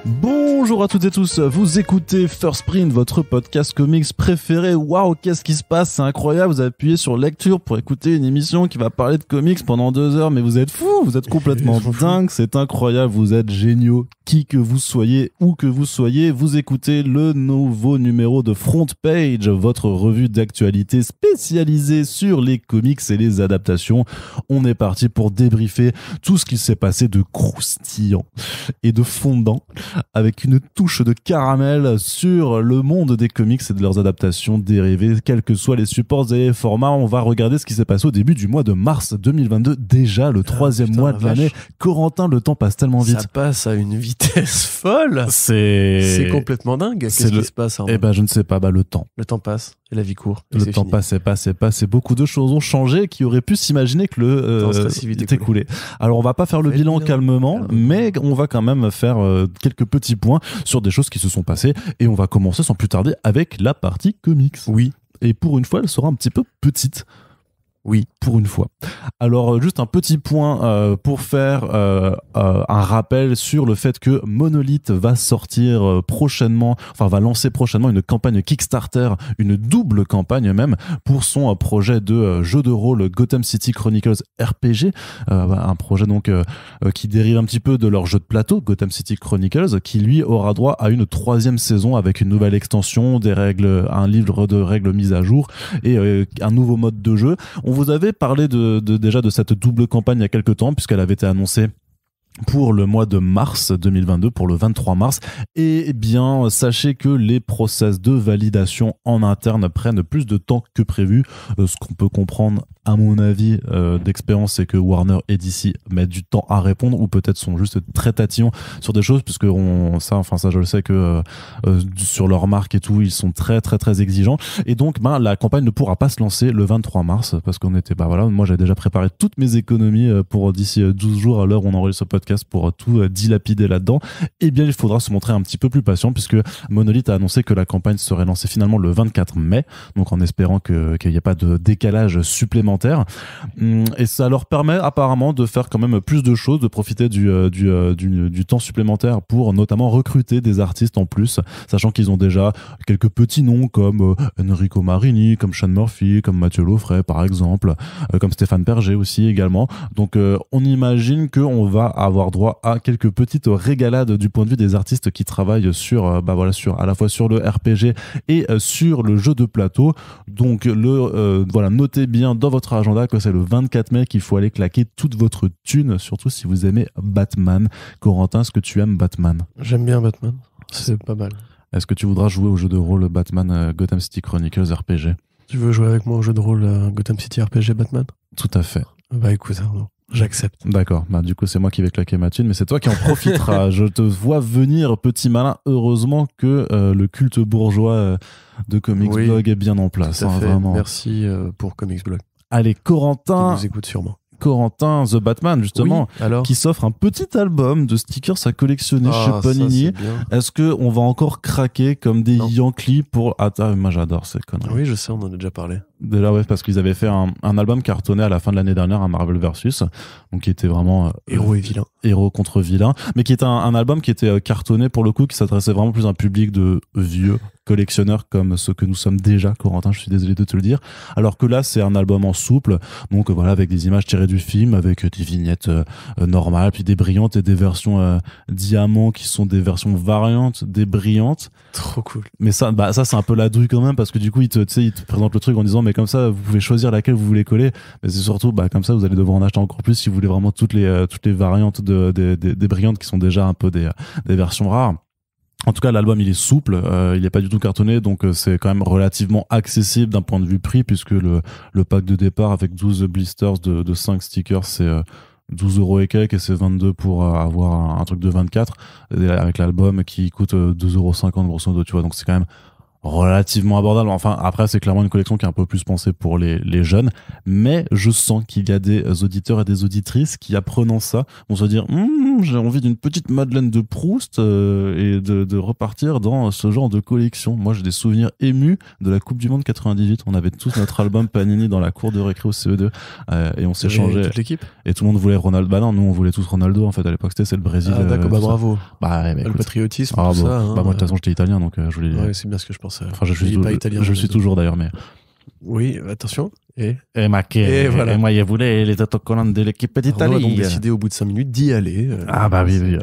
Bonjour à toutes et tous, vous écoutez First Print, votre podcast comics préféré. Waouh, qu'est-ce qui se passe? C'est incroyable, vous appuyez sur lecture pour écouter une émission qui va parler de comics pendant 2 heures, mais vous êtes fous, vous êtes complètement dingue, c'est incroyable, vous êtes géniaux. Qui que vous soyez, où que vous soyez, vous écoutez le nouveau numéro de Front Page, votre revue d'actualité spécialisée sur les comics et les adaptations. On est parti pour débriefer tout ce qui s'est passé de croustillant et de fondant, avec une touche de caramel sur le monde des comics et de leurs adaptations dérivées, quels que soient les supports et les formats. On va regarder ce qui s'est passé au début du mois de mars 2022, déjà le troisième mois de l'année. Corentin, le temps passe tellement vite. Ça passe à une vitesse folle. C'est complètement dingue. Qu'est-ce qui se passe? Eh ben, je ne sais pas. Le temps. Le temps passe et la vie court. Le temps passe et passe. Beaucoup de choses ont changé qui auraient pu s'imaginer que le est écoulé. Alors, on va pas faire le bilan calmement, mais on va quand même faire quelques petits points sur des choses qui se sont passées, et on va commencer sans plus tarder avec la partie comics. Oui. Et pour une fois, elle sera un petit peu petite. Oui, pour une fois. Alors, juste un petit point pour faire un rappel sur le fait que Monolith va sortir prochainement, enfin va lancer prochainement une campagne Kickstarter, une double campagne même, pour son projet de jeu de rôle Gotham City Chronicles RPG, un projet donc qui dérive un petit peu de leur jeu de plateau Gotham City Chronicles, qui lui aura droit à une 3e saison avec une nouvelle extension, des règles, un livre de règles mis à jour et un nouveau mode de jeu. On vous avait parlé déjà de cette double campagne il y a quelques temps, puisqu'elle avait été annoncée pour le mois de mars 2022, pour le 23 mars. Et bien, sachez que les process de validation en interne prennent plus de temps que prévu. Ce qu'on peut comprendre, à mon avis, d'expérience, c'est que Warner et DC mettent du temps à répondre, ou peut-être sont juste très tatillons sur des choses, puisque ça je le sais que sur leur marque et tout, ils sont très très très exigeants. Et donc, la campagne ne pourra pas se lancer le 23 mars, parce qu'on était, moi j'avais déjà préparé toutes mes économies pour d'ici 12 jours à l'heure où on enregistre ce podcast pour tout dilapider là-dedans. Et bien, il faudra se montrer un petit peu plus patient, puisque Monolith a annoncé que la campagne serait lancée finalement le 24 mai, donc en espérant qu'il n'y ait pas de décalage supplémentaire. Et ça leur permet apparemment de faire quand même plus de choses, de profiter du temps supplémentaire pour notamment recruter des artistes en plus, sachant qu'ils ont déjà quelques petits noms comme Enrico Marini, comme Sean Murphy, comme Mathieu Laufray par exemple, comme Stéphane Perger aussi également. Donc on imagine qu'on va avoir droit à quelques petites régalades du point de vue des artistes qui travaillent sur à la fois sur le RPG et sur le jeu de plateau. Donc notez bien dans votre agenda que c'est le 24 mai qu'il faut aller claquer toute votre thune, surtout si vous aimez Batman. Corentin, est-ce que tu aimes Batman? J'aime bien Batman, c'est pas mal. Est-ce que tu voudras jouer au jeu de rôle Batman Gotham City Chronicles RPG? Tu veux jouer avec moi au jeu de rôle Gotham City RPG Batman? Tout à fait. Écoute Arnaud, j'accepte. D'accord, du coup c'est moi qui vais claquer ma thune, mais c'est toi qui en profiteras. Je te vois venir, petit malin. Heureusement que le culte bourgeois de Comics Blog est bien en place. Tout à fait. Vraiment. Merci pour Comics Blog. Allez, Corentin. Qui nous écoute sûrement. Corentin, The Batman, justement, qui s'offre un petit album de stickers à collectionner chez Panini. Est-ce qu'on va encore craquer comme des Yankees pour... moi j'adore ces conneries. Oui, je sais, on en a déjà parlé. Déjà, parce qu'ils avaient fait un album cartonné à la fin de l'année dernière, un Marvel Versus, donc qui était vraiment... héros et vilain. Héros contre vilain, mais qui était un album qui était cartonné pour le coup, qui s'adressait vraiment plus à un public de vieux collectionneurs comme ceux que nous sommes déjà, Corentin, je suis désolé de te le dire. Alors que là, c'est un album en souple, donc avec des images tirées du film, avec des vignettes normales, puis des brillantes et des versions diamants qui sont des versions variantes des brillantes. Trop cool. Mais ça c'est un peu la douille quand même, parce que du coup, il te présente le truc en disant, mais comme ça, vous pouvez choisir laquelle vous voulez coller. Mais c'est surtout, comme ça, vous allez devoir en acheter encore plus si vous voulez vraiment toutes les variantes des brillantes qui sont déjà un peu des versions rares. En tout cas, l'album, il est souple, il est pas du tout cartonné, donc c'est quand même relativement accessible d'un point de vue prix, puisque le pack de départ avec 12 blisters de 5 stickers, c'est 12 € et quelques, et c'est 22 pour avoir un truc de 24, avec l'album qui coûte 2,50 € grosso modo, tu vois, donc c'est quand même relativement abordable. Enfin, après, c'est clairement une collection qui est un peu plus pensée pour les jeunes, mais je sens qu'il y a des auditeurs et des auditrices qui, apprenant ça, vont se dire j'ai envie d'une petite Madeleine de Proust et de repartir dans ce genre de collection. Moi, j'ai des souvenirs émus de la Coupe du Monde 98. On avait tous notre album Panini dans la cour de récré au CE2 et on s'échangeait. Toute l'équipe. Et tout le monde voulait Ronaldo. Bah non, nous on voulait tous Ronaldo en fait à l'époque. C'est le Brésil. Ah d'accord, bravo. Bah, le patriotisme, tout ça. Bah moi de toute façon j'étais italien donc je voulais. Ouais, c'est bien ce que je pensais. Enfin, je suis toujours d'ailleurs, mais. Oui, attention. Et voilà. Et moi, je voulais les autocollants de l'équipe d'Italie. On a donc décidé au bout de 5 minutes d'y aller. Oui,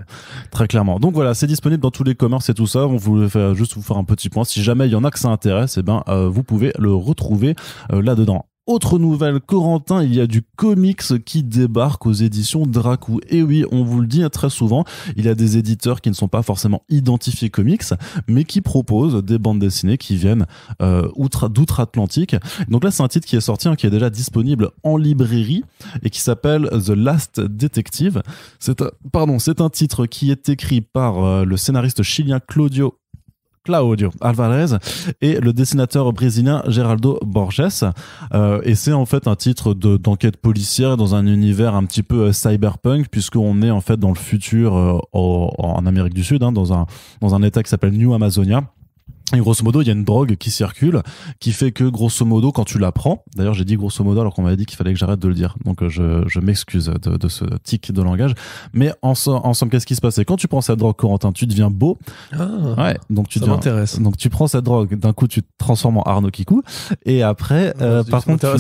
très clairement. Donc voilà, c'est disponible dans tous les commerces et tout ça. On voulait juste vous faire un petit point. Si jamais il y en a que ça intéresse, eh ben, vous pouvez le retrouver là-dedans. Autre nouvelle, Corentin, il y a du comics qui débarque aux éditions Dracou. Et oui, on vous le dit très souvent, il y a des éditeurs qui ne sont pas forcément identifiés comics, mais qui proposent des bandes dessinées qui viennent d'outre-Atlantique. Donc là, c'est un titre qui est sorti, qui est déjà disponible en librairie et qui s'appelle The Last Detective. C'est un titre qui est écrit par le scénariste chilien Claudio Alvarez et le dessinateur brésilien Geraldo Borges et c'est en fait un titre d'enquête policière dans un univers un petit peu cyberpunk puisqu'on est en fait dans le futur en Amérique du Sud dans un état qui s'appelle New Amazonia. Et grosso modo, il y a une drogue qui circule, qui fait que grosso modo, quand tu la prends, d'ailleurs j'ai dit grosso modo alors qu'on m'avait dit qu'il fallait que j'arrête de le dire, donc je m'excuse de ce tic de langage, mais en somme, qu'est-ce qui se passe? C'est quand tu prends cette drogue, Corentin, tu deviens beau. Ouais, donc ça m'intéresse. Donc tu prends cette drogue, d'un coup tu te transformes en Arnaud Kikou, et après, par contre,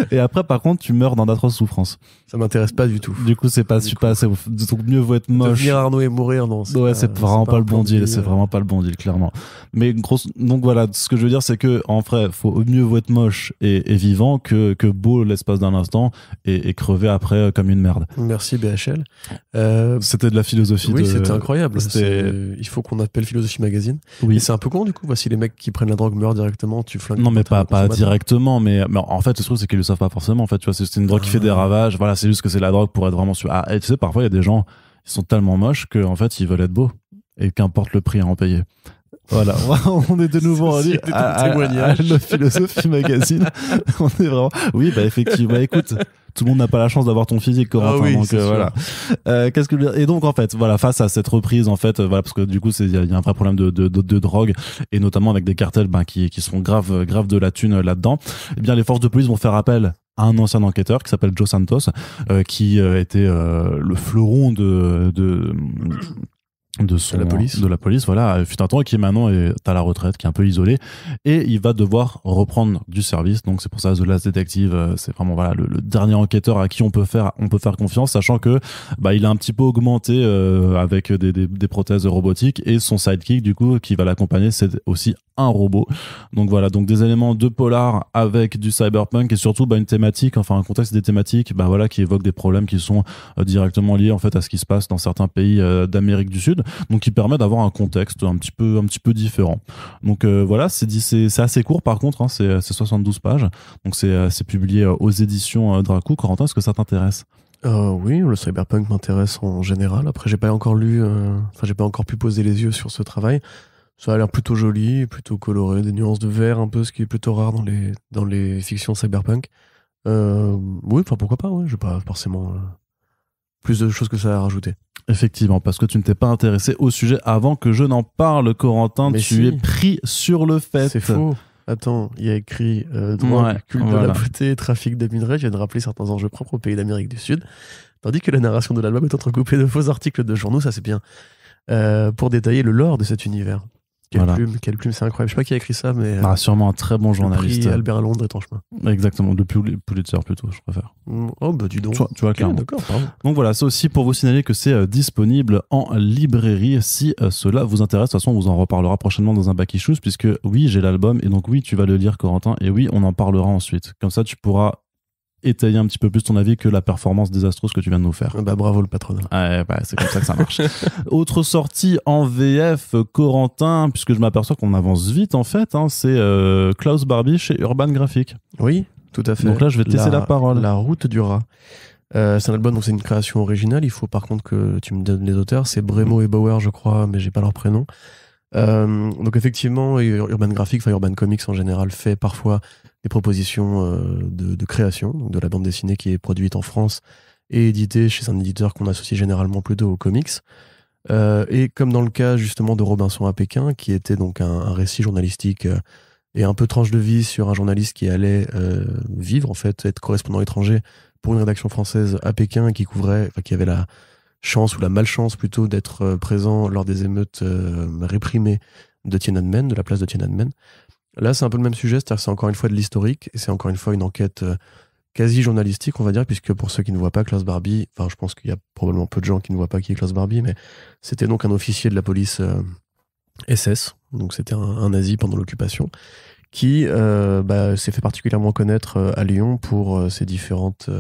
et après, par contre, tu meurs dans d'atroces souffrances. Ça m'intéresse pas du tout. Du coup, c'est pas assez ouf. Donc mieux vaut être moche. Devenir Arnaud et mourir, non. Ouais, c'est vraiment pas le bon deal. C'est vraiment pas le bon deal, clairement. Mais donc voilà, ce que je veux dire, c'est que en vrai, faut mieux vaut être moche et vivant que beau l'espace d'un instant et crever après comme une merde. Merci BHL. C'était de la philosophie. Oui, c'était incroyable. Il faut qu'on appelle Philosophie Magazine. Oui. Et c'est un peu con du coup. Voici les mecs qui prennent la drogue meurent directement. Tu flingues. Non, mais pas directement. Mais en fait, le truc c'est qu'ils le savent pas forcément. En fait, tu vois, c'est une drogue qui fait des ravages. Voilà, c'est juste que c'est la drogue pour être vraiment sûr. Et tu sais, parfois il y a des gens, ils sont tellement moches que en fait, ils veulent être beaux et qu'importe le prix à en payer. Voilà, on est de nouveau à la Philosophie Magazine. On est vraiment. Oui, bah effectivement. Bah, écoute, tout le monde n'a pas la chance d'avoir ton physique, Corentin. Oui, donc voilà. Qu'est-ce que et donc en fait, voilà, face à cette reprise, en fait, voilà, parce que du coup, il y a un vrai problème de drogue et notamment avec des cartels, qui sont grave de la thune là-dedans. Eh bien, les forces de police vont faire appel à un ancien enquêteur qui s'appelle Joe Santos, qui était le fleuron de la police, voilà, fut un temps, qui maintenant est à la retraite, qui est un peu isolé, et il va devoir reprendre du service. Donc c'est pour ça The Last Detective, c'est vraiment voilà le dernier enquêteur à qui on peut faire confiance, sachant que il a un petit peu augmenté avec des prothèses robotiques, et son sidekick du coup qui va l'accompagner, c'est aussi un robot. Donc voilà, donc des éléments de polar avec du cyberpunk et surtout une thématique, enfin un contexte des thématiques qui évoquent des problèmes qui sont directement liés en fait à ce qui se passe dans certains pays d'Amérique du Sud, donc qui permet d'avoir un contexte un petit peu différent. Donc voilà, c'est assez court par contre, c'est 72 pages, donc c'est publié aux éditions Dracou. Corentin, est-ce que ça t'intéresse? Oui, le cyberpunk m'intéresse en général. Après, j'ai pas encore pu poser les yeux sur ce travail. Ça a l'air plutôt joli, plutôt coloré, des nuances de vert un peu, ce qui est plutôt rare dans les fictions cyberpunk. Oui, enfin pourquoi pas, ouais, j'ai pas forcément plus de choses que ça à rajouter. Effectivement, parce que tu ne t'es pas intéressé au sujet avant que je n'en parle, Corentin. Mais tu es pris sur le fait. C'est faux. Attends, il y a écrit drogue, culte de la beauté, trafic de minerais. Je viens de rappeler certains enjeux propres au pays d'Amérique du Sud. Tandis que la narration de l'album est entrecoupée de faux articles de journaux, ça c'est bien. Pour détailler le lore de cet univers. Quelle plume, c'est incroyable. Je sais pas qui a écrit ça, mais. Sûrement un très bon journaliste. Prix Albert Londres étanchement. Exactement, de Pulitzer plutôt, je préfère. Oh, bah dis donc. Tu vois, clairement. D'accord, pardon. Donc voilà, c'est aussi pour vous signaler que c'est disponible en librairie si cela vous intéresse. De toute façon, on vous en reparlera prochainement dans un Back Issues, puisque oui, j'ai l'album, et donc oui, tu vas le lire, Corentin, et oui, on en parlera ensuite. Comme ça, tu pourras étayer un petit peu plus ton avis que la performance désastreuse que tu viens de nous faire. Bravo le patronat. C'est comme ça que ça marche. Autre sortie en VF, Corentin, puisque je m'aperçois qu'on avance vite en fait, c'est Klaus Barbie chez Urban Graphic. Oui, tout à fait. Donc là, je vais te laisser la parole. La route du rat. C'est un album, donc c'est une création originale. Il faut par contre que tu me donnes les auteurs. C'est Bremo et Bauer, je crois, mais j'ai pas leur prénom. Donc effectivement, Urban Graphics, enfin Urban Comics en général, fait parfois des propositions de création, donc de la bande dessinée qui est produite en France et éditée chez un éditeur qu'on associe généralement plutôt aux comics. Et comme dans le cas justement de Robinson à Pékin, qui était donc un récit journalistique et un peu tranche de vie sur un journaliste qui allait vivre, en fait, être correspondant étranger pour une rédaction française à Pékin et qui couvrait, enfin, qui avait la chance ou la malchance plutôt d'être présent lors des émeutes réprimées de Tiananmen, de la place de Tiananmen. Là, c'est un peu le même sujet, c'est-à-dire que c'est encore une fois de l'historique et c'est encore une fois une enquête quasi journalistique, on va dire, puisque pour ceux qui ne voient pas Klaus Barbie, enfin, je pense qu'il y a probablement peu de gens qui ne voient pas qui est Klaus Barbie, mais c'était donc un officier de la police SS, donc c'était un nazi pendant l'occupation, qui s'est fait particulièrement connaître à Lyon pour ses différentes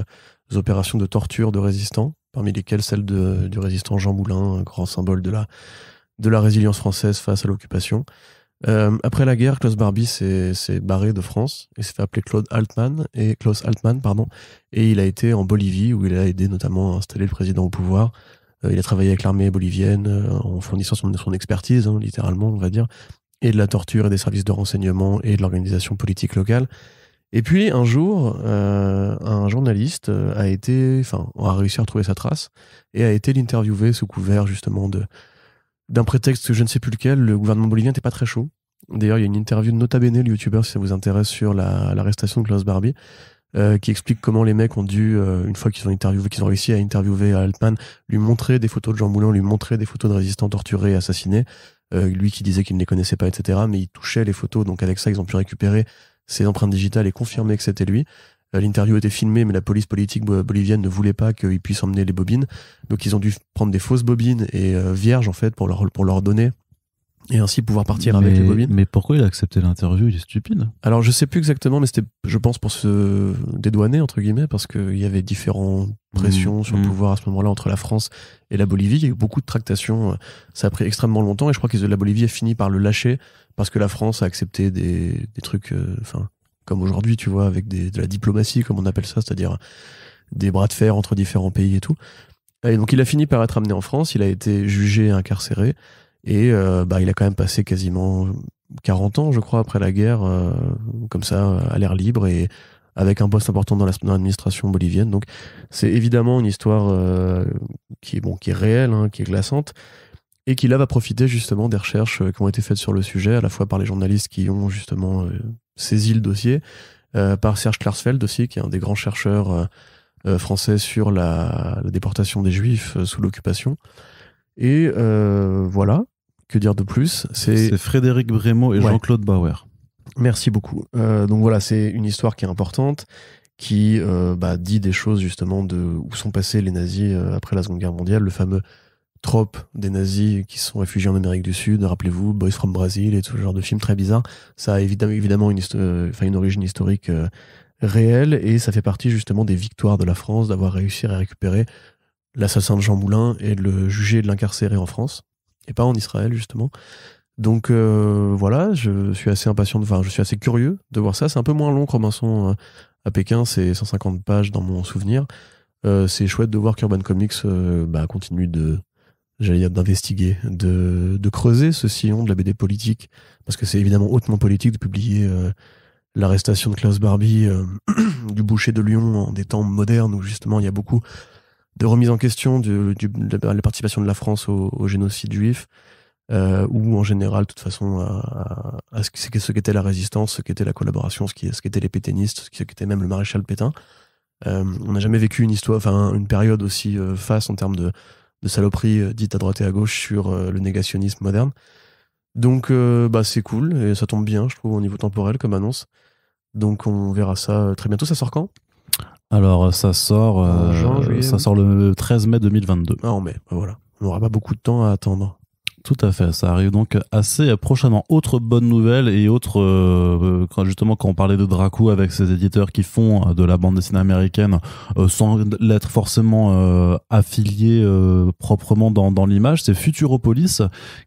opérations de torture de résistants, parmi lesquelles celle du résistant Jean Moulin, un grand symbole de la résilience française face à l'occupation. Après la guerre, Klaus Barbie s'est barré de France et s'est fait appeler Klaus Altman, et il a été en Bolivie où il a aidé notamment à installer le président au pouvoir. Il a travaillé avec l'armée bolivienne en fournissant son expertise, littéralement, on va dire, et de la torture et des services de renseignement et de l'organisation politique locale. Et puis un jour, un journaliste a réussi à retrouver sa trace et a été l'interviewer sous couvert justement d'un prétexte que je ne sais plus lequel. Le gouvernement bolivien n'était pas très chaud. D'ailleurs, il y a une interview de Nota Bene, le youtubeur, si ça vous intéresse, sur l'arrestation de Klaus Barbie, qui explique comment les mecs ont dû, une fois qu'ils ont réussi à interviewer Altman, lui montrer des photos de Jean Moulin, lui montrer des photos de résistants torturés et assassinés, lui qui disait qu'il ne les connaissait pas, etc. Mais il touchait les photos, donc avec ça, ils ont pu récupérer ses empreintes digitales et confirmer que c'était lui. L'interview était filmée, mais la police politique bolivienne ne voulait pas qu'ils puissent emmener les bobines. Donc ils ont dû prendre des fausses bobines et vierges, en fait, pour leur donner, et ainsi pouvoir partir avec les bobines. Mais pourquoi il a accepté l'interview? Il est stupide. Alors je sais plus exactement, mais c'était, je pense, pour se dédouaner, entre guillemets, parce qu'il y avait différentes pressions sur le pouvoir à ce moment-là entre la France et la Bolivie. Il y a eu beaucoup de tractations. Ça a pris extrêmement longtemps et je crois que la Bolivie a fini par le lâcher parce que la France a accepté des trucs, comme aujourd'hui, tu vois, avec de la diplomatie, comme on appelle ça, c'est-à-dire des bras de fer entre différents pays et tout. Et donc il a fini par être amené en France, il a été jugé et incarcéré, et il a quand même passé quasiment 40 ans, je crois, après la guerre, comme ça, à l'air libre, et avec un poste important dans l'administration bolivienne. Donc c'est évidemment une histoire qui est réelle, qui est glaçante, et qui là va profiter justement des recherches qui ont été faites sur le sujet, à la fois par les journalistes qui ont justement saisi le dossier, par Serge Klarsfeld aussi, qui est un des grands chercheurs français sur la déportation des Juifs sous l'occupation. Et voilà, que dire de plus? C'est Frédéric Brémaud et Jean-Claude Bauer. Merci beaucoup. Donc voilà, c'est une histoire qui est importante, qui dit des choses justement de où sont passés les nazis après la Seconde Guerre mondiale, le fameux trope des nazis qui se sont réfugiés en Amérique du Sud, rappelez-vous, Boys from Brazil et tout ce genre de films très bizarres. Ça a évidemment une origine historique réelle, et ça fait partie justement des victoires de la France d'avoir réussi à récupérer l'assassin de Jean Moulin et de le juger et de l'incarcérer en France, et pas en Israël justement. Donc voilà, je suis assez curieux de voir ça. C'est un peu moins long que Robinson à Pékin, c'est 150 pages dans mon souvenir. C'est chouette de voir qu'Urban Comics continue d'investiguer, de creuser ce sillon de la BD politique, parce que c'est évidemment hautement politique de publier l'arrestation de Klaus Barbie du boucher de Lyon en des temps modernes où justement il y a beaucoup de remise en question de la participation de la France au génocide juif, ou en général, de toute façon, à ce qu'était la résistance, ce qu'était la collaboration, ce qu'étaient les pétainistes, ce qu'était même le maréchal Pétain. On n'a jamais vécu une période aussi faste en termes de saloperies dites à droite et à gauche sur le négationnisme moderne. Donc c'est cool, et ça tombe bien, je trouve, au niveau temporel comme annonce. Donc on verra ça très bientôt. Ça sort quand? Alors ça sort le 13 mai 2022. Ah, en mai, voilà. On n'aura pas beaucoup de temps à attendre. Tout à fait, ça arrive donc assez prochainement. Autre bonne nouvelle, et justement quand on parlait de Dracou avec ces éditeurs qui font de la bande dessinée américaine sans l'être forcément affiliés proprement dans l'image, c'est Futuropolis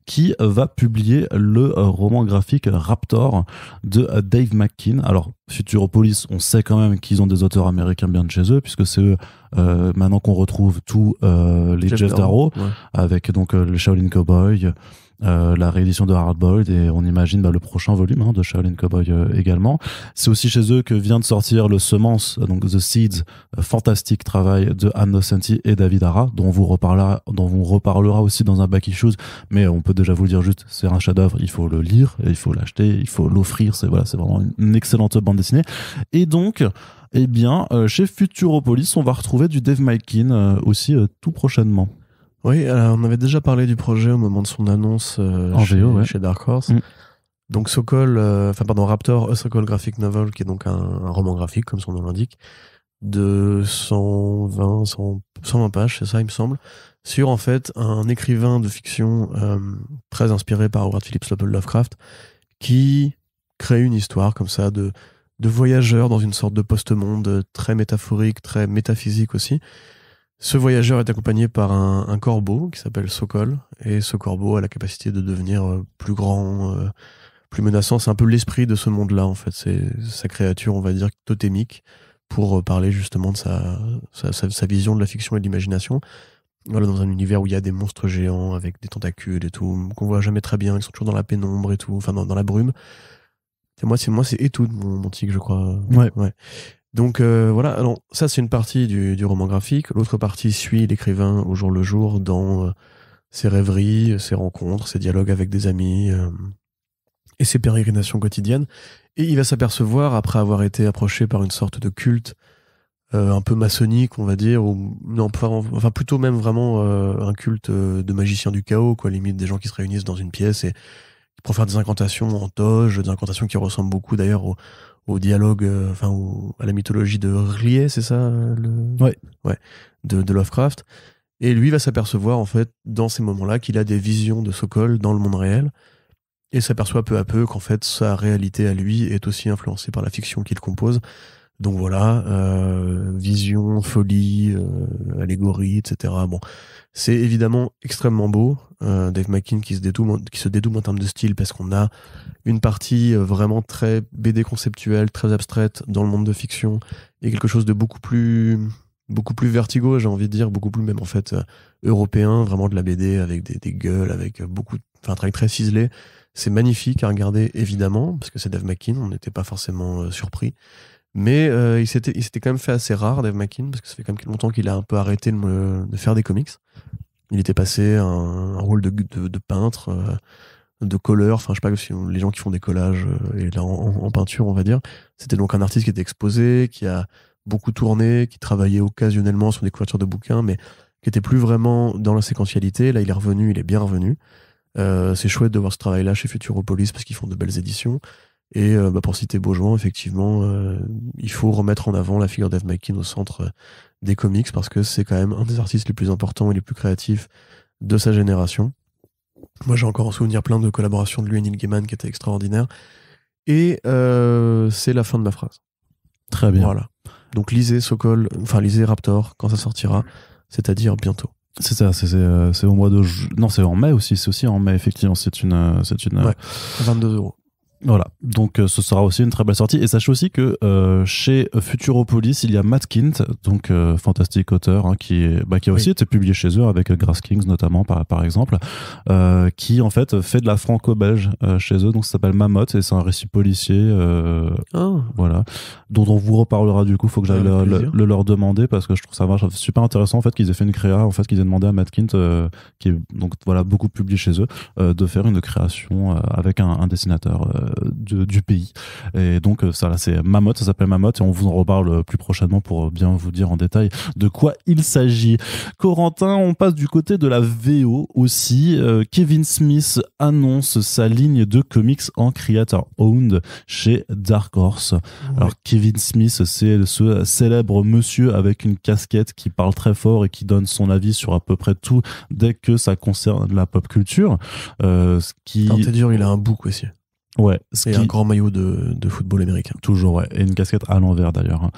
qui va publier le roman graphique Raptor de Dave McKean. Alors Futuropolis, on sait quand même qu'ils ont des auteurs américains bien de chez eux, puisque c'est eux maintenant qu'on retrouve tous les Jeff Darrow, avec donc le Shaolin Cowboy, la réédition de Hard Boiled, et on imagine le prochain volume de Shaolin Cowboy également. C'est aussi chez eux que vient de sortir le Semence, donc The Seeds, fantastique travail de Anne Nocenti et David Hara, dont on vous reparlera aussi dans un Back Issues, mais on peut déjà vous le dire juste, c'est un chef-d'œuvre, il faut le lire, il faut l'acheter, il faut l'offrir, c'est vraiment une excellente bande dessinée. Et donc, eh bien, chez Futuropolis, on va retrouver du Dave Maikin aussi tout prochainement. Oui, alors on avait déjà parlé du projet au moment de son annonce chez Dark Horse. Donc Raptor, A Sokol Graphic Novel, qui est donc un roman graphique, comme son nom l'indique, de 120 pages, c'est ça, il me semble, sur en fait un écrivain de fiction très inspiré par Howard Phillips Lovecraft, qui crée une histoire comme ça de voyageurs dans une sorte de post-monde très métaphorique, très métaphysique aussi. Ce voyageur est accompagné par un corbeau qui s'appelle Sokol, et ce corbeau a la capacité de devenir plus grand, plus menaçant. C'est un peu l'esprit de ce monde-là, en fait. C'est sa créature, on va dire, totémique, pour parler justement de sa vision de la fiction et de l'imagination. Voilà, dans un univers où il y a des monstres géants avec des tentacules et tout, qu'on voit jamais très bien, ils sont toujours dans la pénombre et tout, enfin dans la brume. Moi, c'est Etude, mon tic, je crois. Ouais. Donc voilà, alors ça c'est une partie du roman graphique. L'autre partie suit l'écrivain au jour le jour dans ses rêveries, ses rencontres, ses dialogues avec des amis et ses pérégrinations quotidiennes. Et il va s'apercevoir, après avoir été approché par une sorte de culte un peu maçonnique, on va dire, ou non, enfin plutôt même vraiment un culte de magiciens du chaos, quoi, limite des gens qui se réunissent dans une pièce et qui profèrent des incantations en toge, des incantations qui ressemblent beaucoup d'ailleurs au dialogue, à la mythologie de R'lyeh, c'est ça Ouais. De Lovecraft. Et lui va s'apercevoir, en fait, dans ces moments-là, qu'il a des visions de Sokol dans le monde réel, et s'aperçoit peu à peu qu'en fait, sa réalité à lui est aussi influencée par la fiction qu'il compose. Donc voilà, vision, folie, allégorie, etc. Bon, c'est évidemment extrêmement beau. Dave Maikin qui se dédouble en termes de style, parce qu'on a une partie vraiment très BD conceptuelle, très abstraite dans le monde de fiction, et quelque chose de beaucoup plus Vertigo, j'ai envie de dire, beaucoup plus même en fait européen, vraiment de la BD avec des gueules, avec un travail très ciselé. C'est magnifique à regarder, évidemment, parce que c'est Dave Maikin, on n'était pas forcément surpris. Mais il s'était quand même fait assez rare, Dave Maikin, parce que ça fait quand même longtemps qu'il a un peu arrêté de faire des comics. Il était passé à un rôle de peintre, de colleur, enfin je sais pas, si les gens qui font des collages et là en peinture, on va dire. C'était donc un artiste qui était exposé, qui a beaucoup tourné, qui travaillait occasionnellement sur des couvertures de bouquins, mais qui était plus vraiment dans la séquentialité. Là, il est revenu, il est bien revenu. C'est chouette de voir ce travail-là chez Futuropolis, parce qu'ils font de belles éditions. Et pour citer Beaujouan, effectivement, il faut remettre en avant la figure d'Dave Maikin au centre des comics, parce que c'est quand même un des artistes les plus importants et les plus créatifs de sa génération. Moi, j'ai encore en souvenir plein de collaborations de lui et Neil Gaiman qui étaient extraordinaires. Et c'est la fin de ma phrase. Très bien. Voilà. Donc lisez lisez Raptor quand ça sortira, c'est-à-dire bientôt. C'est ça, c'est au mois de non, c'est en mai aussi, c'est aussi en mai, effectivement, c'est une ouais, 22€. Voilà, donc ce sera aussi une très belle sortie. Et sachez aussi que chez Futuropolis, il y a Matt Kindt, donc fantastique auteur, qui a aussi été publié chez eux avec Grass Kings notamment par exemple, qui en fait de la franco-belge chez eux, donc ça s'appelle Mamotte, et c'est un récit policier, voilà, dont on vous reparlera du coup. Faut que j'aille le leur demander, parce que je trouve ça super intéressant en fait qu'ils aient fait une créa, en fait qu'ils aient demandé à Matt Kindt, qui est donc voilà beaucoup publié chez eux, de faire une création avec un dessinateur du pays. Et donc ça là, c'est Mamotte, ça s'appelle Mamotte, et on vous en reparle plus prochainement pour bien vous dire en détail de quoi il s'agit. Corentin, on passe du côté de la VO aussi. Kevin Smith annonce sa ligne de comics en creator owned chez Dark Horse. Ouais. Alors Kevin Smith, c'est ce célèbre monsieur avec une casquette qui parle très fort et qui donne son avis sur à peu près tout dès que ça concerne la pop culture. T'es dur, il a un bouc aussi. Ouais, et un grand maillot de football américain. Toujours, ouais. Et une casquette à l'envers d'ailleurs.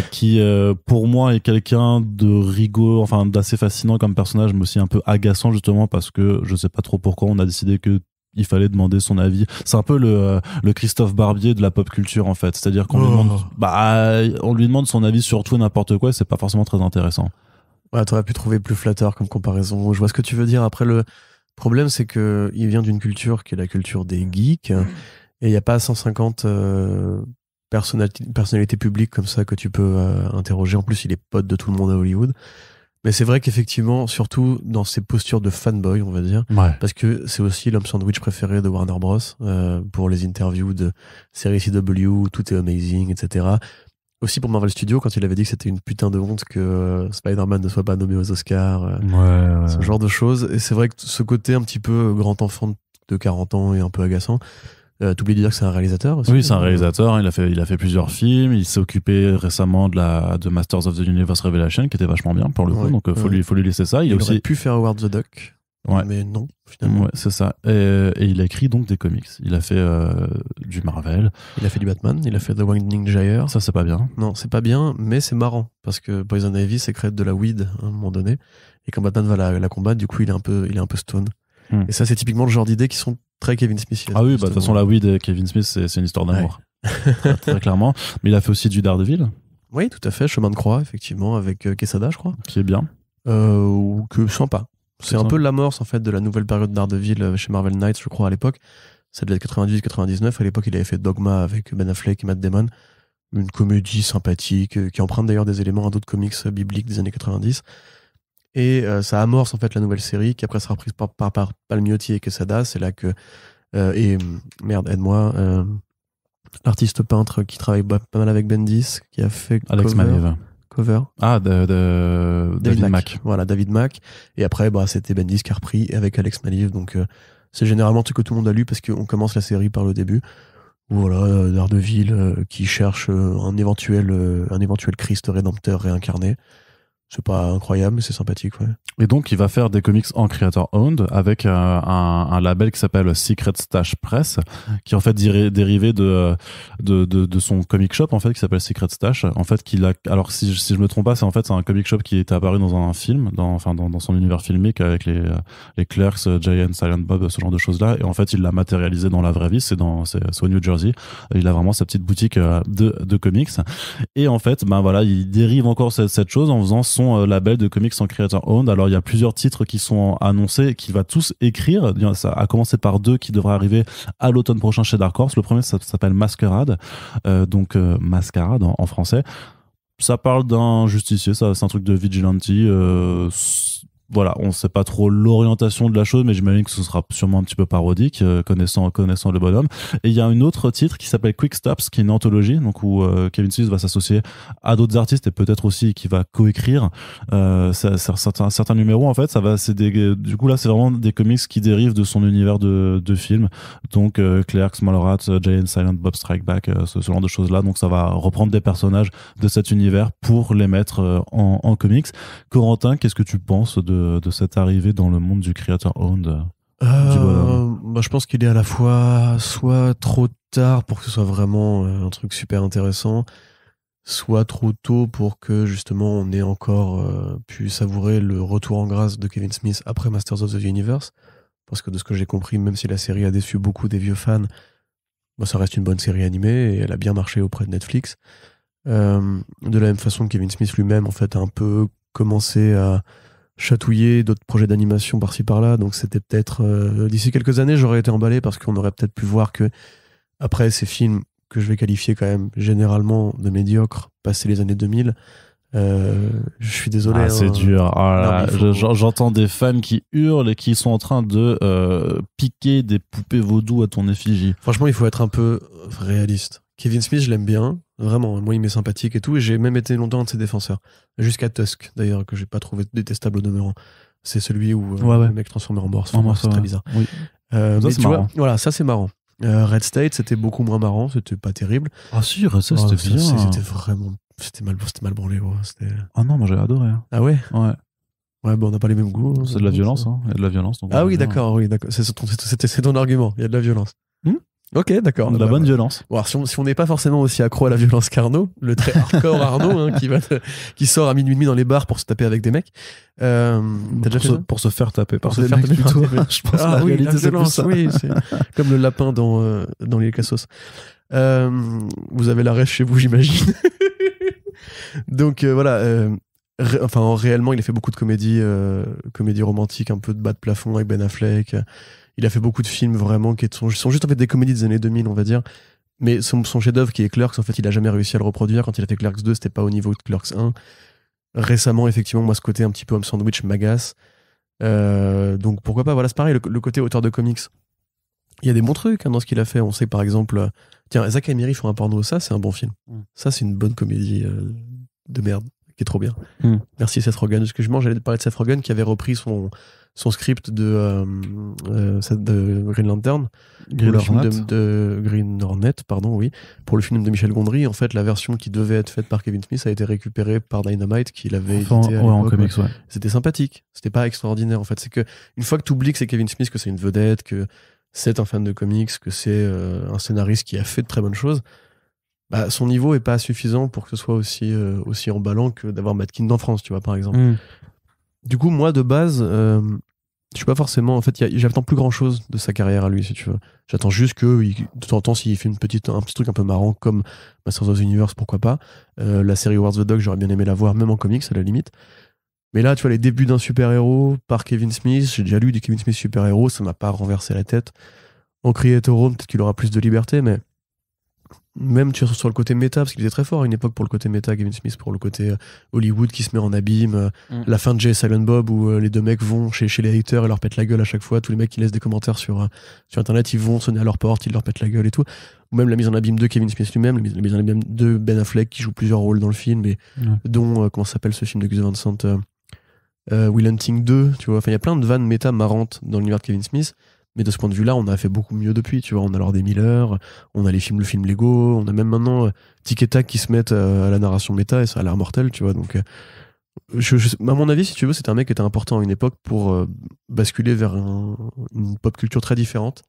Qui, pour moi, est quelqu'un de rigolo, enfin d'assez fascinant comme personnage, mais aussi un peu agaçant justement, parce que je sais pas trop pourquoi on a décidé que il fallait demander son avis. C'est un peu le Christophe Barbier de la pop culture en fait. C'est-à-dire qu'on lui demande son avis sur tout et n'importe quoi, et c'est pas forcément très intéressant. Ouais, t'aurais pu trouver plus flatteur comme comparaison. Je vois ce que tu veux dire. Après, Le problème, c'est que il vient d'une culture qui est la culture des geeks, et il n'y a pas 150 personnalités publiques comme ça que tu peux interroger. En plus, il est pote de tout le monde à Hollywood. Mais c'est vrai qu'effectivement, surtout dans ses postures de fanboy, on va dire, parce que c'est aussi l'homme sandwich préféré de Warner Bros. Pour les interviews de série CW, tout est amazing, etc. Aussi pour Marvel Studios, quand il avait dit que c'était une putain de honte que Spider-Man ne soit pas nommé aux Oscars, ce genre de choses. Et c'est vrai que ce côté un petit peu grand enfant de 40 ans est un peu agaçant. T'oublies de dire que c'est un réalisateur aussi. Oui, c'est un réalisateur. Il a fait plusieurs films. Il s'est occupé récemment de Masters of the Universe Revelation, qui était vachement bien pour le coup. Donc, faut lui laisser ça. Il aurait pu faire Howard the Duck. Mais non, finalement. Ouais, c'est ça. Et il a écrit donc des comics. Il a fait du Marvel. Il a fait du Batman. Il a fait The Winding Gyre. Ça, c'est pas bien. Non, c'est pas bien, mais c'est marrant. Parce que Poison Ivy sécrète de la weed à un moment donné. Et quand Batman va la combattre, du coup, il est un peu stone. Et ça, c'est typiquement le genre d'idées qui sont très Kevin Smith. Ah oui, de toute façon, la weed et Kevin Smith, c'est une histoire d'amour. Ouais. très clairement. Mais il a fait aussi du Daredevil. Oui, tout à fait. Chemin de croix, effectivement, avec Quesada, je crois. Qui est bien. Ou que sympa. C'est un peu l'amorce, en fait, de la nouvelle période Daredevil chez Marvel Knights, je crois, à l'époque. Ça devait être 98-99. À l'époque, il avait fait Dogma avec Ben Affleck et Matt Damon. Une comédie sympathique, qui emprunte d'ailleurs des éléments à d'autres comics bibliques des années 90. Et ça amorce en fait la nouvelle série qui après sera prise par Palmiotti et Quesada. C'est là que aide-moi, l'artiste peintre qui travaille pas mal avec Bendis, qui a fait Alex Cover. Ah, David Mack. Voilà, David Mack. Et après, c'était Bendis qui a repris avec Alex Maliv. Donc c'est généralement ce que tout le monde a lu parce qu'on commence la série par le début. Voilà, Daredevil qui cherche un éventuel Christ rédempteur réincarné. C'est pas incroyable, mais c'est sympathique, ouais. Et donc, il va faire des comics en creator-owned avec un label qui s'appelle Secret Stash Press, qui est en fait dérivé de son comic shop, en fait, qui s'appelle Secret Stash. En fait, alors, si je me trompe pas, c'est un comic shop qui était apparu dans un film, dans son univers filmique avec les Clerks, Giant, Silent Bob, ce genre de choses-là. Et en fait, il l'a matérialisé dans la vraie vie. C'est au New Jersey. Il a vraiment sa petite boutique de comics. Et en fait, voilà, il dérive encore cette chose en faisant son label de comics en creator owned. Alors il y a plusieurs titres qui sont annoncés qu'il va tous écrire. Ça a commencé par 2 qui devraient arriver à l'automne prochain chez Dark Horse. Le premier, ça s'appelle Masquerade, donc Mascarade en français. Ça parle d'un justicier, ça c'est un truc de vigilante. Voilà, on sait pas trop l'orientation de la chose, mais j'imagine que ce sera sûrement un petit peu parodique, connaissant le bonhomme. Et il y a un autre titre qui s'appelle Quick Stops, qui est une anthologie, donc où Kevin Smith va s'associer à d'autres artistes et peut-être aussi qui va coécrire certains numéros. En fait, du coup là, c'est vraiment des comics qui dérivent de son univers de films. Donc Clerks, Mallrats, Giant, Silent Bob Strike Back, ce genre de choses là. Donc ça va reprendre des personnages de cet univers pour les mettre en comics. Corentin, qu'est-ce que tu penses de cette arrivée dans le monde du creator-owned je pense qu'il est à la fois soit trop tard pour que ce soit vraiment un truc super intéressant, soit trop tôt pour que justement on ait encore pu savourer le retour en grâce de Kevin Smith après Masters of the Universe, parce que de ce que j'ai compris, même si la série a déçu beaucoup des vieux fans, ça reste une bonne série animée et elle a bien marché auprès de Netflix. De la même façon que Kevin Smith lui-même en fait a un peu commencé à chatouiller d'autres projets d'animation par-ci par-là, donc c'était peut-être d'ici quelques années j'aurais été emballé parce qu'on aurait peut-être pu voir que après ces films que je vais qualifier quand même généralement de médiocres passé les années 2000, je suis désolé, c'est dur. J'entends des fans qui hurlent et qui sont en train de piquer des poupées vaudou à ton effigie. Franchement, il faut être un peu réaliste. Kevin Smith, je l'aime bien, vraiment. Moi, il m'est sympathique et tout, et j'ai même été longtemps un de ses défenseurs. Jusqu'à Tusk, d'ailleurs, que j'ai pas trouvé détestable au demeurant. C'est celui où le mec transformé en morse. C'est très bizarre. Oui. Ça, c'est marrant. Voilà, ça, c'est marrant. Red State, c'était beaucoup moins marrant, c'était pas terrible. Ah si, Red State, c'était bien. C'était vraiment... C'était mal branlé, ouais. Ah non, moi j'ai adoré. Ah ouais? Ouais. Ouais, on n'a pas les mêmes goûts. C'est de la violence, hein. Il y a de la violence. Donc oui, d'accord. C'est ton argument. Il y a de la violence. Ok, d'accord. De la bonne violence. Bon, alors, si on n'est pas forcément aussi accro à la violence qu'Arnaud, le très hardcore Arnaud, qui sort à minuit et demi dans les bars pour se taper avec des mecs. T'as déjà fait ça ? Pour se faire taper par des mecs plutôt. Je pense que la réalité, c'est plus ça. Oui, c'est comme le lapin dans les Cassos. Vous avez la rêve chez vous, j'imagine. Donc voilà, réellement, il a fait beaucoup de comédies romantiques, un peu de bas de plafond avec Ben Affleck. Il a fait beaucoup de films vraiment qui sont juste en fait des comédies des années 2000, on va dire. Mais son chef-d'œuvre qui est Clerks, en fait, il a jamais réussi à le reproduire. Quand il a fait Clerks 2, c'était pas au niveau de Clerks 1. Récemment, effectivement, moi, ce côté un petit peu homme sandwich m'agace. Donc pourquoi pas, voilà, c'est pareil, le côté auteur de comics. Il y a des bons trucs dans ce qu'il a fait. On sait par exemple, tiens, Zack et Miri font un porno, ça c'est un bon film. Ça c'est une bonne comédie de merde qui est trop bien. Merci Seth Rogen. Excuse-moi, j'allais te parler de Seth Rogen qui avait repris son script de Green Lantern, pour le film de Green Hornet, pardon, oui, pour le film de Michel Gondry. En fait, la version qui devait être faite par Kevin Smith a été récupérée par Dynamite, qui l'avait édité en comics, ouais. C'était sympathique, c'était pas extraordinaire en fait. C'est que une fois que tu oublies que c'est Kevin Smith, que c'est une vedette, que c'est un fan de comics, que c'est un scénariste qui a fait de très bonnes choses, bah, son niveau est pas suffisant pour que ce soit aussi emballant que d'avoir Matt Kindt en France, tu vois, par exemple. Du coup, moi, de base, je suis pas forcément... En fait, j'attends plus grand-chose de sa carrière à lui, si tu veux. J'attends juste que, de temps en temps, s'il fait un petit truc un peu marrant, comme Masters of the Universe, pourquoi pas. La série Wars the Dog, j'aurais bien aimé la voir, même en comics, à la limite. Mais là, tu vois, les débuts d'un super-héros par Kevin Smith, j'ai déjà lu des Kevin Smith super-héros, ça m'a pas renversé la tête. En Creator Own, peut-être qu'il aura plus de liberté, mais même tu vois, sur le côté méta, parce qu'il était très fort à une époque pour le côté méta, Kevin Smith, pour le côté Hollywood qui se met en abîme, la fin de Jay et Silent Bob où les deux mecs vont chez les haters et leur pètent la gueule à chaque fois, tous les mecs qui laissent des commentaires sur internet, ils vont sonner à leur porte, ils leur pètent la guelle et tout. Ou même la mise en abîme de Kevin Smith lui-même, la mise en abîme de Ben Affleck qui joue plusieurs rôles dans le film, et dont, comment s'appelle ce film de Gus Van Sant, Will Hunting 2, tu vois. Enfin, il y a plein de vannes méta marrantes dans l'univers de Kevin Smith. Mais de ce point de vue-là, on a fait beaucoup mieux depuis, tu vois. On a Lord et Miller, on a le film Lego, on a même maintenant Tic et Tac qui se mettent à la narration méta et ça a l'air mortel, tu vois. Donc, à mon avis, si tu veux, c'était un mec qui était important à une époque pour basculer vers une pop culture très différente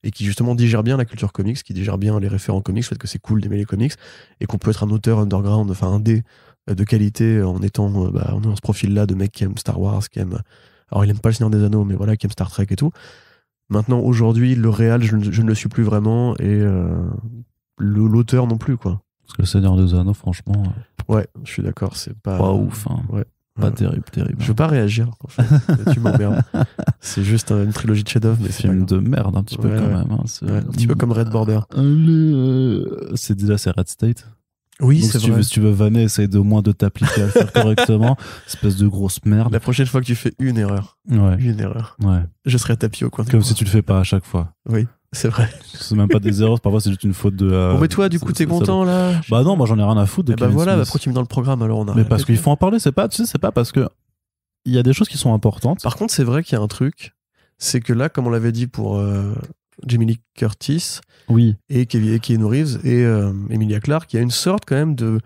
et qui justement digère bien la culture comics, qui digère bien les référents comics, le fait que c'est cool d'aimer les comics et qu'on peut être un auteur underground, enfin indé de qualité en étant dans ce profil-là de mec qui aime Star Wars, qui aime... Alors, il aime pas le Seigneur des Anneaux, mais voilà, qui aime Star Trek et tout. Maintenant, aujourd'hui, le réal, je ne le suis plus vraiment, et l'auteur non plus, quoi. Parce que le Seigneur des Anneaux, franchement... Ouais, je suis d'accord, c'est pas... Pas ouf, hein. Ouais. Pas terrible. Je veux pas réagir, en fait. Tu m'emmerdes. C'est juste une trilogie de chef-d'œuvre, mais c'est film de merde, un petit peu quand même. Hein. Un petit peu comme Red Border. C'est Red State. Oui, donc, c'est vrai. Si tu veux vanner, essaye au moins de t'appliquer à le faire correctement. Espèce de grosse merde. La prochaine fois que tu fais une erreur, je serai tapis au coin. Comme si tu le fais pas à chaque fois. Oui, c'est vrai. C'est même pas des erreurs, parfois c'est juste une faute de... Bon, mais toi, du coup, t'es content, là? Bah non, moi j'en ai rien à foutre de Kevin voilà, Smith. pourquoi tu me mets dans le programme, alors on a... Mais parce qu'il faut en parler, c'est pas parce que il y a des choses qui sont importantes. Par contre, c'est vrai qu'il y a un truc, c'est que là, comme on l'avait dit pour... Jamie Lee Curtis, oui, et Keanu Reeves et Emilia Clarke, il y a une sorte quand même de,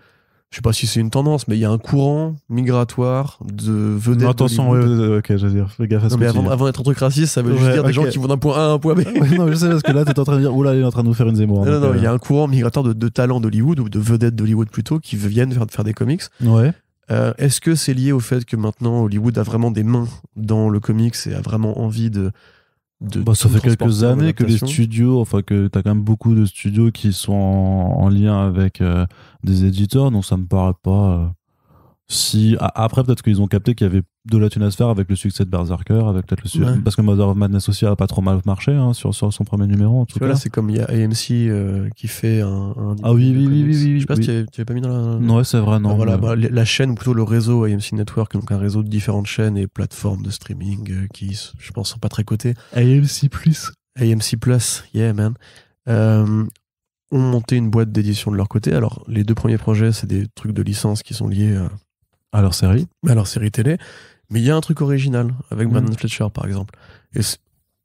je sais pas si c'est une tendance, mais il y a un courant migratoire de vedettes. Attention, ok, je veux dire, fais gaffe à ce non, mais avant d'être un truc raciste, ça veut juste dire des gens qui vont d'un point A à un point B. Non, je sais, parce que là, t'es en train de dire, oula, il est en train de nous faire une Zemmour. Non, il y a un courant migratoire de talents d'Hollywood, ou de vedettes d'Hollywood plutôt, qui viennent faire des comics. Ouais. Est-ce que c'est lié au fait que maintenant Hollywood a vraiment des mains dans le comics et a vraiment envie de ça fait quelques années que les studios, enfin que t'as quand même beaucoup de studios qui sont en lien avec des éditeurs, donc ça me paraît pas... Après, peut-être qu'ils ont capté qu'il y avait de la thune à se faire avec le succès de Berserker, avec peut-être parce que Mother of Madness aussi a pas trop mal marché hein, sur son premier numéro. En tout cas. Là, c'est comme il y a AMC qui fait un ah oui. Je sais pas si tu avais pas mis dans la. Non, ouais, c'est vrai, non. La chaîne, ou plutôt le réseau AMC Network, donc un réseau de différentes chaînes et plateformes de streaming qui, je pense, sont pas très cotées. AMC+. Yeah, man. Ont monté une boîte d'édition de leur côté. Alors, les deux premiers projets, c'est des trucs de licence qui sont liés à leur série. À leur série télé. Mais il y a un truc original avec Brandon Fletcher, par exemple. Et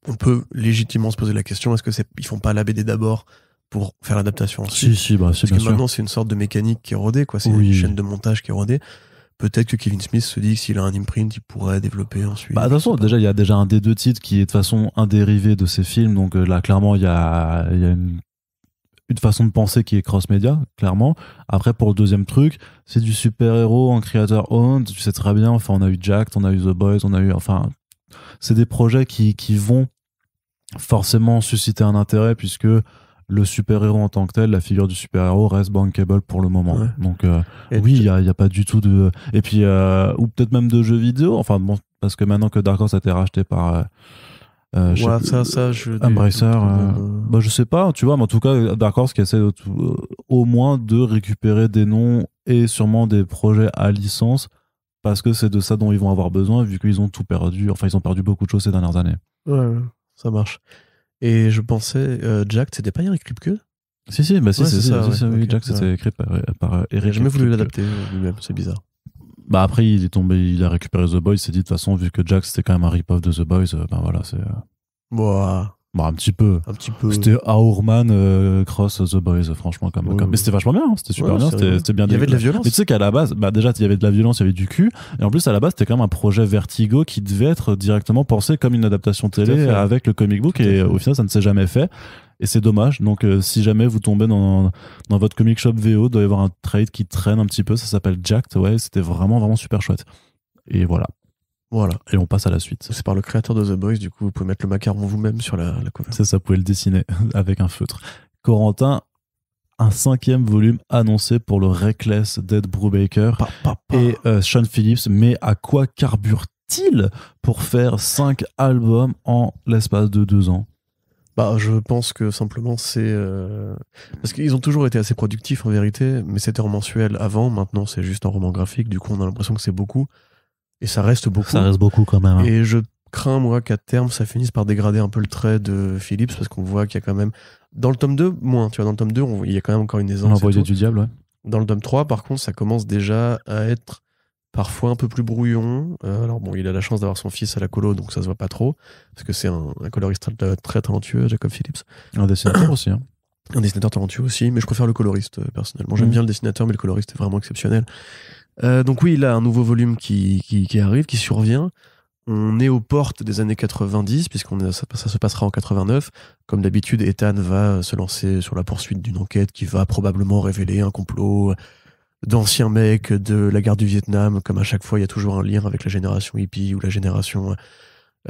on peut légitimement se poser la question, est-ce que ils font pas la BD d'abord pour faire l'adaptation ensuite? Si, parce que maintenant, c'est une sorte de mécanique qui est rodée, quoi. C'est une chaîne de montage qui est rodée. Peut-être que Kevin Smith se dit que s'il a un imprint, il pourrait développer ensuite. Bah, de toute façon, déjà, il y a déjà un des deux titres qui est de toute façon un dérivé de ces films. Donc là, clairement, il y a une façon de penser qui est cross-média, clairement. Après, pour le deuxième truc, c'est du super-héros en creator-owned. Tu sais très bien, enfin, on a eu Jacked, on a eu The Boys, c'est des projets qui vont forcément susciter un intérêt puisque le super-héros en tant que tel, la figure du super-héros reste bankable pour le moment. Ouais. Donc Et oui, il y a pas du tout de... Et puis, ou peut-être même de jeux vidéo, enfin bon, parce que maintenant que Dark Horse a été racheté par... je sais ouais, plus, ça, je. Embracer, bah, je sais pas, tu vois, mais en tout cas, Dark Horse qui essaie au moins de récupérer des noms et sûrement des projets à licence, parce que c'est de ça dont ils vont avoir besoin, vu qu'ils ont tout perdu, enfin, ils ont perdu beaucoup de choses ces dernières années. Ouais, ça marche. Et je pensais, Jack, c'était pas Eric Kripke? Si, bah si, Ouais, c'est c'est ça, si, ouais, oui, ok, Jack, c'était ouais. écrit par Il a Eric jamais voulu Kripke. l'adapter lui-même, c'est bizarre. Bah après, il est tombé, il a récupéré The Boys, il s'est dit, de toute façon, vu que Jack, c'était quand même un rip-off de The Boys, ben voilà, c'est... Bon, Bon, un petit peu. un petit peu. C'était Aurman cross The Boys, franchement, comme, Ouais, comme... ouais. Mais c'était vachement bien, hein, c'était super Ouais, bien, c'est rigolo. c'était bien Il y avait de la violence. Mais tu sais qu'à la base, bah déjà, il y avait de la violence, il y avait du cul, et en plus, à la base, c'était quand même un projet Vertigo qui devait être directement pensé comme une adaptation Tout à télé fait. avec le comic book, Tout à et fait. au final, ça ne s'est jamais fait. Et c'est dommage. Donc, si jamais vous tombez dans votre comic shop VO, il doit y avoir un trade qui traîne un petit peu, ça s'appelle Jacked, ouais, c'était vraiment super chouette. Et voilà. Voilà. Et on passe à la suite. C'est par le créateur de The Boys, du coup, vous pouvez mettre le macaron vous-même sur la cover. Ça pouvait le dessiner avec un feutre. Corentin, un 5e volume annoncé pour le Reckless d'Ed Brubaker et Sean Phillips, mais à quoi carbure-t-il pour faire 5 albums en l'espace de 2 ans? Bah, je pense que simplement c'est parce qu'ils ont toujours été assez productifs en vérité, mais c'était en mensuel avant. Maintenant, c'est juste en roman graphique. Du coup, on a l'impression que c'est beaucoup et ça reste beaucoup. Ça reste beaucoup quand même. Hein. Et je crains moi qu'à terme, ça finisse par dégrader un peu le trait de Phillips parce qu'on voit qu'il y a quand même dans le tome 2 moins. Tu vois, dans le tome 2, il y a quand même encore une aisance. L'envoyé du diable, ouais. Dans le tome 3, par contre, ça commence déjà à être parfois un peu plus brouillon. Alors bon, il a la chance d'avoir son fils à la colo, donc ça se voit pas trop, parce que c'est un coloriste très talentueux, Jacob Phillips. Un dessinateur aussi. Hein. Un dessinateur talentueux aussi, mais je préfère le coloriste, personnellement. J'aime bien le dessinateur, mais le coloriste est vraiment exceptionnel. Donc oui, il a un nouveau volume qui arrive, qui survient. On est aux portes des années 90, ça se passera en 89. Comme d'habitude, Ethan va se lancer sur la poursuite d'une enquête qui va probablement révéler un complot d'anciens mecs de la guerre du Vietnam. Comme à chaque fois, il y a toujours un lien avec la génération hippie ou la génération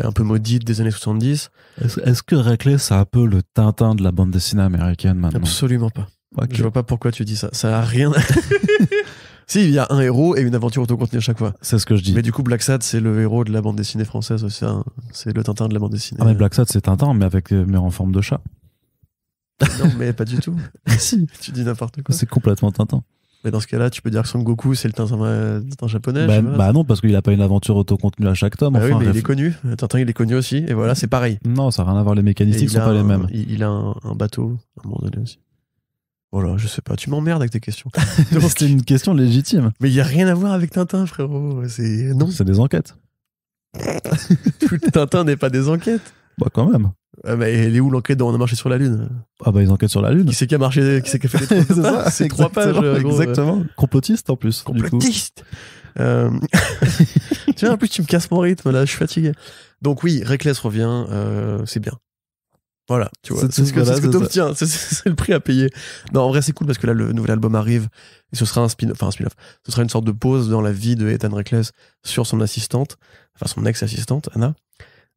un peu maudite des années 70. Est-ce que Reckless, c'est un peu le Tintin de la bande dessinée américaine maintenant? Absolument pas. Okay. Je vois pas pourquoi tu dis ça. Ça a rien... Si, il y a un héros et une aventure autocontenue à chaque fois. C'est ce que je dis. Mais du coup, Black Sad, c'est le héros de la bande dessinée française aussi. Hein. C'est le Tintin de la bande dessinée. Ah, mais Black Sad, c'est Tintin, mais en forme de chat. Non, mais pas du tout. Si. Tu dis n'importe quoi. C'est complètement Tintin. Mais dans ce cas-là, tu peux dire que Son Goku, c'est le Tintin japonais. Bah non, parce qu'il a pas une aventure autocontenue à chaque tome. Bah enfin, oui, mais il est connu. Tintin, il est connu aussi. Et voilà, c'est pareil. Non, ça n'a rien à voir. Les mécanistiques sont pas les mêmes. Il a un bateau, à un moment donné aussi. Voilà, je sais pas. Tu m'emmerdes avec tes questions. C'était une question légitime. Mais il y a rien à voir avec Tintin, frérot. Non. C'est des enquêtes. Tout Tintin n'est pas des enquêtes. Bah quand même. Mais elle est où l'enquête dont on a marché sur la Lune? Ah bah ils enquêtent sur la Lune. Qui c'est qui a marché, qui c'est qui a fait les c'est ça, c'est 3 pages. Exactement. Complotiste en plus. Complotiste. Tu vois, en plus tu me casses mon rythme là, je suis fatigué. Donc oui, Reckless revient, c'est bien. Voilà, tu vois, c'est ce que t'obtiens, c'est le prix à payer. Non, en vrai c'est cool parce que là le nouvel album arrive et ce sera un spin-off, ce sera une sorte de pause dans la vie de Ethan Reckless sur son assistante, enfin son ex-assistante, Anna.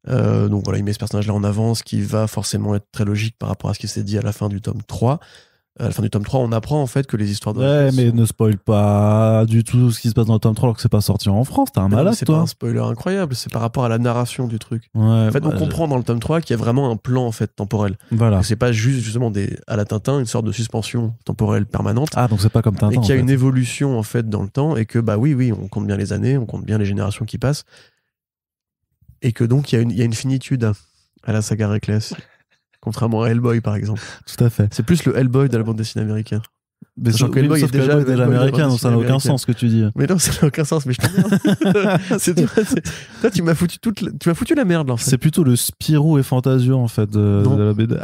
Donc voilà, il met ce personnage-là en avant, ce qui va forcément être très logique par rapport à ce qui s'est dit à la fin du tome 3. À la fin du tome 3, on apprend en fait que les histoires de... Ouais, mais ne spoil pas du tout ce qui se passe dans le tome 3 alors que c'est pas sorti en France. T'es un malade, c'est toi. C'est pas un spoiler incroyable, c'est par rapport à la narration du truc. Ouais, en fait, on comprend dans le tome 3 qu'il y a vraiment un plan en fait temporel. Voilà. C'est pas juste justement à la Tintin, une sorte de suspension temporelle permanente. Ah, donc c'est pas comme Tintin. Et qu'il y a une évolution en fait dans le temps et que bah oui, on compte bien les années, on compte bien les générations qui passent. Et que donc il y a une finitude à la saga Reckless. Contrairement à Hellboy, par exemple. Tout à fait. C'est plus le Hellboy de la bande dessinée américaine. Mais sauf que Hellboy est déjà américain, donc ça n'a aucun sens ce que tu dis. Mais non, ça n'a aucun sens, mais je t'emmerde. Toi, tu m'as foutu la merde, là, en fait. C'est plutôt le Spirou et Fantasio, en fait, de la BD.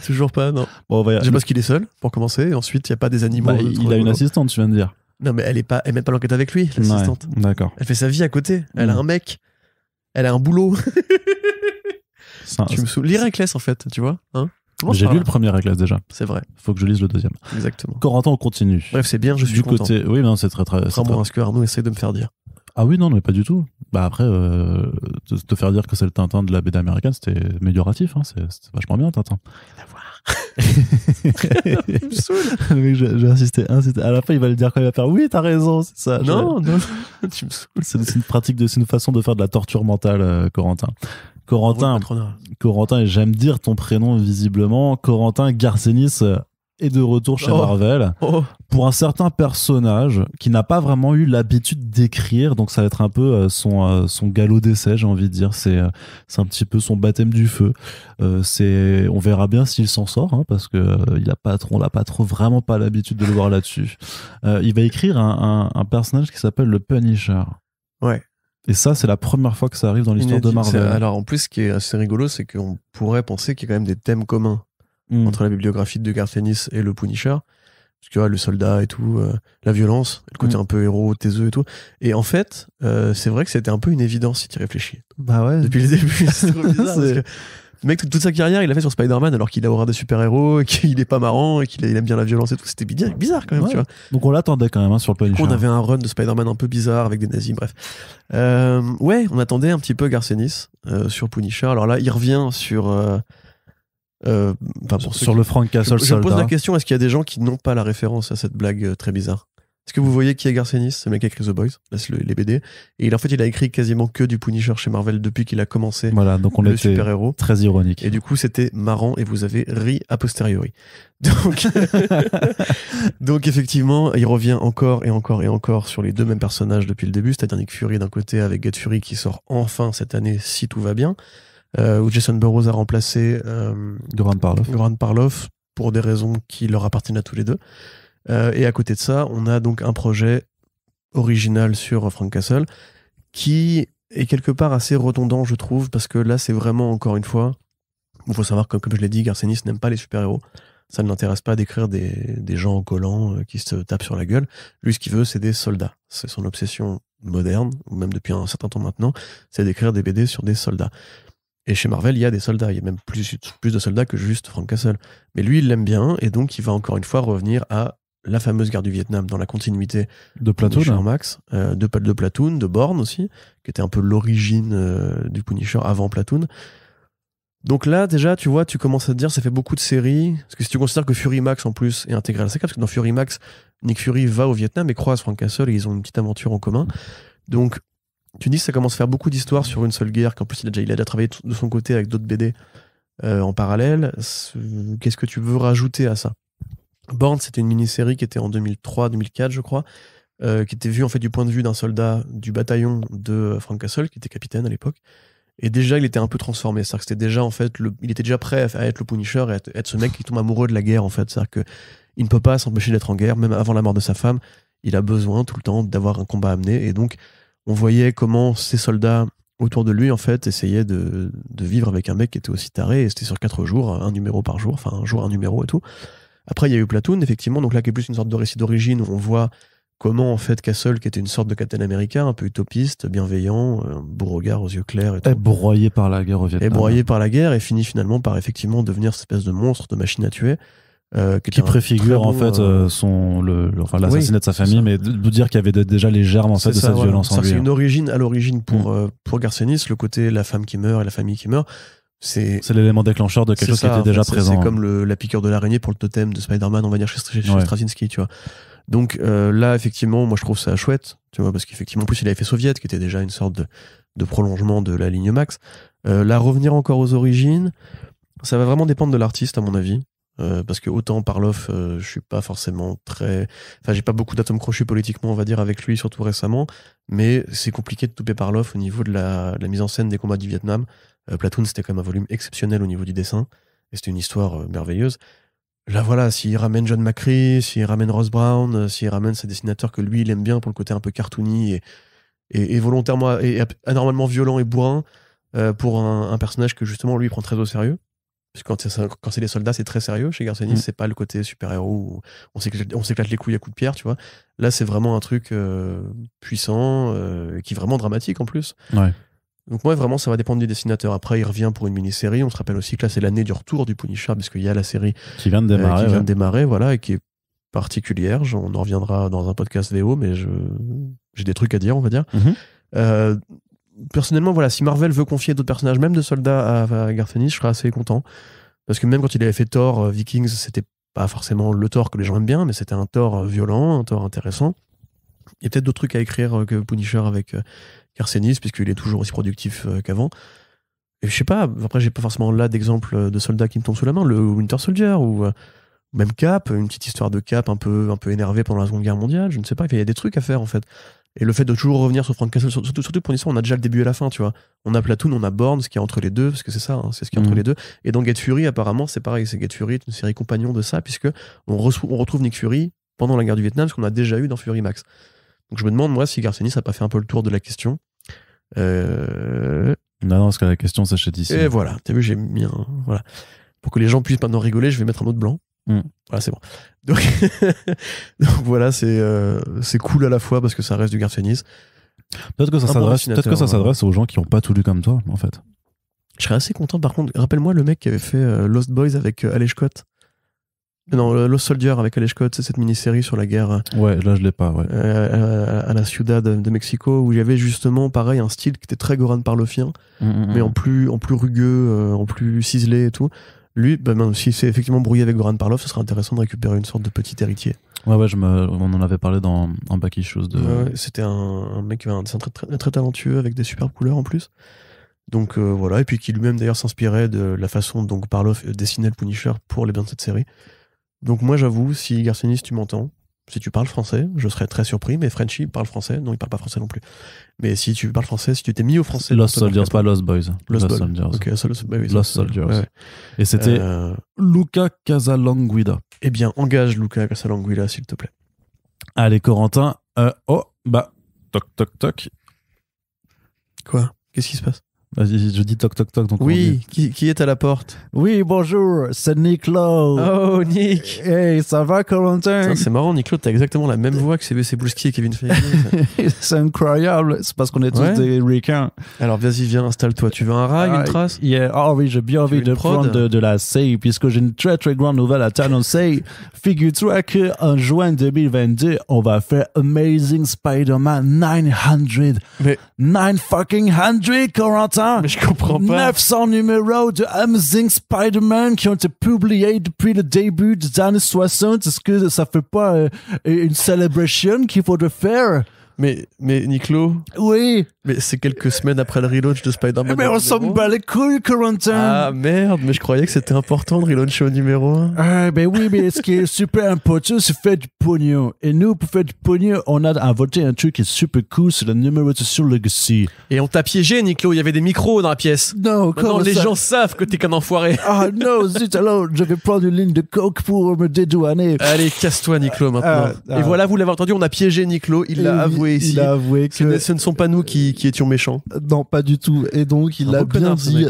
Toujours pas, non. Bon, je sais pas parce qu'il est seul, pour commencer, et ensuite, il n'y a pas des animaux. Bah, il a une assistante, tu viens de dire. Non, mais elle mène pas l'enquête avec lui, l'assistante. Ouais, d'accord. Elle fait sa vie à côté. Elle a un mec. Elle a un boulot. Tu me saoules. Lire Reckless en fait, tu vois hein. J'ai lu le premier Reckless déjà. C'est vrai. Faut que je lise le deuxième. Exactement. Corentin, on continue. Bref, c'est bien, je suis du content. côté, oui, non, c'est très. Contrairement à ce que Arnaud essaie de me faire dire. Ah oui, non, mais pas du tout. Bah après, te faire dire que c'est le Tintin de la BD américaine, c'était amélioratif. Hein. C'est vachement bien, Tintin. Rien à voir. Le mec, j'ai insisté. À la fin, il va le dire quand il va faire oui, t'as raison, c'est ça. Non, tu me saoules. C'est une façon de faire de la torture mentale, Corentin. Corentin, et j'aime dire ton prénom visiblement. Corentin Garcenis est de retour chez Marvel pour un certain personnage qui n'a pas vraiment eu l'habitude d'écrire, donc ça va être un peu son galop d'essai, j'ai envie de dire. C'est un petit peu son baptême du feu. On verra bien s'il s'en sort, hein, parce que on n'a pas trop vraiment pas l'habitude de le voir là-dessus. Il va écrire un personnage qui s'appelle le Punisher. Ouais. Et ça, c'est la première fois que ça arrive dans l'histoire de Marvel. Alors, en plus, ce qui est assez rigolo, c'est qu'on pourrait penser qu'il y a quand même des thèmes communs entre la bibliographie de Garth Ennis et le Punisher. Parce que le soldat et tout, la violence, le côté un peu héros, taiseux et tout. Et en fait, c'est vrai que c'était un peu une évidence si tu réfléchis. Bah ouais. Depuis le début, c'est trop bizarre. Parce que le mec, toute sa carrière, il a fait sur Spider-Man alors qu'il a horreur des super-héros, et qu'il est pas marrant, et qu'il aime bien la violence et tout. C'était bizarre quand même, tu vois. Donc on l'attendait quand même sur le Punisher. On avait un run de Spider-Man un peu bizarre avec des nazis, bref. Ouais, on attendait un petit peu Garth Ennis sur Punisher. Alors là, il revient sur... sur le Frank Castle soldat. Je pose la question, est-ce qu'il y a des gens qui n'ont pas la référence à cette blague très bizarre? Est-ce que vous voyez qui est Garth Ennis? C'est le mec qui a écrit The Boys, là c'est les BD. Et il a écrit quasiment que du Punisher chez Marvel depuis qu'il a commencé. Voilà, donc on le était super-héros. Très ironique. Et du coup, c'était marrant et vous avez ri a posteriori. Donc effectivement, il revient encore et encore et encore sur les deux mêmes personnages depuis le début, c'est-à-dire Nick Fury d'un côté avec Get Fury qui sort enfin cette année si tout va bien. Où Jason Burrows a remplacé Goran Parloff pour des raisons qui leur appartiennent à tous les deux. Et à côté de ça, on a donc un projet original sur Frank Castle qui est quelque part assez redondant, je trouve, parce que là, c'est vraiment, encore une fois, il faut savoir que, comme je l'ai dit, Garth Ennis n'aime pas les super-héros. Ça ne l'intéresse pas d'écrire des gens collants qui se tapent sur la gueule. Lui, ce qu'il veut, c'est des soldats. C'est son obsession moderne, ou même depuis un certain temps maintenant, c'est d'écrire des BD sur des soldats. Et chez Marvel, il y a des soldats. Il y a même plus de soldats que juste Frank Castle. Mais lui, il l'aime bien, et donc il va encore une fois revenir à la fameuse guerre du Vietnam dans la continuité de Platoon, Max, de Platoon, de Bourne aussi, qui était un peu l'origine du Punisher avant Platoon. Donc là, déjà, tu vois, tu commences à te dire, ça fait beaucoup de séries, parce que si tu considères que Fury Max, en plus, est intégré à la saga, parce que dans Fury Max, Nick Fury va au Vietnam et croise Frank Castle, et ils ont une petite aventure en commun. Donc, tu dis que ça commence à faire beaucoup d'histoires sur une seule guerre, qu'en plus, il a déjà travaillé de son côté avec d'autres BD en parallèle. Qu'est-ce que tu veux rajouter à ça? Bourne, c'était une mini-série qui était en 2003-2004, je crois, qui était vue en fait du point de vue d'un soldat du bataillon de Frank Castle, qui était capitaine à l'époque. Et déjà, il était un peu transformé. C'est-à-dire que c'était déjà, en fait, il était déjà prêt à être le Punisher et à être ce mec qui tombe amoureux de la guerre, en fait. C'est-à-dire qu'il ne peut pas s'empêcher d'être en guerre, même avant la mort de sa femme. Il a besoin tout le temps d'avoir un combat à mener. Et donc, on voyait comment ces soldats autour de lui, en fait, essayaient de vivre avec un mec qui était aussi taré. Et c'était sur 4 jours, un numéro par jour, enfin, un jour, un numéro et tout. Après, il y a eu Platoon, effectivement, donc là, qui est plus une sorte de récit d'origine où on voit comment, en fait, Castle, qui était une sorte de Captain America, un peu utopiste, bienveillant, beau regard aux yeux clairs et tout. Est broyé par la guerre au Vietnam. Est broyé par la guerre et finit finalement par effectivement devenir cette espèce de monstre, de machine à tuer. Qui préfigure en fait l'assassinat de sa famille, mais de dire qu'il y avait déjà les germes en fait de cette violence en lui. C'est une origine à l'origine pour Garth Ennis, le côté la femme qui meurt et la famille qui meurt. C'est l'élément déclencheur de quelque chose qui était déjà présent. C'est comme la piqûre de l'araignée pour le totem de Spider-Man, on va dire, chez Straczynski, tu vois. Donc là, effectivement, moi je trouve ça chouette, tu vois, parce qu'effectivement, en plus, il avait fait Soviet, qui était déjà une sorte de prolongement de la ligne Max. Là, revenir encore aux origines, ça va vraiment dépendre de l'artiste, à mon avis. Parce que autant Parloff, je suis pas forcément très... Enfin, j'ai pas beaucoup d'atomes crochus politiquement, on va dire, avec lui, surtout récemment, mais c'est compliqué de touper Parloff au niveau de la mise en scène des combats du Vietnam. Platoon, c'était quand même un volume exceptionnel au niveau du dessin, et c'était une histoire merveilleuse. Là, voilà, s'il ramène John McCree, s'il ramène Ross Brown, s'il ramène ses dessinateurs que lui, il aime bien pour le côté un peu cartoony et volontairement et anormalement violent et bourrin, pour un personnage que justement, lui, il prend très au sérieux. Parce que quand c'est les soldats, c'est très sérieux. Chez Garth Ennis, c'est pas le côté super-héros où on s'éclate les couilles à coups de pierre, tu vois. Là, c'est vraiment un truc puissant, qui est vraiment dramatique en plus. Ouais. Donc moi, vraiment, ça va dépendre du dessinateur. Après, il revient pour une mini-série. On se rappelle aussi que là, c'est l'année du retour du Punisher, parce qu'il y a la série qui vient de démarrer, voilà, et qui est particulière. On en reviendra dans un podcast VO, mais j'ai des trucs à dire, on va dire. Mhm. Personnellement, voilà, si Marvel veut confier d'autres personnages, même de soldats à Garth Ennis, je serais assez content. Parce que même quand il avait fait Thor, Vikings, c'était pas forcément le Thor que les gens aiment bien, mais c'était un Thor violent, un Thor intéressant. Il y a peut-être d'autres trucs à écrire que Punisher avec Garth Ennis, puisqu'il est toujours aussi productif qu'avant. Et je sais pas, après j'ai pas forcément là d'exemple de soldats qui me tombent sous la main, le Winter Soldier ou même Cap, une petite histoire de Cap un peu énervé pendant la Seconde Guerre mondiale, je ne sais pas, il y a des trucs à faire en fait. Et le fait de toujours revenir sur Frank Castle, surtout pour une histoire, on a déjà le début et la fin, tu vois. On a Platoon, on a Bourne, ce qui est entre les deux, parce que c'est ça, hein, c'est ce qui est entre les deux. Et dans Get Fury, apparemment, c'est pareil, c'est Get Fury, une série compagnon de ça, puisque on retrouve Nick Fury pendant la guerre du Vietnam, ce qu'on a déjà eu dans Fury Max. Donc je me demande, moi, si Garth Ennis a pas fait un peu le tour de la question. Non, parce que la question, c'est chez DC. Et voilà, t'as vu, j'ai mis un... Voilà. Pour que les gens puissent maintenant rigoler, je vais mettre un autre blanc. Voilà, c'est bon. Donc, voilà, c'est cool à la fois parce que ça reste du Garth Ennis. Peut-être que ça s'adresse aux gens qui n'ont pas tout lu comme toi, en fait. Je serais assez content, par contre. Rappelle-moi le mec qui avait fait Lost Boys avec Alec Scott. Non, Lost Soldier avec Alec Scott, c'est cette mini-série sur la guerre. Ouais, là, je l'ai pas, ouais. À la Ciudad de Mexico, où il y avait justement, pareil, un style qui était très Goran Parlofien, mais en plus rugueux, en plus ciselé et tout. Lui, si c'est effectivement brouillé avec Goran Parlov, ce serait intéressant de récupérer une sorte de petit héritier. Ouais, on en avait parlé dans Back Issues. Ouais, c'était un mec très, très talentueux, avec des superbes couleurs en plus. Donc voilà, et puis qui lui-même d'ailleurs s'inspirait de la façon dont Parlov dessinait le Punisher pour les biens de cette série. Donc moi j'avoue, si Garth Ennis tu m'entends, si tu parles français, je serais très surpris, mais Frenchie parle français, non il parle pas français non plus. Mais si tu parles français, si tu t'es mis au français... Lost Soldiers, pas Lost Boys. Lost Soldiers. Ok, Lost Soldiers. Ouais. Et c'était Luca Casalanguida. Eh bien, engage Luca Casalanguida, s'il te plaît. Allez, Corentin. Toc, toc, toc. Quoi ? Qu'est-ce qui se passe ? Vas-y, je dis toc, toc, toc. Donc oui, qui est à la porte ? Oui, bonjour, c'est Nick Lowe. Oh, Nick. Hey, ça va, Corentin ? C'est marrant, Nick Lowe, t'as exactement la même voix que CBC Bouski et Kevin Feige. C'est incroyable, c'est parce qu'on est tous des ricains. Alors, vas-y, viens, installe-toi. Tu veux un rail, une trace ? Oh oui, j'ai bien envie de prendre de la C, puisque j'ai une très très grande nouvelle à t'annoncer. Figure-toi qu'en juin 2022, on va faire Amazing Spider-Man 900. Mais... 900, Corentin. Mais je comprends pas. 900 numéros de Amazing Spider-Man qui ont été publiés depuis le début des années 60. Est-ce que ça fait pas une celebration qu'il faudrait faire? Mais Nick Lowe, oui. Mais c'est quelques semaines après le relaunch de Spider-Man. Mais on s'en bat les couilles, Corentin. Ah merde, mais je croyais que c'était important de relauncher au numéro 1. Ah, ben oui, mais ce qui est super important, c'est faire du pognon. Et nous, pour faire du pognon, on a inventé un truc qui est super cool, c'est la numérotation Legacy. Et on t'a piégé, Nick Lowe, il y avait des micros dans la pièce. Non, maintenant, les gens savent que t'es qu'un enfoiré. Ah non, zut, alors je vais prendre une ligne de coke pour me dédouaner. Allez, casse-toi, Nick Lowe, maintenant. Et voilà, vous l'avez entendu, on a piégé Nick Lowe, il l'a avoué ici. Il a avoué que... Ce ne sont pas nous qui étions méchants. Non, pas du tout. Et donc, il l'a bien dit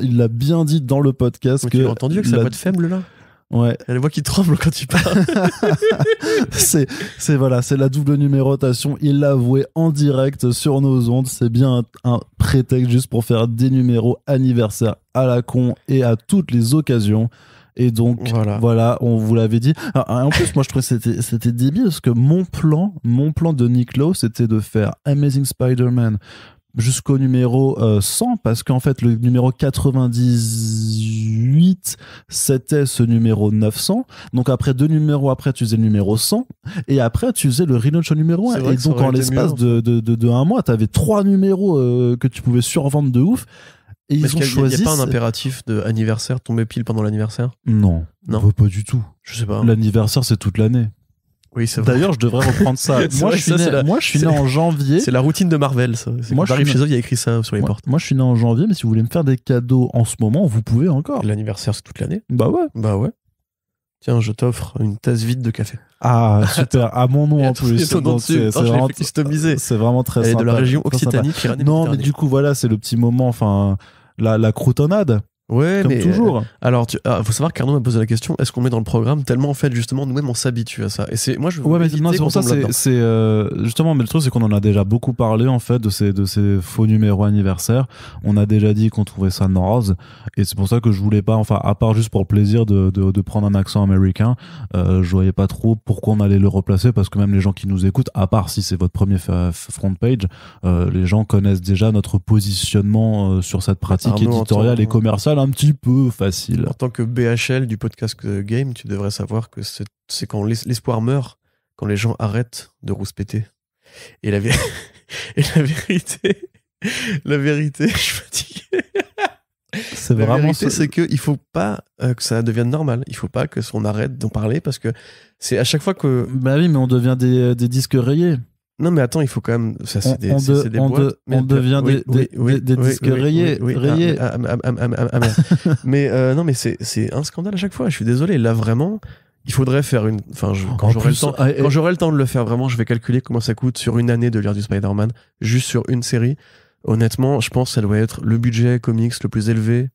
il l'a bien dit dans le podcast. Tu as entendu que sa voix de faible, là? Ouais. Il y a la voix qui tremble quand tu parles. c'est la double numérotation. Il l'a avoué en direct sur nos ondes. C'est bien un prétexte juste pour faire des numéros anniversaires à la con et à toutes les occasions. Et donc, voilà, on vous l'avait dit. En plus, moi, je trouvais que c'était débile parce que mon plan de Nick Lowe, c'était de faire Amazing Spider-Man jusqu'au numéro 100, parce qu'en fait, le numéro 98, c'était ce numéro 900. Donc, après 2 numéros après, tu faisais le numéro 100. Et après, tu faisais le relaunch au numéro 1. Et donc, en l'espace de 1 mois, tu avais 3 numéros que tu pouvais survendre de ouf. Et ils ont choisi. Il n'y a pas un impératif d'anniversaire tombé pile pendant l'anniversaire? Non, pas du tout. Je sais pas. L'anniversaire, c'est toute l'année. Oui, c'est vrai. D'ailleurs, je devrais reprendre ça. Moi, je suis né en janvier. C'est la routine de Marvel, ça. Moi, j'arrive chez eux, il y a écrit ça sur les portes. Moi, je suis né en janvier, mais si vous voulez me faire des cadeaux en ce moment, vous pouvez encore. L'anniversaire, c'est toute l'année? Bah ouais. Tiens, je t'offre une tasse vide de café. Ah, super. À mon nom en plus. C'est vraiment customisé. C'est vraiment très sympa. Et de la région Occitanie, Pyrénées. Non, mais du coup, voilà, c'est le petit moment, enfin, la croutonnade. Ouais, comme mais toujours. alors, faut savoir qu'Arnaud m'a posé la question, est-ce qu'on met dans le programme tellement en fait justement nous-mêmes on s'habitue à ça. Et moi je veux Ouais, mais éviter non, c'est qu'on pour ça, tombe là-dedans. justement, mais le truc, c'est qu'on en a déjà beaucoup parlé, en fait, de ces faux numéros anniversaires. On a déjà dit qu'on trouvait ça naze, et c'est pour ça que je voulais pas, enfin, à part juste pour le plaisir de prendre un accent américain, je voyais pas trop pourquoi on allait le replacer, parce que même les gens qui nous écoutent, à part si c'est votre premier front page, les gens connaissent déjà notre positionnement sur cette pratique Arnaud, éditoriale et commerciale un petit peu facile. En tant que BHL du podcast Game, tu devrais savoir que c'est quand l'espoir meurt, quand les gens arrêtent de rouspéter. Et la, et la vérité, je suis fatigué. C'est La vraiment vérité, c'est qu'il faut pas que ça devienne normal. Il faut pas que on arrête d'en parler parce que c'est à chaque fois que. Bah oui, mais on devient des disques rayés. Non, mais attends, il faut quand même. Ça, c'est des boîtes. On devient des disques rayés. Mais non, mais c'est un scandale à chaque fois. Je suis désolé. Là, vraiment, il faudrait faire une. Enfin, quand j'aurai le temps de le faire, vraiment, je vais calculer comment ça coûte sur une année de lire du Spider-Man, juste sur une série. Honnêtement, je pense que ça doit être le budget comics le plus élevé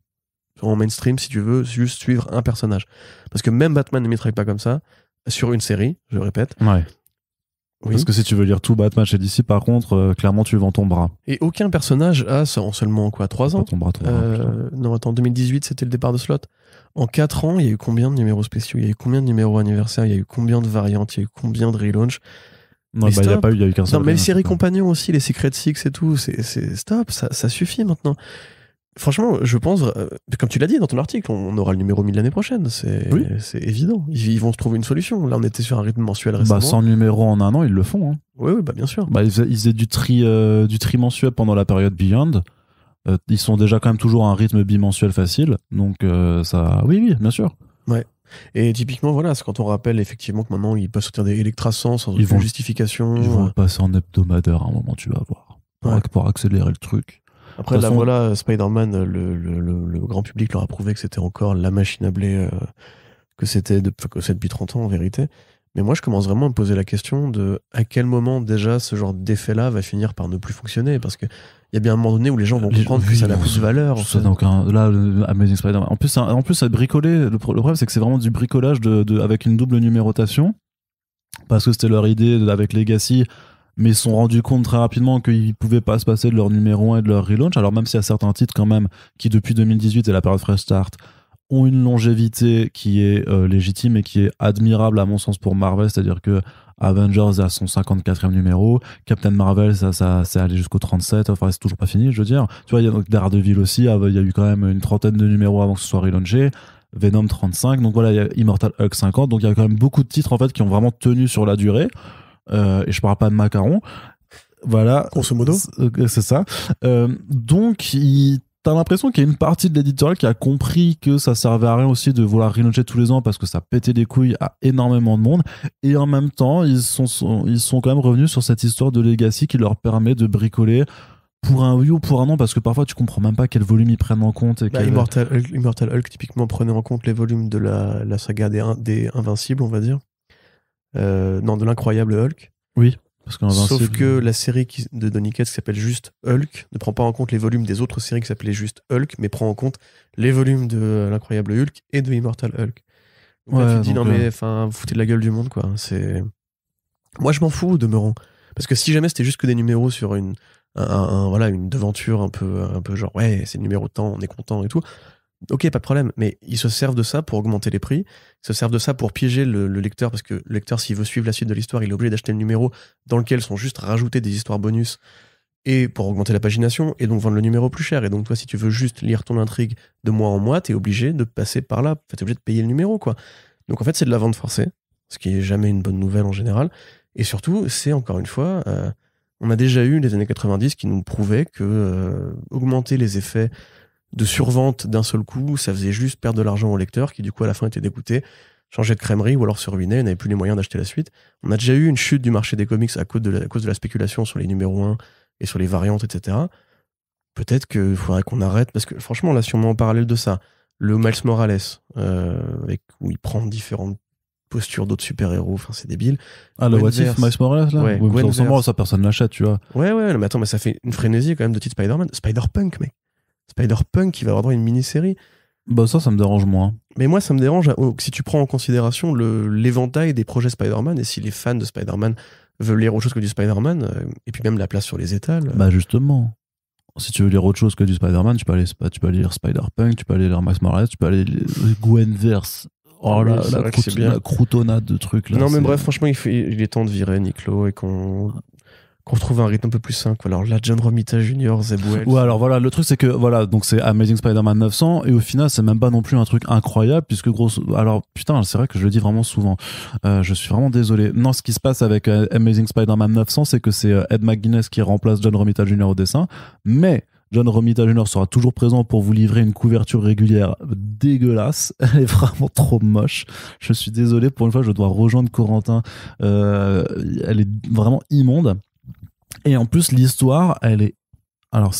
en mainstream si tu veux juste suivre un personnage. Parce que même Batman ne m'y pas comme ça sur une série, je répète. Ouais. Oui. Parce que si tu veux lire tout Batman chez DC, par contre, clairement, tu vends ton bras. Et aucun personnage a en seulement quoi, 3 ans. Ton bras, non, attends, 2018, c'était le départ de Slott. En 4 ans, il y a eu combien de numéros spéciaux? Il y a eu combien de numéros anniversaires? Il y a eu combien de variantes? Il y a eu combien de relaunch? Non, bah, il y a eu qu'un seul. Non, mais les séries compagnons aussi, les Secret Six et tout, c'est stop, ça suffit maintenant. Franchement, je pense, comme tu l'as dit dans ton article, on aura le numéro 1000 l'année prochaine, c'est évident. Ils vont se trouver une solution. Là, on était sur un rythme mensuel récemment. Bah, 100 numéros en un an, ils le font. Hein. Oui, bah, bien sûr. Bah, ils faisaient du tri mensuel pendant la période Beyond. Ils sont déjà quand même toujours à un rythme bimensuel facile. Donc, ça. Oui, bien sûr. Ouais. Et typiquement, voilà, c'est quand on rappelle effectivement que maintenant ils peuvent sortir des Electra 100 sans aucune justification. Ils vont le passer en hebdomadaire à un moment, tu vas voir. Pour accélérer le truc. Après, là, voilà, Spider-Man, le grand public leur a prouvé que c'était encore la machine à blé que c'est depuis 30 ans en vérité. Mais moi, je commence vraiment à me poser la question de à quel moment déjà ce genre d'effet-là va finir par ne plus fonctionner. Parce qu'il y a bien un moment donné où les gens vont comprendre que ça n'a plus de valeur. Là, Amazing Spider-Man. En plus, ça a bricolé. Le problème, c'est que c'est vraiment du bricolage avec une double numérotation. Parce que c'était leur idée avec Legacy. Mais ils se sont rendus compte très rapidement qu'ils ne pouvaient pas se passer de leur numéro 1 et de leur relaunch. Alors même s'il y a certains titres quand même qui depuis 2018 et la période Fresh Start ont une longévité qui est légitime et qui est admirable à mon sens pour Marvel, c'est-à-dire que Avengers a son 54e numéro, Captain Marvel ça c'est allé jusqu'au 37, enfin c'est toujours pas fini je veux dire. Tu vois, il y a donc Daredevil aussi, il y a eu quand même une trentaine de numéros avant que ce soit relaunché. Venom 35, donc voilà, il y a Immortal Hulk 50, donc il y a quand même beaucoup de titres en fait qui ont vraiment tenu sur la durée. Et je parle pas de macarons, voilà, grosso modo c'est ça. Donc t'as l'impression qu'il y a une partie de l'éditorial qui a compris que ça servait à rien aussi de vouloir relauncher tous les ans parce que ça pétait les couilles à énormément de monde, et en même temps ils sont quand même revenus sur cette histoire de Legacy qui leur permet de bricoler pour un oui ou pour un non, parce que parfois tu comprends même pas quel volume ils prennent en compte. Et Immortal Hulk typiquement prenait en compte les volumes de la saga des Invincibles, on va dire. Non, de l'incroyable Hulk. Oui, sauf que la série de Donny Cates qui s'appelle juste Hulk ne prend pas en compte les volumes des autres séries qui s'appelaient juste Hulk, mais prend en compte les volumes de l'incroyable Hulk et de Immortal Hulk. Donc là, tu te dis non mais enfin vous foutez de la gueule du monde quoi. Moi je m'en fous demeurant, parce que si jamais c'était juste que des numéros sur une devanture un peu genre ouais c'est le numéro de temps, on est content et tout. Ok, pas de problème, mais ils se servent de ça pour augmenter les prix, ils se servent de ça pour piéger le lecteur, parce que le lecteur, s'il veut suivre la suite de l'histoire, il est obligé d'acheter le numéro dans lequel sont juste rajoutés des histoires bonus, et pour augmenter la pagination, et donc vendre le numéro plus cher. Et donc toi, si tu veux juste lire ton intrigue de mois en mois, t'es obligé de passer par là, t'es obligé de payer le numéro, quoi. Donc en fait, c'est de la vente forcée, ce qui est jamais une bonne nouvelle en général, et surtout, c'est encore une fois, on a déjà eu les années 90 qui nous prouvaient que augmenter les effets de survente d'un seul coup, ça faisait juste perdre de l'argent au lecteur qui du coup à la fin était dégoûté, changeait de crèmerie ou alors se ruinait, n'avait plus les moyens d'acheter la suite. On a déjà eu une chute du marché des comics à cause de la spéculation sur les numéros 1 et sur les variantes, etc. Peut-être qu'il faudrait qu'on arrête, parce que franchement là si on met en parallèle de ça, le Miles Morales où il prend différentes postures d'autres super-héros, enfin c'est débile. Ah, le What If Miles Morales là, ouais, ça personne l'achète, tu vois. Ouais, mais attends, mais ça fait une frénésie quand même de titre Spider-Man. Spider-Punk, mec. Spider-Punk qui va avoir droit à une mini-série. Bah ça me dérange moins. Mais moi, ça me dérange si tu prends en considération l'éventail des projets Spider-Man et si les fans de Spider-Man veulent lire autre chose que du Spider-Man, et puis même la place sur les étals. Bah justement. Si tu veux lire autre chose que du Spider-Man, tu peux aller lire Spider-Punk, tu peux aller lire Max Morales, tu peux aller lire Gwenverse. Oh là, c'est bien. La croutonnade de trucs là. Non mais bref, franchement, il est temps de virer Nick-Lo et qu'on trouve un rythme un peu plus sain, quoi. Alors là, John Romita Jr., Zeb Wells. Ouais, alors voilà, le truc c'est que voilà, donc c'est Amazing Spider-Man 900 et au final c'est même pas non plus un truc incroyable puisque alors putain, c'est vrai que je le dis vraiment souvent. Je suis vraiment désolé. Non, ce qui se passe avec Amazing Spider-Man 900, c'est que c'est Ed McGuinness qui remplace John Romita Jr. au dessin, mais John Romita Jr. sera toujours présent pour vous livrer une couverture régulière dégueulasse. Elle est vraiment trop moche. Je suis désolé, pour une fois je dois rejoindre Corentin. Elle est vraiment immonde. Et en plus, l'histoire, elle est. Alors,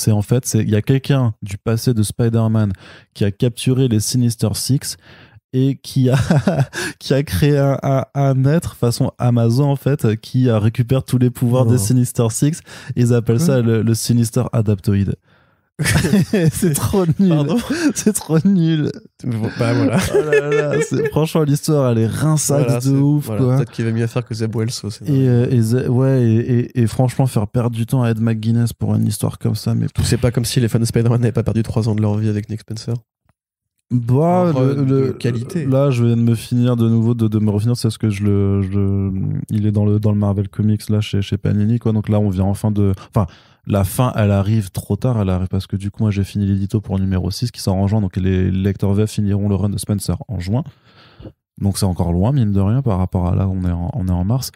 il y a quelqu'un du passé de Spider-Man qui a capturé les Sinister Six et qui a, qui a créé un être façon Amazon, en fait, qui récupère tous les pouvoirs des Sinister Six. Ils appellent ça le Sinister Adaptoid. C'est trop nul. Pardon. C'est trop nul. Bah voilà. Oh là là, franchement, l'histoire, elle est rinçasse de ouf. Voilà, quoi. Peut-être qu'il va mieux faire que Zeb Wells. Et franchement, faire perdre du temps à Ed McGuinness pour une histoire comme ça. Mais c'est pas comme si les fans de Spider-Man n'avaient pas perdu 3 ans de leur vie avec Nick Spencer. Bah, qualité. Là, je viens de me finir de nouveau, de me refinir, c'est ce que il est dans le Marvel Comics, là, chez Panini, quoi. Donc là, on vient enfin la fin, elle arrive trop tard, elle arrive parce que du coup, moi, j'ai fini l'édito pour le numéro 6 qui sort en juin, donc les lecteurs VF finiront le run de Spencer en juin. Donc c'est encore loin, mine de rien, par rapport à là, on est en mars.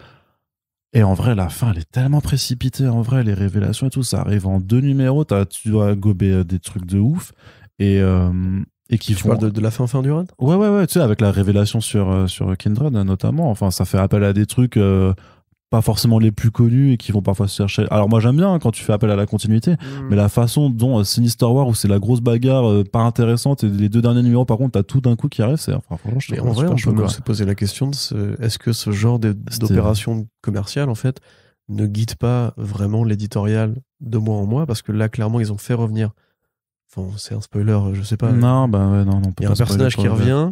Et en vrai, la fin, elle est tellement précipitée, en vrai, les révélations et tout, ça arrive en 2 numéros, tu dois gober des trucs de ouf, et qui tu parles de la fin du run? Ouais, tu sais, avec la révélation sur Kindred, notamment, enfin, ça fait appel à des trucs pas forcément les plus connus et qui vont parfois se chercher. Alors moi j'aime bien quand tu fais appel à la continuité, mais la façon dont Sinister War, où c'est la grosse bagarre pas intéressante, et les 2 derniers numéros par contre t'as tout d'un coup qui arrive, franchement, mais en vrai on peut même se poser la question est-ce que ce genre d'opération commerciale en fait ne guide pas vraiment l'éditorial de mois en mois, parce que là clairement ils ont fait revenir, enfin c'est un spoiler, je sais pas, non, il y a un personnage qui revient,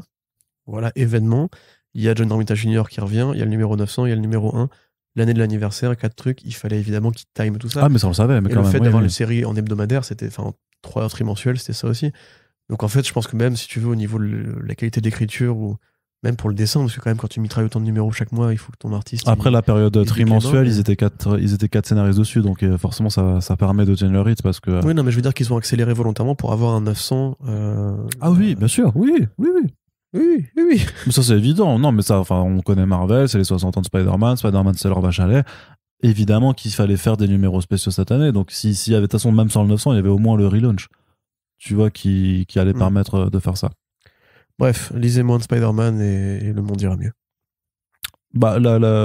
voilà, événement, il y a John Romita Jr. qui revient, il y a le numéro 900, il y a le numéro 1, l'année de l'anniversaire, 4 trucs, il fallait évidemment qu'il time tout ça. Ah, mais ça on le savait. Mais et quand le même, fait d'avoir une série en hebdomadaire, c'était, enfin, 3 heures trimensuelles, c'était ça aussi. Donc en fait, je pense que même si tu veux, au niveau de la qualité d'écriture, ou même pour le dessin, parce que quand même, quand tu mitrailles autant de numéros chaque mois, il faut que ton artiste. Après la période trimensuelle, ils étaient 4 scénaristes dessus, donc forcément ça permet de tenir le rythme, parce que. Oui, non, mais je veux dire qu'ils ont accéléré volontairement pour avoir un 900. Ah oui, bien sûr, oui. Oui. Mais ça c'est évident. Non, mais ça, enfin, on connaît Marvel, c'est les 60 ans de Spider-Man c'est leur vache à lait. Évidemment qu'il fallait faire des numéros spéciaux cette année. Donc s'il y avait de toute façon, même sans le 900, il y avait au moins le relaunch, tu vois, qui allait permettre de faire ça. Bref, lisez moins de Spider-Man et le monde ira mieux. Bah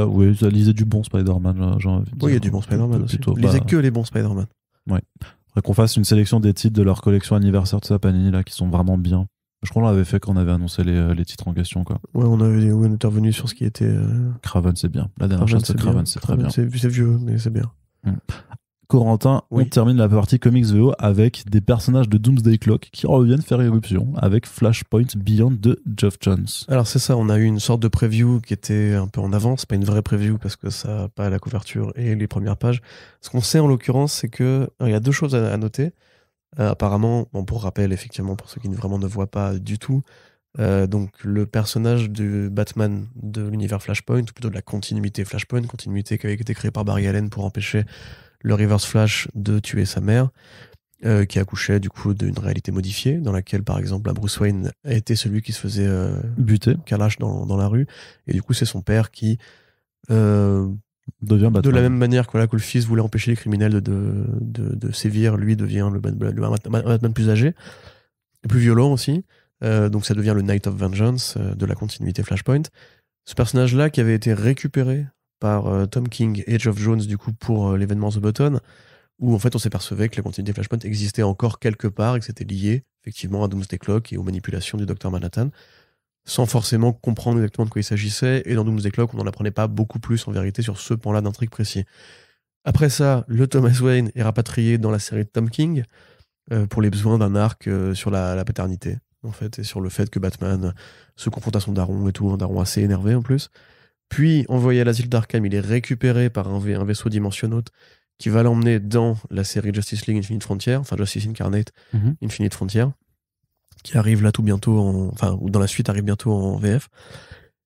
oui, lisez du bon Spider-Man, j'ai envie de dire. Oui, il y a du bon Spider-Man aussi. Plutôt, lisez que les bons Spider-Man. Ouais. Faudrait qu'on fasse une sélection des titres de leur collection anniversaire de sa Panini là, qui sont vraiment bien. Je crois qu'on l'avait fait quand on avait annoncé les titres en question, quoi. Ouais, on était revenu sur ce qui était. Kraven, c'est bien. La dernière chose de Kraven, c'est très bien. C'est vieux, mais c'est bien. Corentin, on termine la partie Comics VO avec des personnages de Doomsday Clock qui reviennent faire éruption avec Flashpoint Beyond de Geoff Johns. Alors c'est ça, on a eu une sorte de preview qui était un peu en avance, pas une vraie preview parce que ça n'a pas la couverture et les premières pages. Ce qu'on sait en l'occurrence, c'est que il y a 2 choses à noter. Apparemment, pour rappel, effectivement, pour ceux qui vraiment ne voient pas du tout, donc le personnage de Batman de l'univers Flashpoint, ou plutôt de la continuité Flashpoint, continuité qui avait été créée par Barry Allen pour empêcher le Reverse Flash de tuer sa mère, qui accouchait du coup d'une réalité modifiée, dans laquelle par exemple Bruce Wayne a été celui qui se faisait buter, calache dans la rue, et du coup c'est son père qui devient Batman. De la même manière que le fils voulait empêcher les criminels de sévir, lui devient le Batman plus âgé, et plus violent aussi. Donc ça devient le Knight of Vengeance de la continuité Flashpoint. Ce personnage-là qui avait été récupéré par Tom King et Geoff Johns du coup pour l'événement The Button, où en fait on s'apercevait que la continuité Flashpoint existait encore quelque part et que c'était lié effectivement à Doomsday Clock et aux manipulations du Dr Manhattan, sans forcément comprendre exactement de quoi il s'agissait, et dans Doomsday Clock on n'en apprenait pas beaucoup plus en vérité sur ce pan-là d'intrigue précis. Après ça, le Thomas Wayne est rapatrié dans la série de Tom King pour les besoins d'un arc sur la paternité. en fait, et sur le fait que Batman se confronte à son daron et tout, un daron assez énervé en plus. Puis, envoyé à l'asile d'Arkham, il est récupéré par un vaisseau dimensionnaute qui va l'emmener dans la série Justice League Infinite Frontier, enfin Justice Incarnate Infinite Frontier, qui arrive là tout bientôt, ou dans la suite arrive bientôt en VF.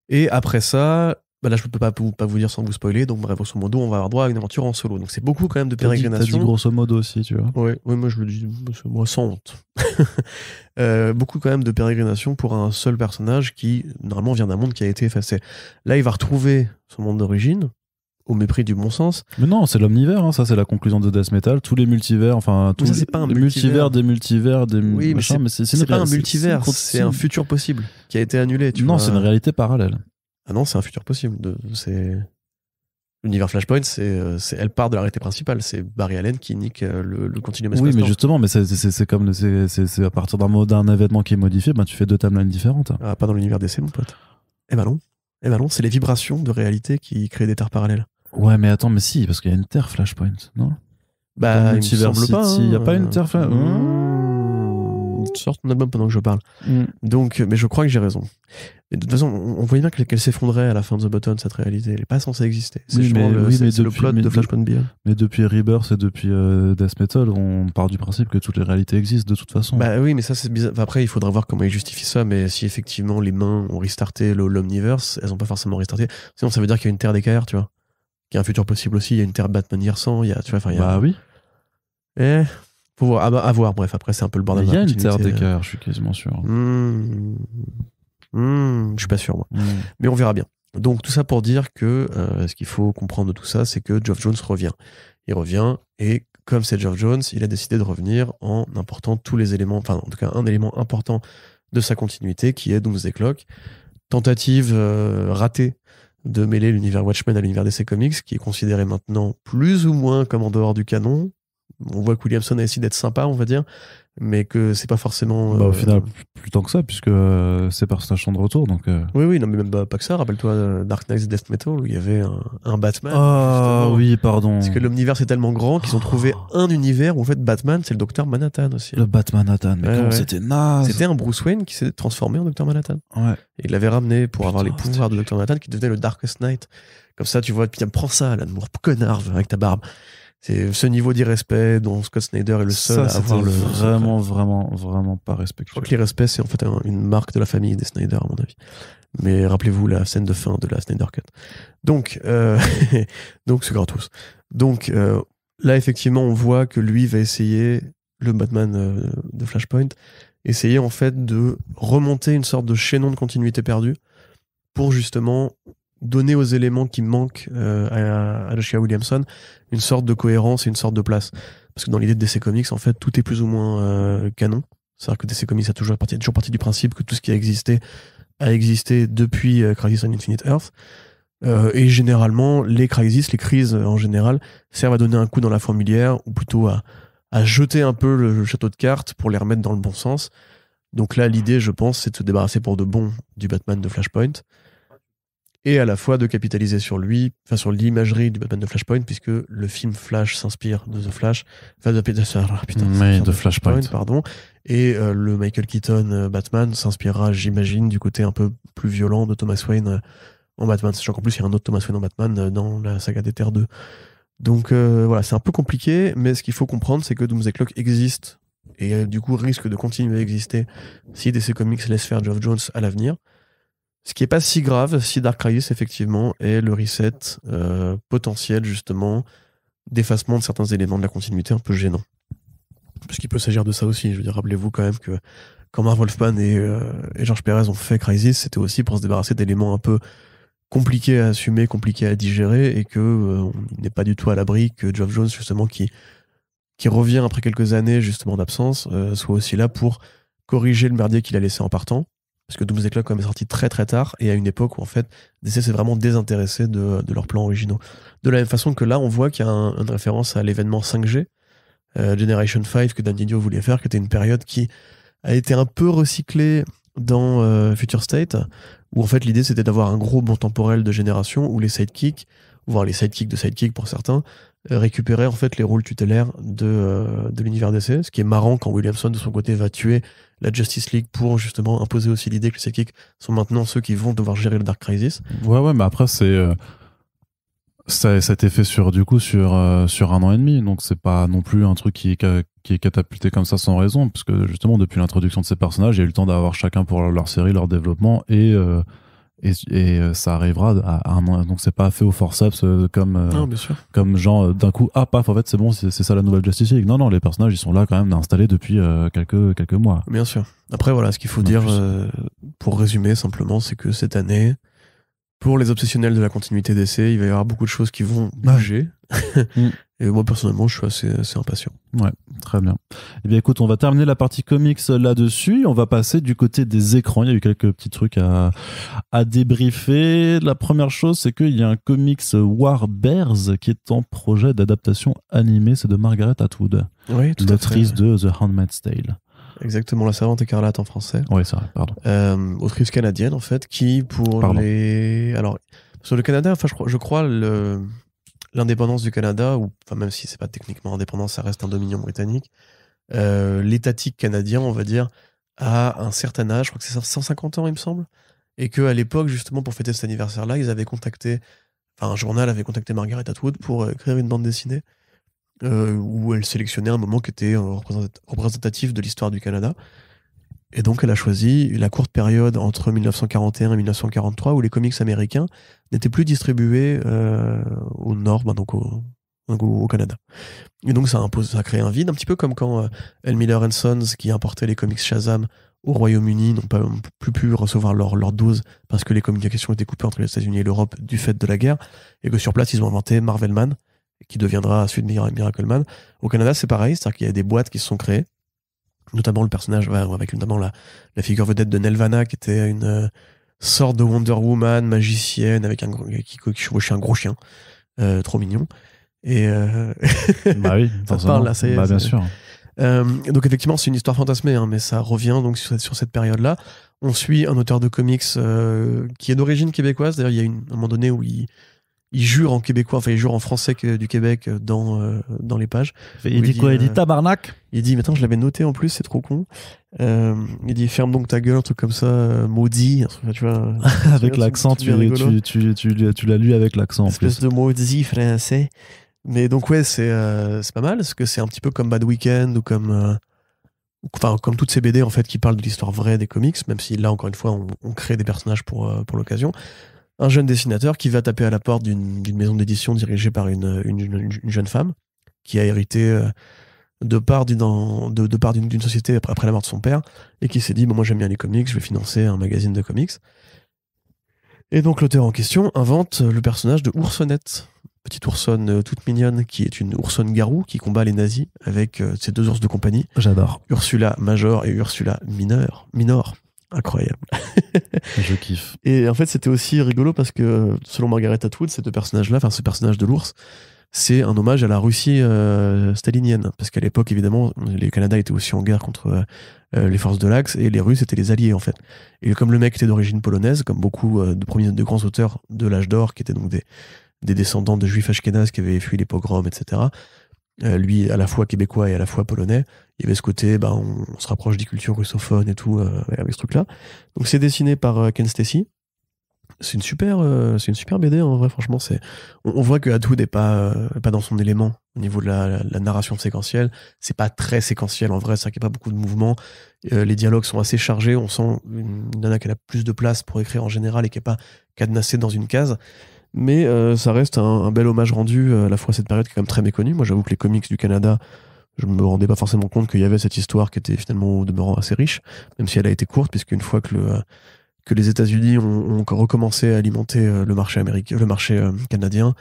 Et après ça, là je peux pas vous dire sans vous spoiler, donc bref, grosso modo, on va avoir droit à une aventure en solo. Donc c'est beaucoup quand même de pérégrination. T'as dit grosso modo aussi, tu vois. Ouais, moi je le dis, moi sans honte. Beaucoup quand même de pérégrination pour un seul personnage qui, normalement, vient d'un monde qui a été effacé. Là, il va retrouver son monde d'origine, au mépris du bon sens. Mais non, c'est l'omnivers, hein, ça c'est la conclusion de Death Metal. Tous les multivers, enfin, tous c'est pas un les multivers, des multivers, des oui, machins, mais c'est pas un multivers, c'est un futur possible qui a été annulé. Non, c'est une réalité parallèle. Ah non, c'est un futur possible. L'univers Flashpoint, elle part de la réalité principale. C'est Barry Allen qui nique le continuum espace-temps. Oui, mais justement, mais c'est comme c'est à partir d'un événement qui est modifié, ben tu fais deux timelines différentes. Ah, pas dans l'univers DC, mon pote. Eh ben non, c'est les vibrations de réalité qui créent des terres parallèles. Ouais, mais attends, mais si, parce qu'il y a une terre Flashpoint, non? Bah, il me semble pas. Il y a pas une terre Sors ton album pendant que je parle. Donc, mais je crois que j'ai raison. Et de toute façon, on voyait bien qu'elle s'effondrait à la fin de The Button, cette réalité. Elle n'est pas censée exister. C'est le plot de Flashpoint Beyond. Mais depuis Rebirth et depuis Death Metal, on part du principe que toutes les réalités existent de toute façon. Bah oui, mais ça c'est bizarre. Enfin, après, il faudra voir comment ils justifient ça. Mais si effectivement les mains ont restarté l'Omniverse, elles n'ont pas forcément restarté. Sinon, ça veut dire qu'il y a une terre DKR, tu vois. Qu'il y a un futur possible aussi. Il y a une terre Batman Year 100. Il y a, tu vois, enfin, Bah oui. Faut voir. À voir. Bref, après, c'est un peu le bordel. Il y a une terre DKR, je suis quasiment sûr. Je suis pas sûr, moi. Mais on verra bien. Donc, tout ça pour dire que ce qu'il faut comprendre de tout ça, c'est que Geoff Jones revient. Il revient, et comme c'est Geoff Jones, il a décidé de revenir en important tous les éléments, enfin, en tout cas, un élément important de sa continuité, qui est Doomsday Clock. Tentative ratée de mêler l'univers Watchmen à l'univers DC Comics, qui est considéré maintenant plus ou moins comme en dehors du canon. On voit que Williamson a essayé d'être sympa, on va dire, mais que c'est pas forcément. Au final, plus tant que ça, puisque ces personnages sont de retour. Donc, Oui, non, mais même pas que ça. Rappelle-toi Dark Knight's Death Metal, où il y avait un Batman. Ah oui, pardon. Parce que l'univers est tellement grand qu'ils ont trouvé un univers où en fait Batman, c'est le Docteur Manhattan aussi. Le Batman Manhattan, mais comment c'était naze. C'était un Bruce Wayne qui s'est transformé en Docteur Manhattan. Ouais. Et il l'avait ramené pour avoir les pouvoirs de Docteur Manhattan, qui devenait le Darkest Knight. Comme ça, tu vois, putain, prends ça, Alan Moore, connard, avec ta barbe. C'est ce niveau d'irrespect dont Scott Snyder est le seul à avoir le. Vraiment pas respectueux. Je crois que l'irrespect, c'est en fait une marque de la famille des Snyder, à mon avis. Mais rappelez-vous la scène de fin de la Snyder Cut. Donc, c'est gratos. Donc, là, effectivement, on voit que lui va essayer, le Batman de Flashpoint, essayer en fait de remonter une sorte de chaînon de continuité perdu pour justement donner aux éléments qui manquent à Joshua Williamson une sorte de cohérence et une sorte de place. Parce que dans l'idée de DC Comics, en fait, tout est plus ou moins canon. C'est-à-dire que DC Comics a toujours parti du principe que tout ce qui a existé depuis Crisis on Infinite Earth. Et généralement, les crises en général, servent à donner un coup dans la fourmilière, ou plutôt à jeter un peu le château de cartes pour les remettre dans le bon sens. Donc là, l'idée, je pense, c'est de se débarrasser pour de bon du Batman de Flashpoint, et à la fois de capitaliser sur lui, enfin sur l'imagerie du Batman de Flashpoint, puisque le film Flash s'inspire de The Flash, enfin de Flashpoint, pardon, et le Michael Keaton Batman s'inspirera, j'imagine, du côté un peu plus violent de Thomas Wayne en Batman, sachant qu'en plus il y a un autre Thomas Wayne en Batman dans la saga des Terres 2. Donc voilà, c'est un peu compliqué, mais ce qu'il faut comprendre, c'est que Doomsday Clock existe, et du coup risque de continuer à exister si DC Comics laisse faire Geoff Jones à l'avenir. Ce qui n'est pas si grave si Dark Crisis, effectivement, est le reset potentiel, justement, d'effacement de certains éléments de la continuité un peu gênant. Parce qu'il peut s'agir de ça aussi. Je veux dire, rappelez-vous quand même que quand Marv Wolfman et George Perez ont fait Crisis, c'était aussi pour se débarrasser d'éléments un peu compliqués à assumer, compliqués à digérer, et que on n'est pas du tout à l'abri que Geoff Jones, justement, qui revient après quelques années, justement, d'absence, soit aussi là pour corriger le merdier qu'il a laissé en partant. Parce que Doomsday Clock quand même est sorti très très tard, et à une époque où en fait DC s'est vraiment désintéressé de leurs plans originaux. De la même façon que là, on voit qu'il y a une référence à l'événement 5G, Generation 5, que Dan Didio voulait faire, qui était une période qui a été un peu recyclée dans Future State, où en fait l'idée c'était d'avoir un gros bond temporel de génération où les sidekicks, voire les sidekicks de sidekicks pour certains, récupéraient en fait les rôles tutélaires de l'univers DC, ce qui est marrant quand Williamson de son côté va tuer la Justice League pour justement imposer aussi l'idée que les sidekicks sont maintenant ceux qui vont devoir gérer le Dark Crisis. Ouais, mais après, ça a été fait sur 1 an et demi, donc c'est pas non plus un truc qui est catapulté comme ça sans raison, parce que justement, depuis l'introduction de ces personnages, il y a eu le temps d'avoir chacun pour leur série, leur développement, et ça arrivera à 1 an. Donc c'est pas fait au forceps Non, bien sûr. comme genre d'un coup, ah paf, en fait c'est bon, c'est ça la nouvelle Justice League. Non, les personnages ils sont là quand même installés depuis quelques mois. Bien sûr. Après, voilà, ce qu'il faut dire, pour résumer simplement, c'est que cette année, pour les obsessionnels de la continuité d'essai, il va y avoir beaucoup de choses qui vont bouger. Et moi, personnellement, je suis assez impatient. Ouais, très bien. Eh bien, écoute, on va terminer la partie comics là-dessus. On va passer du côté des écrans. Il y a eu quelques petits trucs à débriefer. La première chose, c'est qu'il y a un comics War Bears qui est en projet d'adaptation animée. C'est de Margaret Atwood, oui, l'autrice de The Handmaid's Tale. Exactement, La Servante écarlate en français. Oui, c'est vrai, pardon. Autrice canadienne, en fait, qui Alors, sur le Canada, enfin, je crois l'indépendance du Canada, ou enfin, même si c'est pas techniquement indépendant, ça reste un dominion britannique. L'étatique canadien, on va dire, a un certain âge, je crois que c'est 150 ans, il me semble, et qu'à l'époque, justement, pour fêter cet anniversaire-là, un journal avait contacté Margaret Atwood pour écrire une bande dessinée où elle sélectionnait un moment qui était représentatif de l'histoire du Canada. Et donc, elle a choisi la courte période entre 1941 et 1943 où les comics américains n'étaient plus distribués au nord, donc au Canada. Et donc, ça a créé un vide, un petit peu comme quand L. Miller & Sons, qui importait les comics Shazam au Royaume-Uni, n'ont pas plus pu recevoir leur dose parce que les communications étaient coupées entre les États-Unis et l'Europe du fait de la guerre, et que sur place, ils ont inventé Marvelman, qui deviendra ensuite Miracleman. Au Canada, c'est pareil, c'est-à-dire qu'il y a des boîtes qui se sont créées, notamment le personnage, avec notamment la figure vedette de Nelvana, qui était une sorte de Wonder Woman magicienne avec qui chevauchait un gros chien, trop mignon. Et bah oui, ça parle là, ça y est. Bah bien sûr. Donc effectivement, c'est une histoire fantasmée, hein, mais ça revient donc sur cette période-là. On suit un auteur de comics qui est d'origine québécoise. D'ailleurs, il y a un moment donné où il jure en québécois, enfin il jure en français du Québec dans les pages. Il dit quoi? Il dit tabarnak? Il dit, maintenant je l'avais noté en plus, c'est trop con. Il dit ferme donc ta gueule, un truc comme ça, maudit, tu vois. Avec l'accent, tu l'as lu avec l'accent en plus. Espèce de maudit français. Mais donc ouais, c'est pas mal, parce que c'est un petit peu comme Bad Weekend ou comme toutes ces BD en fait qui parlent de l'histoire vraie des comics, même si là encore une fois on crée des personnages pour l'occasion. Un jeune dessinateur qui va taper à la porte d'une maison d'édition dirigée par une jeune femme qui a hérité de part d'une société après la mort de son père, et qui s'est dit moi j'aime bien les comics, je vais financer un magazine de comics. Et donc l'auteur en question invente le personnage de Oursonnette, petite oursonne toute mignonne qui est une oursonne garou qui combat les nazis avec ses 2 ours de compagnie. J'adore. Ursula Major et Ursula Minor. Incroyable. Je kiffe. Et en fait, c'était aussi rigolo parce que, selon Margaret Atwood, ce personnage de l'ours, c'est un hommage à la Russie stalinienne. Parce qu'à l'époque, évidemment, les Canada étaient aussi en guerre contre les forces de l'Axe, et les Russes étaient les alliés, en fait. Et comme le mec était d'origine polonaise, comme beaucoup de grands auteurs de l'âge d'or, qui étaient donc des descendants de juifs ashkénazes qui avaient fui les pogroms, etc., lui à la fois québécois et à la fois polonais, il y avait ce côté on se rapproche des cultures russophones et tout avec ce truc là. Donc c'est dessiné par Ken Stacy. C'est une super BD en vrai, franchement. On voit que Atwood est pas dans son élément au niveau de la narration séquentielle. C'est pas très séquentiel en vrai, c'est qu'il n'y a pas beaucoup de mouvements, les dialogues sont assez chargés, on sent une nana qui a plus de place pour écrire en général et qui n'est pas cadenassée dans une case. Mais ça reste un bel hommage rendu à la fois à cette période qui est quand même très méconnue. Moi, j'avoue que les comics du Canada, je me rendais pas forcément compte qu'il y avait cette histoire qui était finalement au demeurant assez riche, même si elle a été courte, puisque une fois que les États-Unis ont recommencé à alimenter le marché américain, le marché canadien,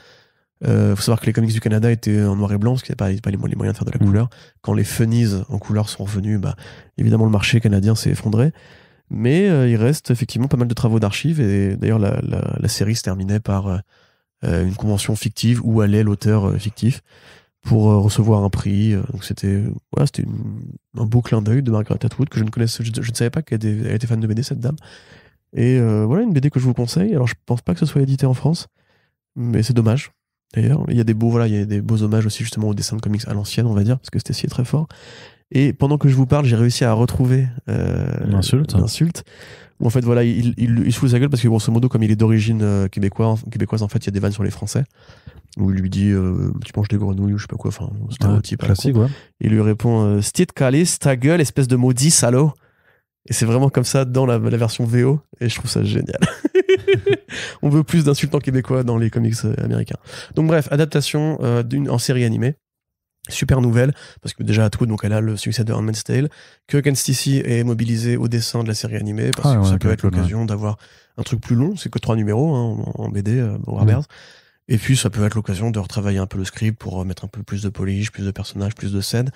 faut savoir que les comics du Canada étaient en noir et blanc, parce qu'il n'y avait pas les moyens de faire de la couleur. Quand les funnies en couleur sont revenus, évidemment le marché canadien s'est effondré. Mais il reste effectivement pas mal de travaux d'archives, et d'ailleurs la série se terminait par une convention fictive où allait l'auteur fictif pour recevoir un prix. Donc c'était un beau clin d'œil de Margaret Atwood que je ne savais pas qu'elle était fan de BD, cette dame. Et voilà une BD que je vous conseille. Alors je pense pas que ce soit édité en France, mais c'est dommage. D'ailleurs, il y a des beaux hommages aussi justement au dessin de comics à l'ancienne, on va dire, parce que Stacy est très fort. Et pendant que je vous parle, j'ai réussi à retrouver l'insulte. Où en fait, voilà, il se fout de sa gueule parce que grosso modo, comme il est d'origine québécoise, en fait, il y a des vannes sur les Français. Où il lui dit tu manges des grenouilles ou je sais pas quoi, enfin, stéréotype. Classique, ouais. Il lui répond Stit calice, ta gueule, espèce de maudit salaud. Et c'est vraiment comme ça dans la version VO, et je trouve ça génial. On veut plus d'insultants québécois dans les comics américains. Donc bref, adaptation en série animée. Super nouvelle, parce que déjà à tout, donc elle a le succès de Handmaid's Tale, que Ken Stacy est mobilisé au dessin de la série animée, parce que ça peut être l'occasion d'avoir un truc plus long, c'est que 3 numéros en BD, Warbears. Et puis ça peut être l'occasion de retravailler un peu le script pour mettre un peu plus de polish, plus de personnages, plus de scènes.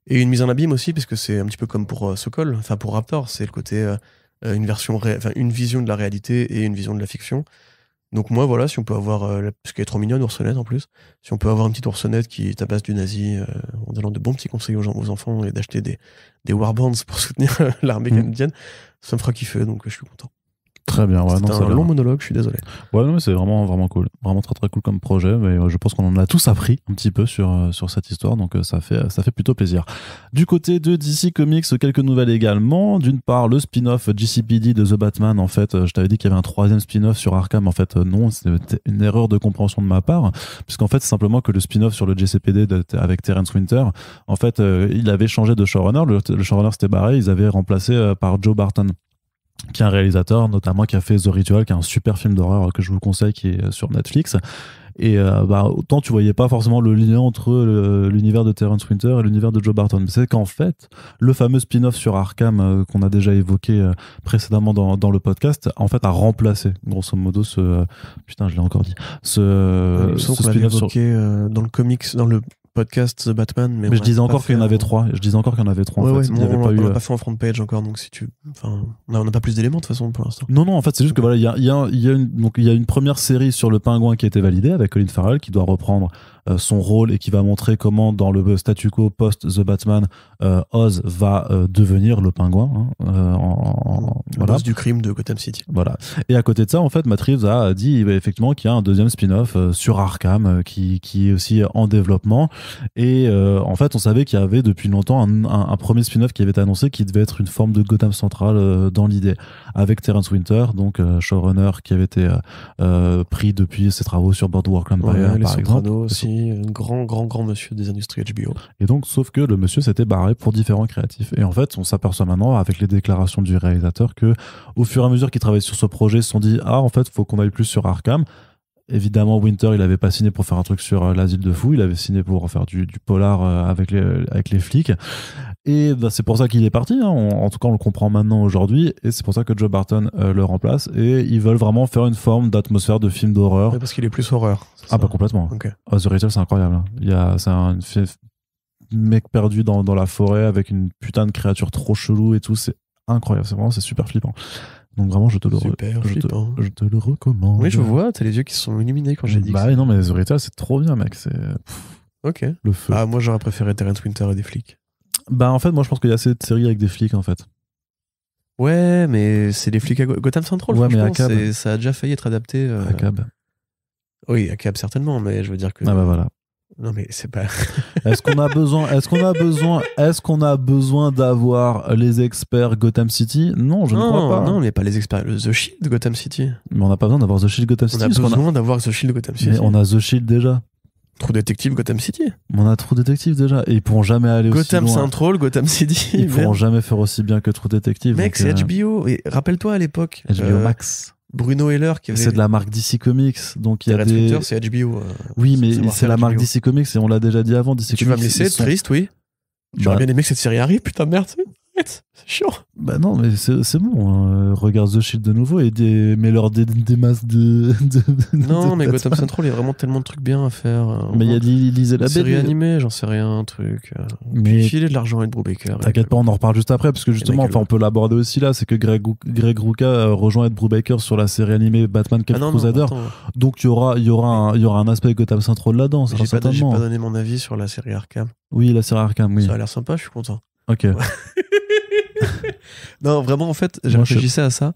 Et une mise en abîme aussi, parce que c'est un petit peu comme pour Sokol, enfin pour Raptor, c'est le côté une vision de la réalité et une vision de la fiction. Donc moi, voilà, si on peut avoir, parce qu'elle est trop mignonne, Oursonnette en plus, si on peut avoir une petite Oursonnette qui tabasse du nazi en donnant de bons petits conseils aux enfants et d'acheter des warbands pour soutenir l'armée canadienne, ça me fera kiffer, donc je suis content. Très bien, ouais. C'est un long monologue, je suis désolé. Ouais, non, mais c'est vraiment, vraiment cool. Vraiment très, très cool comme projet, mais je pense qu'on en a tous appris un petit peu sur cette histoire, donc ça fait plutôt plaisir. Du côté de DC Comics, quelques nouvelles également. D'une part, le spin-off GCPD de The Batman, en fait, je t'avais dit qu'il y avait un 3e spin-off sur Arkham, en fait, non, c'était une erreur de compréhension de ma part, puisqu'en fait, c'est simplement que le spin-off sur le GCPD avec Terrence Winter, en fait, il avait changé de showrunner, le showrunner s'était barré, ils avaient remplacé par Joe Barton, qui est un réalisateur notamment qui a fait The Ritual, qui est un super film d'horreur que je vous conseille, qui est sur Netflix. Et autant tu voyais pas forcément le lien entre l'univers de Terrence Winter et l'univers de Joe Barton, mais c'est qu'en fait le fameux spin-off sur Arkham qu'on a déjà évoqué précédemment dans le podcast, en fait a remplacé grosso modo putain je l'ai encore dit ce spin-off évoqué dans le comics, dans le podcast The Batman, mais je disais encore qu'il y en avait 3. Je disais encore qu'il y en avait 3 en fait. On l'a pas fait en front page encore, donc si tu, enfin, on n'a pas plus d'éléments de toute façon pour l'instant. Non, en fait, c'est juste que voilà, il y a une première série sur le Pingouin qui a été validée avec Colin Farrell qui doit reprendre son rôle et qui va montrer comment dans le statu quo post The Batman, Oz va devenir le Pingouin. Le boss du crime de Gotham City. Voilà. Et à côté de ça, en fait, Matt Reeves a dit effectivement qu'il y a un 2e spin-off sur Arkham qui est aussi en développement. Et en fait, on savait qu'il y avait depuis longtemps un premier spin-off qui avait été annoncé qui devait être une forme de Gotham Central dans l'idée, avec Terrence Winter, donc showrunner qui avait été pris depuis ses travaux sur Boardwalk Empire, par exemple. Aussi, grand monsieur des industries HBO. Et donc, sauf que le monsieur s'était barré pour différents créatifs. Et en fait, on s'aperçoit maintenant, avec les déclarations du réalisateur, que au fur et à mesure qu'il travaillait sur ce projet, ils se sont dit en fait, faut qu'on aille plus sur Arkham. Évidemment, Winter, il avait pas signé pour faire un truc sur l'asile de fous, il avait signé pour faire du polar avec les flics. Et c'est pour ça qu'il est parti, hein. En tout cas, on le comprend maintenant aujourd'hui, et c'est pour ça que Joe Barton le remplace, et ils veulent vraiment faire une forme d'atmosphère de film d'horreur. Ouais, parce qu'il est plus horreur. Pas complètement. Okay. The Ritual, c'est incroyable. C'est un mec perdu dans la forêt avec une putain de créature trop chelou et tout, c'est incroyable, c'est super flippant. Donc vraiment, je te le recommande. Oui, je vois, t'as les yeux qui sont illuminés quand j'ai dit. Bah non, mais The Ritual, c'est trop bien, mec. C'est ok. Le feu. Ah, moi j'aurais préféré Terrence Winter et des flics. Bah en fait, moi je pense qu'il y a assez de séries avec des flics en fait. Ouais, mais c'est des flics à Gotham Central. Ouais, mais à Cab, ça a déjà failli être adapté. À Cab. Oui, à Cab certainement, mais je veux dire que. Ah bah voilà. Non mais c'est pas. Est-ce qu'on a besoin d'avoir les experts Gotham City? Non, je ne crois pas. Non, mais pas les experts. The Shield de Gotham City. Mais on n'a pas besoin d'avoir The Shield Gotham City. On a besoin d'avoir The Shield Gotham City. Mais on a The Shield déjà. Trou Détective Gotham City. On a True Detective déjà. Et ils pourront jamais aller aussi loin. Gotham Central, Gotham City. Ils pourront jamais faire aussi bien que True Detective. Mec, c'est HBO. Et rappelle-toi à l'époque. HBO Max. Bruno Heller qui avait... C'est de la marque DC Comics, donc il y a des... Twitter, c'est HBO. Oui, mais c'est la marque DC Comics et on l'a déjà dit avant. DC tu Comics, vas me laisser être triste, oui. J'aurais bien aimé que cette série arrive, putain de merde. C'est chiant. Bah non, mais c'est bon. Regarde The Shield de nouveau et mets-leur des masses de non, mais Gotham Central, il y a vraiment tellement de trucs bien à faire. Mais il y a lisez la série animée, j'en sais rien, un truc. Mais puis filer de l'argent à Ed Brubaker. T'inquiète pas, on en reparle juste après, parce que justement, enfin, on peut l'aborder aussi là, c'est que Greg Rucka rejoint Ed Brubaker sur la série animée Batman Caped Crusader. Donc il y aura un aspect Gotham Central là-dedans, certainement. J'ai pas donné mon avis sur la série Arkham. Oui, la série Arkham, oui. Ça a l'air sympa, je suis content. Ok. Ouais. Non, vraiment, en fait, j'ai réfléchi à ça.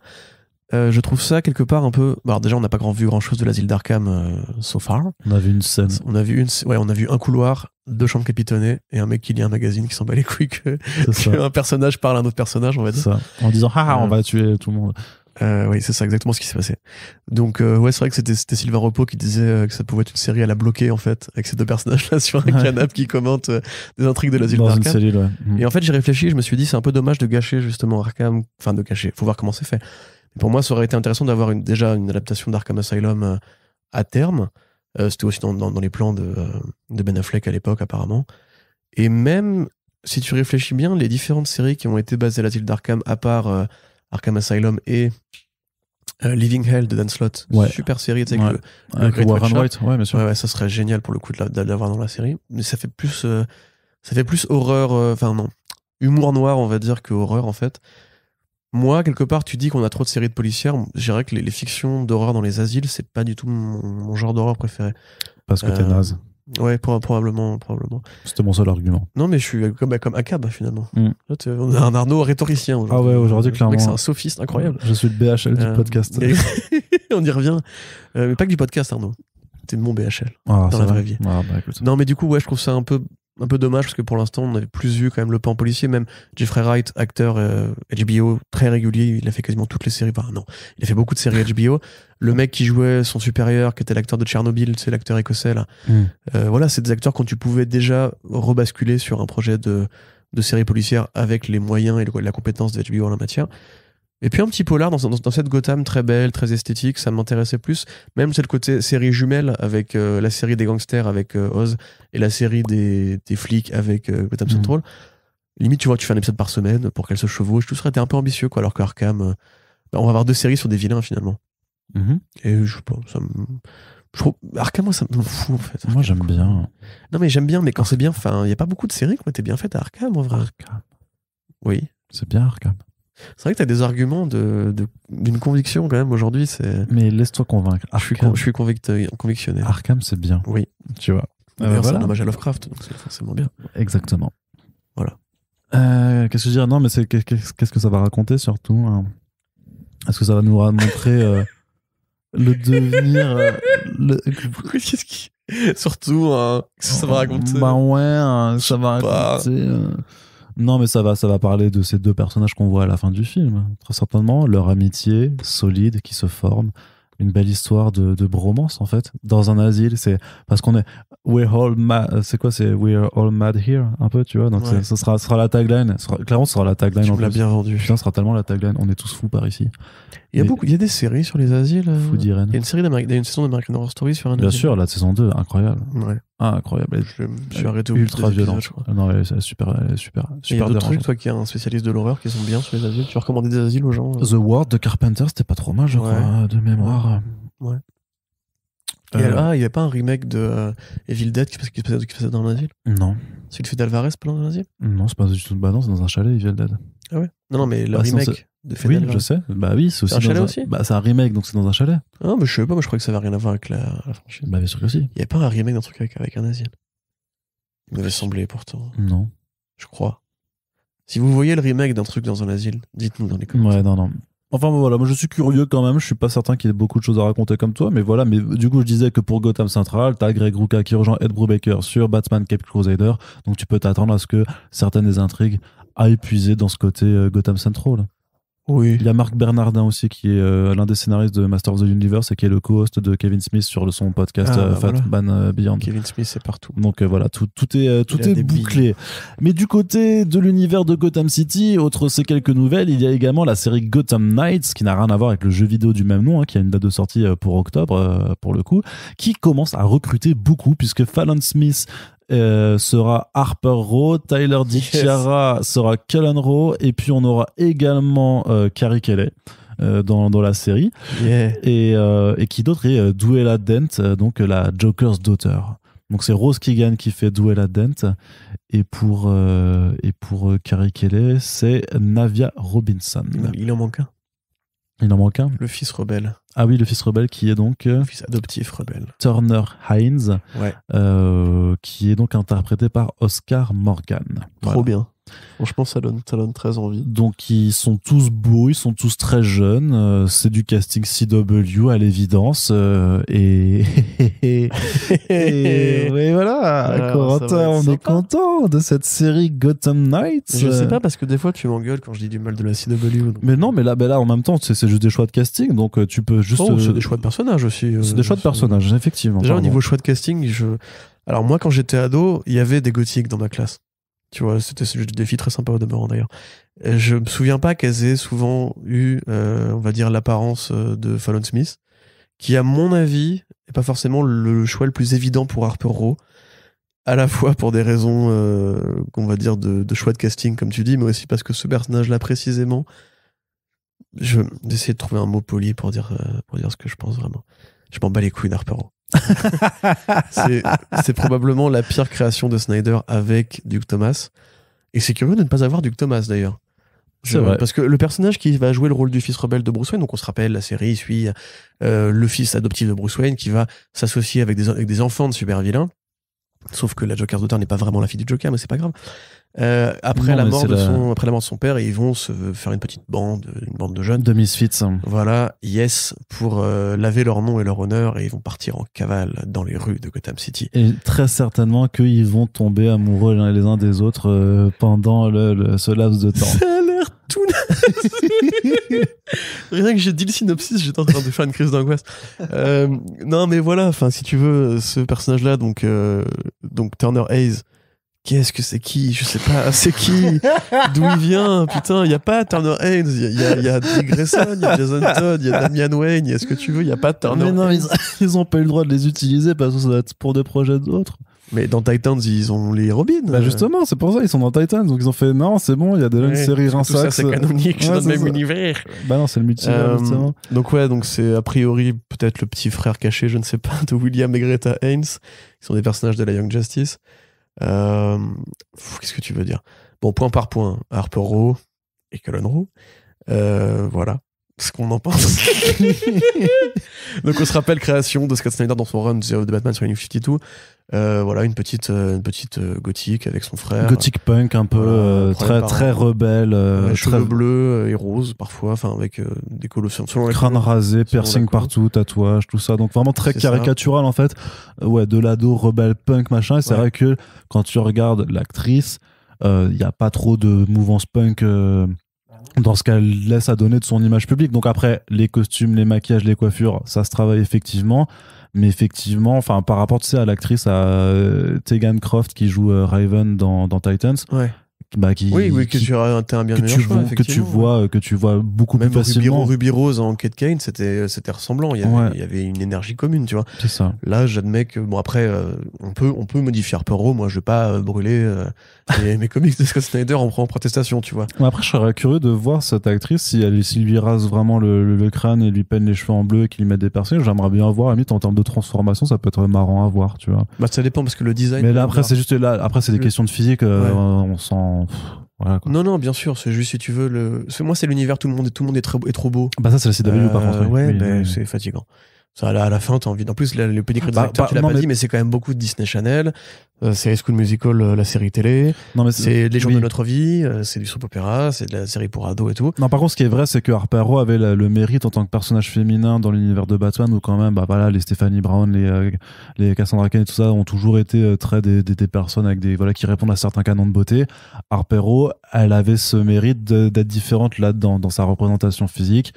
Je trouve ça quelque part un peu. Alors déjà, on n'a pas vu grand chose de l'asile d'Arkham so far. On a vu une scène. On a vu un couloir, 2 chambres capitonnées et un mec qui lit un magazine qui s'en bat les couilles qu'un personnage parle à un autre personnage, on va dire. Ça. En disant on va tuer tout le monde. Oui, c'est ça exactement ce qui s'est passé. Donc c'est vrai que c'était Sylvain Repos qui disait que ça pouvait être une série à la bloquer en fait, avec ces 2 personnages là sur un canapé qui commentent des intrigues de l'asile d'Arkham. Une cellule, ouais. Et en fait j'ai réfléchi, je me suis dit c'est un peu dommage de gâcher justement Arkham, enfin de gâcher, faut voir comment c'est fait. Mais pour moi ça aurait été intéressant d'avoir déjà une adaptation d'Arkham Asylum à terme. C'était aussi dans les plans de Ben Affleck à l'époque apparemment. Et même si tu réfléchis bien, les différentes séries qui ont été basées à l'asile d'Arkham à part Arkham Asylum et Living Hell de Dan Slott, super série avec le Warren White, bien sûr. Ouais, ça serait génial pour le coup de l'avoir dans la série, mais ça fait plus horreur, humour noir on va dire que horreur en fait. Moi quelque part tu dis qu'on a trop de séries de policières, je dirais que les fictions d'horreur dans les asiles c'est pas du tout mon genre d'horreur préféré. Parce que t'es naze. Ouais, probablement. C'était mon seul argument. Non, mais je suis comme Akab, finalement. Là, on a un Arnaud rhétoricien aujourd'hui. Ah ouais, aujourd'hui, clairement. Le mec, c'est un sophiste incroyable. Je suis le BHL du podcast. On y revient. Mais pas que du podcast, Arnaud. T'es mon BHL. Dans la vraie vie. Écoute. Non, mais du coup, je trouve ça un peu dommage parce que pour l'instant, on avait plus vu quand même le pan policier. Même Jeffrey Wright, acteur HBO très régulier, il a fait quasiment toutes les séries. Enfin, non, il a fait beaucoup de séries HBO. Le mec qui jouait son supérieur, qui était l'acteur de Tchernobyl, c'est l'acteur écossais là. C'est des acteurs quand tu pouvais déjà rebasculer sur un projet de série policière avec les moyens et la compétence de HBO en la matière. Et puis un petit polar dans cette Gotham très belle, très esthétique, ça m'intéressait plus. Même c'est le côté série jumelle avec la série des gangsters avec Oz et la série des flics avec Gotham Central. Limite, tu vois, tu fais un épisode par semaine pour qu'elle se chevauche. Tout serait été un peu ambitieux, quoi. Alors qu'Arkham, on va avoir 2 séries sur des vilains finalement. Et je sais pas, je trouve Arkham, moi ça me fout en fait. Moi j'aime bien. Non mais j'aime bien, mais quand c'est bien, il y a pas beaucoup de séries qui ont été bien faites à Arkham en vrai. Arkham. Oui. C'est bien Arkham. C'est vrai que t'as des arguments d'une conviction quand même aujourd'hui. Mais laisse-toi convaincre. Je suis convictionné. Arkham c'est bien. Oui. Tu vois. D'ailleurs, c'est un hommage à Lovecraft, donc c'est forcément bien. Exactement. Voilà. Qu'est-ce que je dirais ? Non, mais qu'est-ce que ça va raconter surtout hein. Est-ce que ça va nous montrer le devenir Qu'est-ce qui surtout ça va raconter ça va raconter non mais ça va parler de ces 2 personnages qu'on voit à la fin du film très certainement, leur amitié solide qui se forme, une belle histoire de bromance en fait dans un asile. C'est parce qu'on est we're all mad, c'est quoi, c'est we're all mad here un peu, tu vois, donc ça sera la tagline, clairement ce sera la tagline. Tu me l'as bien vendu. Putain, ce sera tellement la tagline, on est tous fous par ici. Il y a des séries sur les asiles. Fou d'Irène. Il y a une saison d'American Horror Story sur un asile. Bien sûr, la saison 2, incroyable. Ouais. Incroyable. Je me suis arrêté au ultra violente. Non, elle est super. Il y a d'autres trucs, toi qui es un spécialiste de l'horreur, qui sont bien sur les asiles. Tu recommandes des asiles aux gens The Ward de Carpenter, c'était pas trop mal, je crois, de mémoire. Ouais. Il y a pas un remake de Evil Dead qui se passait dans un asile? Non. Celui de Fede Alvarez, pas dans un asile? Non, c'est pas du tout. Bah non, c'est dans un chalet, Evil Dead. Ah ouais? Non, mais le remake de Fede Alvarez. Oui, je sais. Bah oui, c'est aussi. Un chalet aussi? Bah c'est un remake, donc c'est dans un chalet. Ah, mais je sais pas, moi je croyais que ça avait rien à voir avec la franchise. Bah bien sûr que si. Il y a pas un remake d'un truc avec un asile? Il m'avait semblé pourtant. Non. Je crois. Si vous voyez le remake d'un truc dans un asile, dites-nous dans les commentaires. Ouais, non. Enfin voilà, moi je suis curieux quand même, je suis pas certain qu'il y ait beaucoup de choses à raconter comme toi, mais voilà, mais du coup je disais que pour Gotham Central, t'as Greg Rucka qui rejoint Ed Brubaker sur Batman Cape Crusader, donc tu peux t'attendre à ce que certaines des intrigues aillent puiser dans ce côté Gotham Central. Oui. Il y a Marc Bernardin aussi qui est l'un des scénaristes de Masters of the Universe et qui est le co-host de Kevin Smith sur son podcast Fatman Beyond. Kevin Smith c'est partout. Donc voilà, tout est bouclé. Mais du côté de l'univers de Gotham City, autre ces quelques nouvelles, il y a également la série Gotham Knights qui n'a rien à voir avec le jeu vidéo du même nom, qui a une date de sortie pour octobre pour le coup, qui commence à recruter beaucoup puisque Fallon Smith sera Harper Row, Tyler DiChiara sera Cullen Row, et puis on aura également Carrie Kelly dans la série. Et qui d'autre est Duella Dent, donc la Joker's daughter. Donc c'est Rose Keegan qui fait Duella Dent, et pour Carrie Kelly c'est Navia Robinson. Il en manque un. Il en manque un. Le fils rebelle. Ah oui, le fils rebelle qui est donc... le fils adoptif rebelle. Turner Hines, ouais. Qui est donc interprété par Oscar Morgan. Trop bien. Franchement, ça donne très envie. Donc ils sont tous beaux, ils sont tous très jeunes. C'est du casting CW à l'évidence. Et oui, voilà. Alors, Corentin, ça va être on est sympa. content de cette série Gotham Knights. Je sais pas parce que des fois tu m'engueules quand je dis du mal de la CW. Donc... Mais non, mais là, en même temps, c'est juste des choix de casting, donc tu peux juste. Oh, c'est des choix de personnages aussi. C'est des choix de personnages, effectivement. Déjà au pardon. niveau choix de casting, alors moi quand j'étais ado, il y avait des gothiques dans ma classe. Tu vois, c'était des filles très sympas au demeurant d'ailleurs. Et je me souviens pas qu'elles aient souvent eu, on va dire, l'apparence de Fallon Smith, qui à mon avis est pas forcément le choix le plus évident pour Harper Row, à la fois pour des raisons, qu'on va dire, de choix de casting comme tu dis, mais aussi parce que ce personnage-là précisément, j'essaie de trouver un mot poli pour dire ce que je pense vraiment. Je m'en bats les couilles d'Harper Row. C'est probablement la pire création de Snyder avec Duke Thomas. Et c'est curieux de ne pas avoir Duke Thomas d'ailleurs. C'est vrai. Parce que le personnage qui va jouer le rôle du fils rebelle de Bruce Wayne, donc on se rappelle, la série suit le fils adoptif de Bruce Wayne qui va s'associer avec des enfants de super vilains. Sauf que la Joker's Daughter n'est pas vraiment la fille du Joker, mais c'est pas grave. Après la mort de son père, ils vont se faire une bande de jeunes. De Misfits. Voilà, yes, pour laver leur nom et leur honneur, et ils vont partir en cavale dans les rues de Gotham City. Et très certainement qu'ils vont tomber amoureux les uns des autres pendant ce laps de temps. Ça a l'air tout Rien que j'ai dit le synopsis, j'étais en train de faire une crise d'angoisse. Non, mais voilà, enfin, si tu veux, ce personnage-là, donc Turner Hayes, qu'est-ce que c'est qui? Je sais pas, c'est qui? D'où il vient? Putain, il y a pas Turner Hayes, il y a Dick Grayson, il y a Jason Todd, il y a Damian Wayne, il y a ce que tu veux, il y a pas Turner Mais non, Hayes. ils ont pas eu le droit de les utiliser parce que ça doit être pour des projets d'autres. Mais dans Titans, ils ont les Robins. Bah justement, c'est pour ça, ils sont dans Titans, donc ils ont fait non, c'est bon, il y a déjà une série Tout ça, rinsax. c'est canonique, c'est dans le c'est même ça. univers. Bah non, c'est le multivers, justement. Donc ouais, donc c'est a priori peut-être le petit frère caché, je ne sais pas, de William et Greta Haynes, qui sont des personnages de la Young Justice. Qu'est-ce que tu veux dire? Bon, point par point, Harper Row et Cullen Row. Voilà ce qu'on en pense. Donc on se rappelle création de Scott Snyder dans son run de Batman sur New 52. Voilà, une petite gothique avec son frère. Gothic punk un peu voilà, très rebelle, cheveux très bleus et roses parfois, enfin avec des colorations selon les crâne rasé, piercing partout, tatouage, tout ça. Donc vraiment très caricatural en fait. Ouais, de l'ado rebelle punk machin. Et c'est vrai que quand tu regardes l'actrice, il y a pas trop de mouvance punk dans ce qu'elle laisse à donner de son image publique. Donc après, les costumes, les maquillages, les coiffures, ça se travaille effectivement. Mais effectivement, enfin, par rapport, tu sais, à l'actrice, à Tegan Croft qui joue Raven dans Titans. Ouais. Bah, que tu as un bien meilleur choix, que tu vois beaucoup même plus facilement. Ruby Rose en Kate Kane, c'était ressemblant. Il y avait une énergie commune, tu vois. C'est ça. Là, j'admets que bon après, on peut modifier Harper Row. Moi, je vais pas brûler mes comics de Scott Snyder en protestation, tu vois. Après, je serais curieux de voir cette actrice s'il lui rase vraiment le crâne et lui peigne les cheveux en bleu et qu'il lui mette des piercings. J'aimerais bien voir, à la limite, en termes de transformation, ça peut être marrant à voir, tu vois. Bah, ça dépend parce que le design. Mais là, après, c'est juste après, c'est des questions de physique. On s'en. Voilà, quoi. Non, bien sûr, c'est juste si tu veux moi, c'est l'univers, tout le monde est trop beau. Bah, ça, c'est la CW par contre. Ouais, c'est fatigant. Ça, à la fin, t'as envie. En plus, le petit directeur, tu l'as pas dit, mais c'est quand même beaucoup de Disney Channel. C'est High School Musical, la série télé. Non, mais c'est Les jours de notre vie. C'est du soap opéra. C'est de la série pour ados et tout. Non, par contre, ce qui est vrai, c'est que Harper Row avait le mérite en tant que personnage féminin dans l'univers de Batman, où quand même, bah voilà, les Stephanie Brown, les Cassandra Cain et tout ça ont toujours été très des personnes avec qui répondent à certains canons de beauté. Harper Row, elle avait ce mérite d'être différente là-dedans, dans sa représentation physique.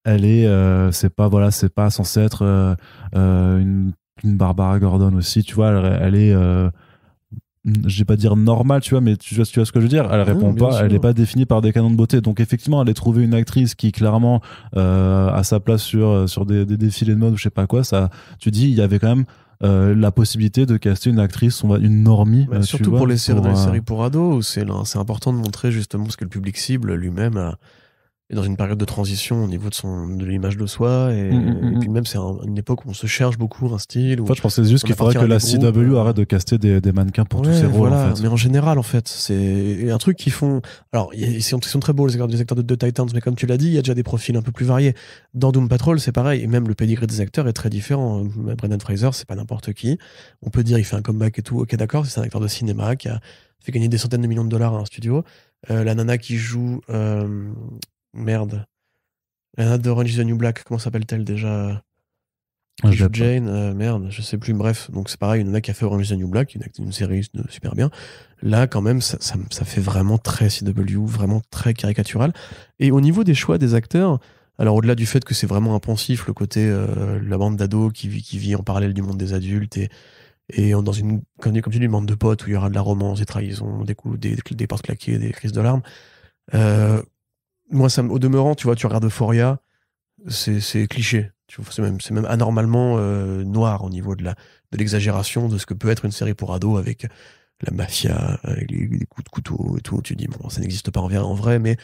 Elle est, c'est pas censé être une Barbara Gordon aussi, tu vois. Elle est, je vais pas dire normale, tu vois, mais tu vois ce que je veux dire. Elle répond pas, elle est pas définie par des canons de beauté. Donc effectivement, elle a trouvé une actrice qui clairement a sa place sur des défilés de mode ou je sais pas quoi. Ça, tu dis, il y avait quand même la possibilité de caster une actrice, une normie. Surtout pour les séries pour ados, où c'est important de montrer justement ce que le public cible lui-même est dans une période de transition au niveau de l'image de soi. Et puis même, c'est une époque où on se cherche beaucoup un style. En fait, je pensais juste qu'il faudrait que la CW arrête de caster des mannequins pour tous ces rôles. Voilà, en fait. mais en général, en fait, c'est un truc qu'ils font. Alors, ils sont très beaux, les acteurs de Titans, mais comme tu l'as dit, il y a déjà des profils un peu plus variés. Dans Doom Patrol, c'est pareil, et même le pédigré des acteurs est très différent. Brendan Fraser, c'est pas n'importe qui. On peut dire, il fait un comeback et tout. Ok, d'accord, c'est un acteur de cinéma qui a fait gagner des centaines de millions de dollars à un studio. La nana qui joue. Merde. La nana de Orange is the New Black, comment s'appelle-t-elle déjà? Qui joue Jane, merde, je sais plus. Bref, donc c'est pareil, une nana qui a fait Orange is the New Black, une série super bien. Là, quand même, ça fait vraiment très CW, vraiment très caricatural. Et au niveau des choix des acteurs, alors au-delà du fait que c'est vraiment impensif, le côté la bande d'ados qui vit en parallèle du monde des adultes et dans une, comme tu dis, une bande de potes où il y aura de la romance, des trahisons, des coups, des portes claquées, des crises de larmes. Moi, au demeurant, tu vois, tu regardes Euphoria, c'est cliché. C'est même anormalement noir au niveau de l'exagération de ce que peut être une série pour ados avec la mafia, avec les coups de couteau et tout. Tu dis, bon, ça n'existe pas en vrai, mais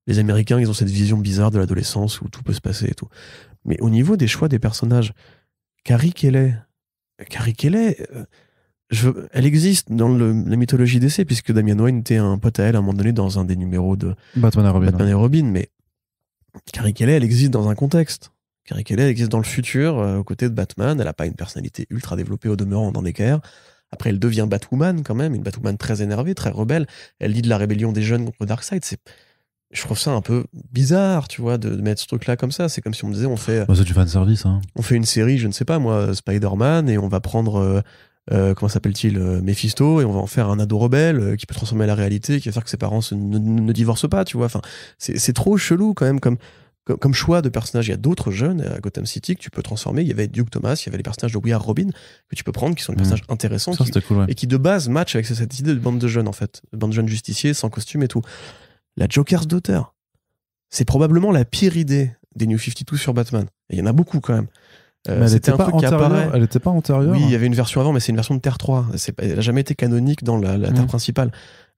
les Américains, ils ont cette vision bizarre de l'adolescence où tout peut se passer et tout. Mais au niveau des choix des personnages, Carrie Kelly, elle existe dans la mythologie DC, puisque Damian Wayne était un pote à elle à un moment donné dans un des numéros de Batman et Robin, mais Carrie Kelly, elle existe dans un contexte. Carrie Kelly, elle existe dans le futur, aux côtés de Batman. Elle n'a pas une personnalité ultra développée au demeurant dans Necker. Après, elle devient Batwoman quand même, une Batwoman très énervée, très rebelle. Elle lit de la rébellion des jeunes contre Darkseid. Je trouve ça un peu bizarre, tu vois, de mettre ce truc-là comme ça. C'est comme si on me disait, c'est du fanservice, hein. On fait une série, je ne sais pas moi, Spider-Man, et on va prendre, comment s'appelle-t-il, Mephisto, et on va en faire un ado rebelle qui peut transformer la réalité, qui va faire que ses parents ne divorcent pas, tu vois. Enfin, c'est trop chelou quand même comme choix de personnages. Il y a d'autres jeunes à Gotham City que tu peux transformer. Il y avait Duke Thomas, il y avait les personnages de We Are Robin que tu peux prendre, qui sont des personnages intéressants et qui de base matchent avec cette idée de bande de jeunes, en fait. De bande de jeunes justiciers, sans costume et tout. La Joker's Daughter, c'est probablement la pire idée des New 52 sur Batman. Et il y en a beaucoup quand même. Mais elle était pas antérieure. Elle était pas antérieure. Oui, il y avait une version avant, mais c'est une version de Terre 3. Elle n'a jamais été canonique dans la Terre principale.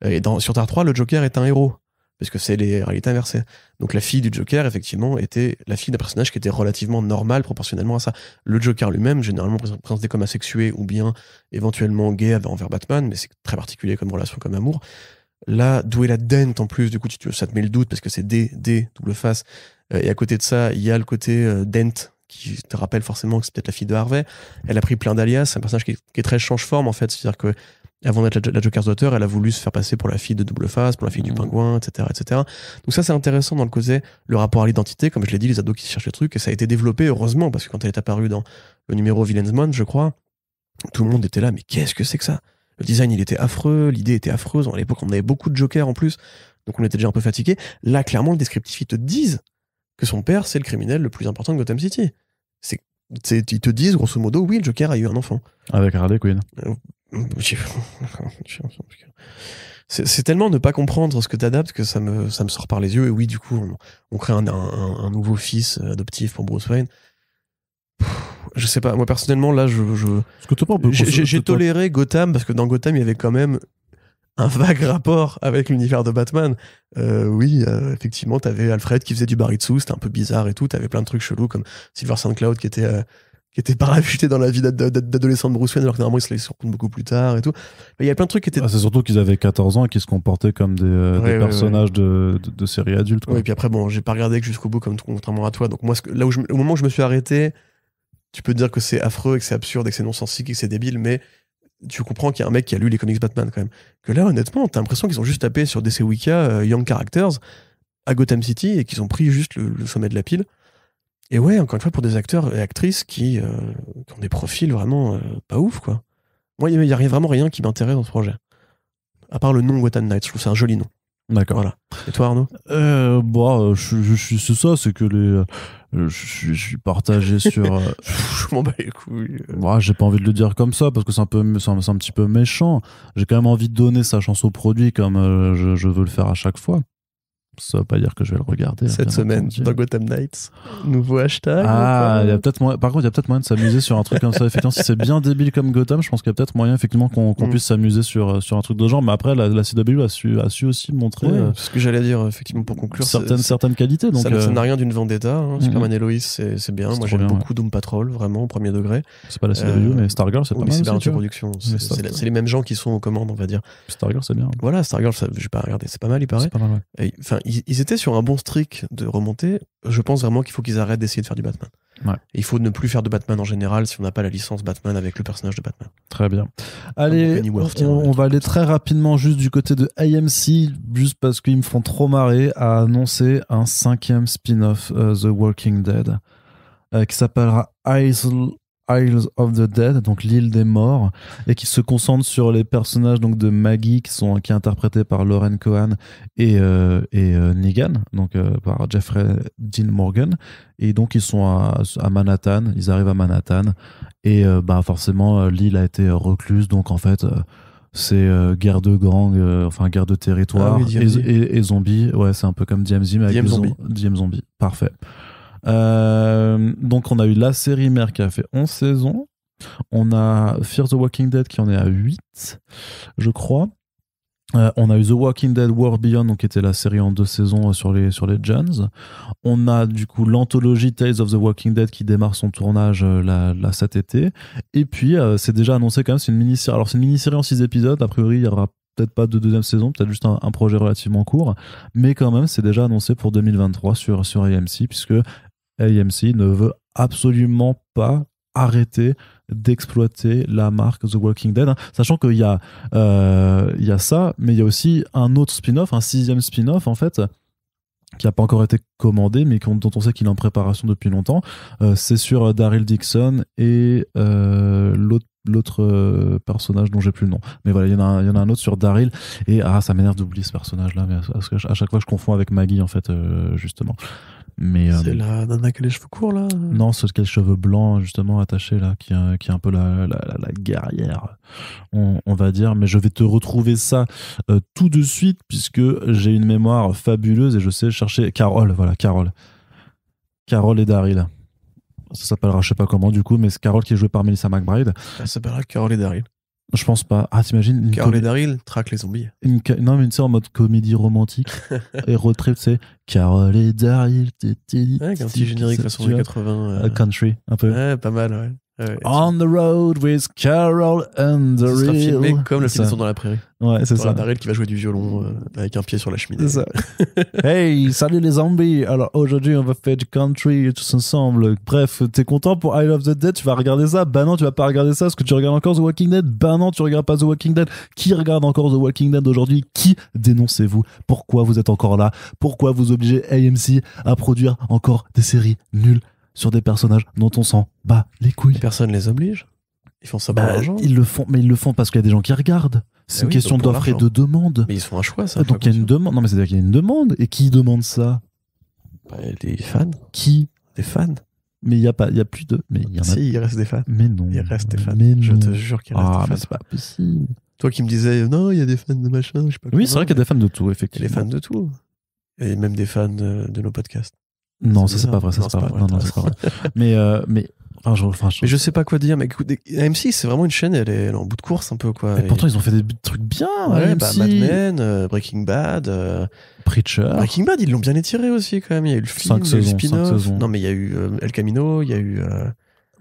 Et sur Terre 3, le Joker est un héros, parce que c'est les réalités inversées. Donc la fille du Joker, effectivement, était la fille d'un personnage qui était relativement normal proportionnellement à ça. Le Joker lui-même, généralement présenté comme asexué ou bien éventuellement gay envers Batman, mais c'est très particulier comme relation, comme amour. Là, d'où est la dent en plus, du coup, ça te met le doute parce que c'est D, double face. Et à côté de ça, il y a le côté dent qui te rappelle forcément que c'est peut-être la fille de Harvey. Elle a pris plein d'alias. C'est un personnage qui est très change-forme, en fait. C'est-à-dire que avant d'être la Joker's Daughter, elle a voulu se faire passer pour la fille de double face, pour la fille du pingouin, etc., etc. Donc ça, c'est intéressant dans le côté, le rapport à l'identité. Comme je l'ai dit, les ados qui cherchent le truc, et ça a été développé, heureusement, parce que quand elle est apparue dans le numéro Villains Month, je crois, tout le monde était là, mais qu'est-ce que c'est que ça? Le design, il était affreux, l'idée était affreuse. À l'époque, on avait beaucoup de Jokers en plus, donc on était déjà un peu fatigué. Là, clairement, le descriptif, ils te disent que son père, c'est le criminel le plus important de Gotham City. Ils te disent, grosso modo, oui, le Joker a eu un enfant. Avec Harley Quinn. C'est tellement ne pas comprendre ce que t'adaptes que ça me sort par les yeux. Et oui, du coup, on crée un nouveau fils adoptif pour Bruce Wayne. Je sais pas, moi personnellement, là, j'ai toléré Gotham parce que dans Gotham, il y avait quand même un vague rapport avec l'univers de Batman. Oui, effectivement, t'avais Alfred qui faisait du baritsu, c'était un peu bizarre et tout. T'avais plein de trucs chelous comme Silver Sandcloud qui était parachuté dans la vie d'adolescent de Bruce Wayne alors que normalement il se les beaucoup plus tard et tout. Il y a plein de trucs qui étaient... c'est surtout qu'ils avaient 14 ans et qu'ils se comportaient comme des personnages de séries adultes. Oui, et puis après, bon, j'ai pas regardé jusqu'au bout contrairement à toi. Donc moi, au moment où je me suis arrêté, tu peux te dire que c'est affreux et que c'est absurde et que c'est non-sensique et que c'est débile, mais tu comprends qu'il y a un mec qui a lu les comics Batman quand même. Que là, honnêtement, t'as l'impression qu'ils ont juste tapé sur DC Wika Young Characters à Gotham City et qu'ils ont pris juste le sommet de la pile. Et ouais, encore une fois, pour des acteurs et actrices qui ont des profils vraiment pas ouf, quoi. Moi, il n'y a vraiment rien qui m'intéresse dans ce projet. À part le nom Gotham Knights, je trouve que c'est un joli nom. D'accord. Voilà. Et toi, Arnaud? C'est ça, c'est que je suis partagé sur. Je m'en bats les couilles. J'ai pas envie de le dire comme ça parce que c'est un petit peu méchant. J'ai quand même envie de donner sa chance au produit comme je veux le faire à chaque fois. Ça veut pas dire que je vais le regarder. Cette bien semaine, entendu. dans Gotham Knights. Nouveau hashtag. Ah, il y a peut-être moyen... Par contre, il y a peut-être moyen de s'amuser sur un truc comme ça. Effectivement, si c'est bien débile comme Gotham, je pense qu'il y a peut-être moyen effectivement qu'on puisse s'amuser sur un truc de genre. Mais après, la CW a su aussi montrer C'est ce que j'allais dire, effectivement, pour conclure. certaines qualités. Donc, ça n'a rien d'une vendetta. Hein. Superman et Lois, c'est bien. C'est Moi, trop j'aime bien, beaucoup Doom Patrol, vraiment, au premier degré. c'est pas la CW, mais Stargirl, c'est pas mal. C'est aussi, Barty tu vois. Productions. C'est les mêmes gens qui sont aux commandes, on va dire. Stargirl, c'est bien. Voilà, Stargirl, je vais pas regarder. C'est pas mal, il paraît. C'est pas mal, ouais. Et, enfin, ils étaient sur un bon streak de remontée. Je pense vraiment qu'il faut qu'ils arrêtent d'essayer de faire du Batman. Ouais. Et il faut ne plus faire de Batman en général si on n'a pas la licence Batman avec le personnage de Batman. Très bien. Allez, Pennyworth, on va aller très rapidement juste du côté de AMC, juste parce qu'ils me font trop marrer, à annoncer un 5e spin-off The Walking Dead qui s'appellera Isles of the Dead, donc l'île des morts, et qui se concentre sur les personnages donc de Maggie qui est interprété par Lauren Cohan et Negan, donc par Jeffrey Dean Morgan, et donc ils sont à Manhattan, ils arrivent à Manhattan et forcément l'île a été recluse, donc en fait c'est guerre de gang, enfin guerre de territoire et zombies, ouais, c'est un peu comme DMZ mais avec DM Zombie, parfait. Donc on a eu la série mère qui a fait 11 saisons, on a Fear the Walking Dead qui en est à 8 je crois, on a eu The Walking Dead War Beyond, donc qui était la série en 2 saisons sur les Gens. On a du coup l'anthologie Tales of the Walking Dead qui démarre son tournage là cet été, et puis c'est déjà annoncé quand même, c'est une mini-série, alors c'est une mini-série en 6 épisodes, a priori il y aura peut-être pas de 2e saison, peut-être juste un projet relativement court, mais quand même c'est déjà annoncé pour 2023 sur AMC, puisque AMC ne veut absolument pas arrêter d'exploiter la marque The Walking Dead, hein. Sachant qu'il y a ça, mais il y a aussi un autre spin-off, un 6e spin-off en fait, qui n'a pas encore été commandé, mais dont on sait qu'il est en préparation depuis longtemps. C'est sur Daryl Dixon et l'autre personnage dont j'ai plus le nom. Mais voilà, il y en a un autre sur Daryl, et ça m'énerve d'oublier ce personnage-là, mais parce que à chaque fois je confonds avec Maggie en fait, justement. Mais c'est la nana qui a les cheveux courts là. Non, c'est les cheveux blancs justement attachés là, qui est un peu la guerrière, on va dire. Mais je vais te retrouver ça tout de suite, puisque j'ai une mémoire fabuleuse et je sais chercher Carol et Daryl. Ça s'appellera je sais pas comment du coup, mais c'est Carol qui est jouée par Melissa McBride. Ça s'appellera Carol et Daryl. Je pense pas. Ah, t'imagines Carol et Daryl traquent les zombies. Non, mais tu sais, en mode comédie romantique et road trip, c'est Carol et Daryl. Ouais, avec un petit générique façon des 80. Country, un peu. Ouais, pas mal, ouais. On the road with Carol and Daryl. Ça sera filmé comme le film dans la prairie. Ouais, c'est ça. Daryl qui va jouer du violon avec un pied sur la cheminée. C'est ça. Hey, salut les zombies. Alors aujourd'hui, on va faire du country tous ensemble. Bref, t'es content pour Isle of the Dead? Tu vas regarder ça? Bah non, tu vas pas regarder ça. Est-ce que tu regardes encore The Walking Dead? Bah non, tu regardes pas The Walking Dead. Qui regarde encore The Walking Dead aujourd'hui? Qui dénoncez-vous? Pourquoi vous êtes encore là? Pourquoi vous obligez AMC à produire encore des séries nulles sur des personnages dont on s'en bat les couilles? Personne les oblige. Ils font ça pour l'argent. Ils le font parce qu'il y a des gens qui regardent. C'est une question d'offre et de demande. Mais ils font un choix, ça. Donc il y a une demande. Non, mais c'est-à-dire qu'il y a une demande. Et qui demande ça? Les fans. Qui? Des fans. Mais il y a plus de. Mais il y en a. Si, il reste des fans. Mais non. Il reste des fans. Mais je te jure qu'il reste des fans. Mais c'est pas possible. Toi qui me disais, non, il y a des fans de machin, je sais pas quoi. Oui, c'est vrai qu'il y a des fans de tout, effectivement. Il y a des fans de tout. Et même des fans de nos podcasts. Non, ça c'est pas vrai. Non, c'est pas vrai. Mais je sais pas quoi dire. Mais écoute, AMC, c'est vraiment une chaîne, elle est en bout de course un peu, quoi. Et pourtant, ils ont fait des trucs bien. Ouais, Mad Men, Breaking Bad, Preacher. Breaking Bad, ils l'ont bien étiré aussi, quand même. Il y a eu le film, il y a eu le spin-off. Non, mais il y a eu El Camino, il y a eu.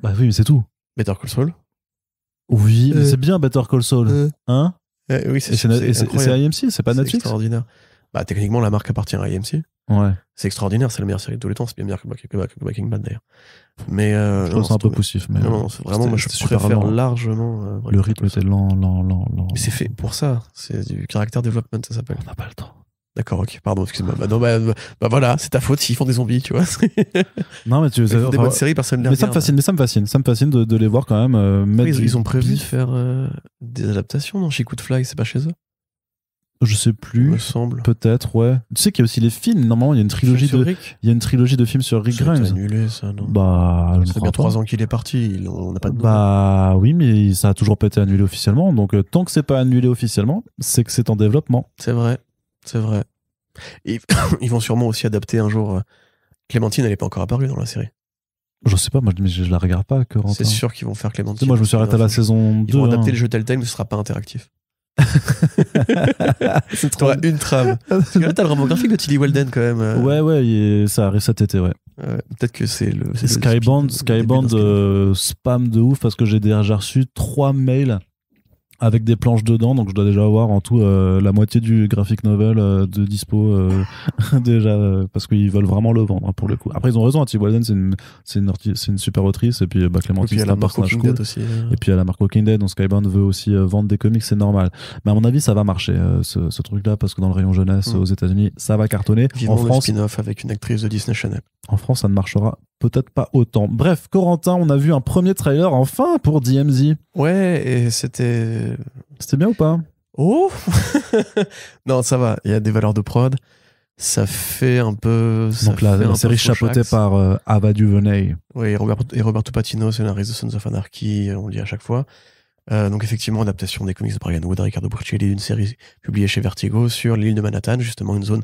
Bah oui, mais c'est tout. Better Call Saul. Oui, mais c'est bien Better Call Saul. Hein? Oui, c'est AMC, c'est pas Netflix. C'est extraordinaire. Bah, techniquement, la marque appartient à AMC. Ouais. C'est extraordinaire, c'est la meilleure série de tous les temps, c'est bien meilleur que Breaking Bad d'ailleurs. Mais je trouve ça un peu poussif. Mais non, c'est vraiment, moi je préfère largement. Le rythme était lent. Mais c'est fait pour ça, c'est du character development, ça s'appelle. On n'a pas le temps. D'accord, ok, pardon, excuse-moi. Bah voilà, c'est ta faute s'ils font des zombies, tu vois. Non, mais tu veux des bonnes séries, personne ne les regarde. Ça me fascine de les voir quand même. Ils ont prévu de faire des adaptations dans She Could Fly, c'est pas chez eux? Je sais plus. Il me semble. Peut-être, ouais. Tu sais qu'il y a aussi les films. Normalement, il y a une trilogie de films sur Rick Grimes. C'est annulé, ça, non? Bah, ça fait bien 3 ans qu'il est parti. On n'a pas de nouvelles. Bah, oui, mais ça a toujours pas été annulé officiellement. Donc, tant que c'est pas annulé officiellement, c'est que c'est en développement. C'est vrai. Et ils vont sûrement aussi adapter un jour. Clémentine, elle n'est pas encore apparue dans la série. Je sais pas, moi je la regarde pas, Corentin. C'est sûr qu'ils vont faire Clémentine. Moi je me suis arrêté à la saison 2. Ils vont adapter le jeu Telltale, mais ce sera pas interactif. T'auras une trame. Parce que là, t'as le roman graphique de Tilly Walden quand même. Ouais, ça arrive cet été, ouais. Peut-être que c'est le. Skybound spam de ouf parce que j'ai déjà reçu 3 mails avec des planches dedans, donc je dois déjà avoir en tout la moitié du graphic novel de dispo déjà parce qu'ils veulent vraiment le vendre, hein, pour le coup. Après ils ont raison, Tilly Walden c'est une super autrice, et puis Clémentine c'est un personnage cool. Aussi, Et puis il y a la marque Walking Dead, donc Skybound veut aussi vendre des comics, c'est normal. Mais à mon avis ça va marcher ce truc-là, parce que dans le rayon jeunesse aux États-Unis ça va cartonner. Vivement en France, le spin-off avec une actrice de Disney Channel. En France ça ne marchera peut-être pas autant. Bref, Corentin, on a vu un premier trailer enfin pour DMZ. Ouais, et c'était bien ou pas? Oh non, ça va, il y a des valeurs de prod. Ça fait un peu. Donc la série chapeautée par Ava DuVernay. Oui, et Roberto Patino, scénariste de Sons of Anarchy, on le dit à chaque fois. Donc effectivement, adaptation des comics de Brian Wood, Riccardo Burchielli, d'une série publiée chez Vertigo sur l'île de Manhattan, justement une zone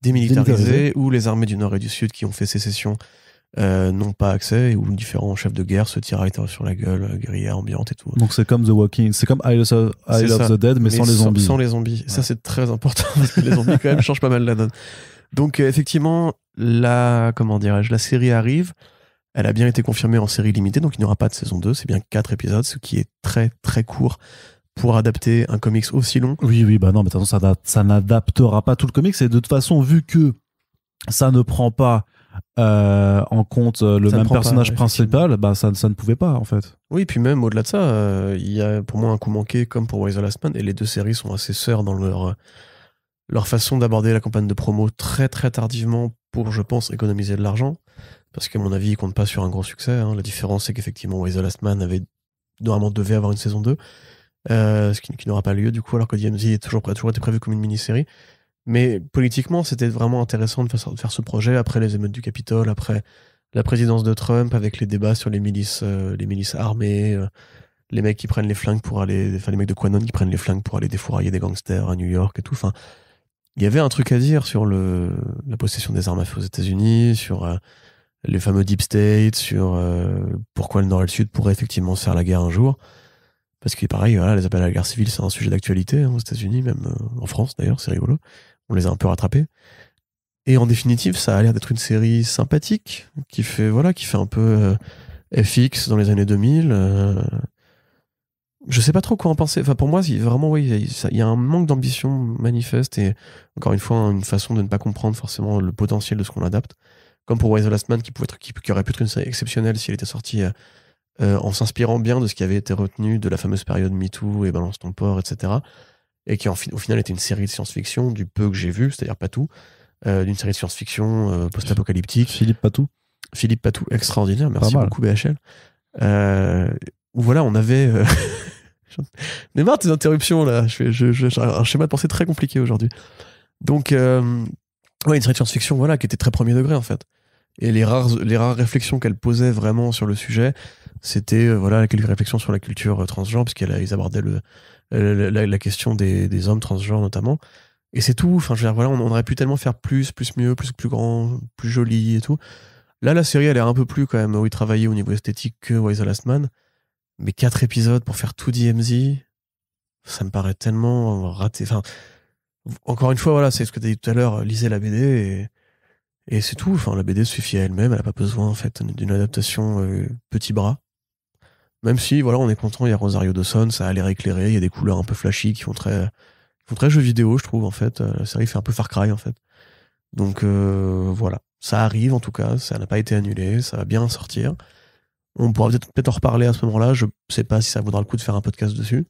démilitarisée où les armées du Nord et du Sud qui ont fait sécession n'ont pas accès, et où différents chefs de guerre se tirent sur la gueule, guérilla ambiante et tout. Donc c'est comme The Walking, c'est comme Isle of the Dead, mais sans les zombies. Sans les zombies. Ouais. Ça c'est très important parce que les zombies quand même changent pas mal la donne. Donc effectivement, la série arrive. Elle a bien été confirmée en série limitée, donc il n'y aura pas de saison 2, c'est bien 4 épisodes, ce qui est très très court pour adapter un comics aussi long. Oui, bah non, mais de toute façon ça n'adaptera pas tout le comics, et de toute façon, vu que ça ne prend pas en compte le même personnage principal, bah ça ne pouvait pas en fait. Oui, puis même au-delà de ça, il y a pour moi un coup manqué comme pour Why the Last Man, et les deux séries sont assez sœurs dans leur façon d'aborder la campagne de promo très très tardivement pour, je pense, économiser de l'argent, parce qu'à mon avis ils comptent pas sur un gros succès, hein. La différence c'est qu'effectivement Why the Last Man normalement devait avoir une saison 2, ce qui n'aura pas lieu du coup, alors que DMZ est toujours été prévu comme une mini-série. Mais politiquement, c'était vraiment intéressant de faire ce projet après les émeutes du Capitole, après la présidence de Trump, avec les débats sur les milices armées, les mecs qui prennent les flingues les mecs de Quanon qui prennent les flingues pour aller défourailler des gangsters à New York et tout. Enfin, il y avait un truc à dire sur la possession des armes à feu aux États-Unis, sur les fameux Deep State, sur pourquoi le Nord et le Sud pourraient effectivement se faire la guerre un jour. Parce que pareil, voilà, les appels à la guerre civile, c'est un sujet d'actualité, hein, aux États-Unis, même en France d'ailleurs, c'est rigolo. On les a un peu rattrapés. Et en définitive, ça a l'air d'être une série sympathique, qui fait un peu FX dans les années 2000. Je sais pas trop quoi en penser. Enfin, pour moi, vraiment, oui, il y a un manque d'ambition manifeste, et encore une fois, une façon de ne pas comprendre forcément le potentiel de ce qu'on adapte. Comme pour Why the Last Man, qui aurait pu être une série exceptionnelle si elle était sortie en s'inspirant bien de ce qui avait été retenu de la fameuse période MeToo et Balance ton port, etc. Et qui au final était une série de science-fiction, du peu que j'ai vu, c'est-à-dire pas tout, d'une série de science-fiction post-apocalyptique. Philippe Patou, extraordinaire, merci beaucoup BHL. Où voilà, on avait... J'en ai marre de tes interruptions là, j'ai un schéma de pensée très compliqué aujourd'hui. Donc, une série de science-fiction qui était très premier degré en fait. Et les rares réflexions qu'elle posait vraiment sur le sujet, c'était quelques réflexions sur la culture transgenre, puisqu'ils abordaient la question des hommes transgenres notamment. Et c'est tout. Enfin, on aurait pu tellement faire plus mieux, plus grand, plus joli et tout. Là, la série, elle est un peu plus quand même où ils travaillaient au niveau esthétique que Why the Last Man. Mais 4 épisodes pour faire tout DMZ, ça me paraît tellement raté. Enfin, encore une fois, c'est ce que tu as dit tout à l'heure, lisez la BD et c'est tout. Enfin, la BD suffit à elle-même, elle n'a pas besoin en fait d'une adaptation petit bras. Même si, on est content, il y a Rosario Dawson, ça a l'air éclairé, il y a des couleurs un peu flashy qui font très jeux vidéo, je trouve, en fait. La série fait un peu Far Cry, en fait. Donc, ça arrive, en tout cas, ça n'a pas été annulé, ça va bien sortir. On pourra peut-être en reparler à ce moment-là, je sais pas si ça vaudra le coup de faire un podcast dessus.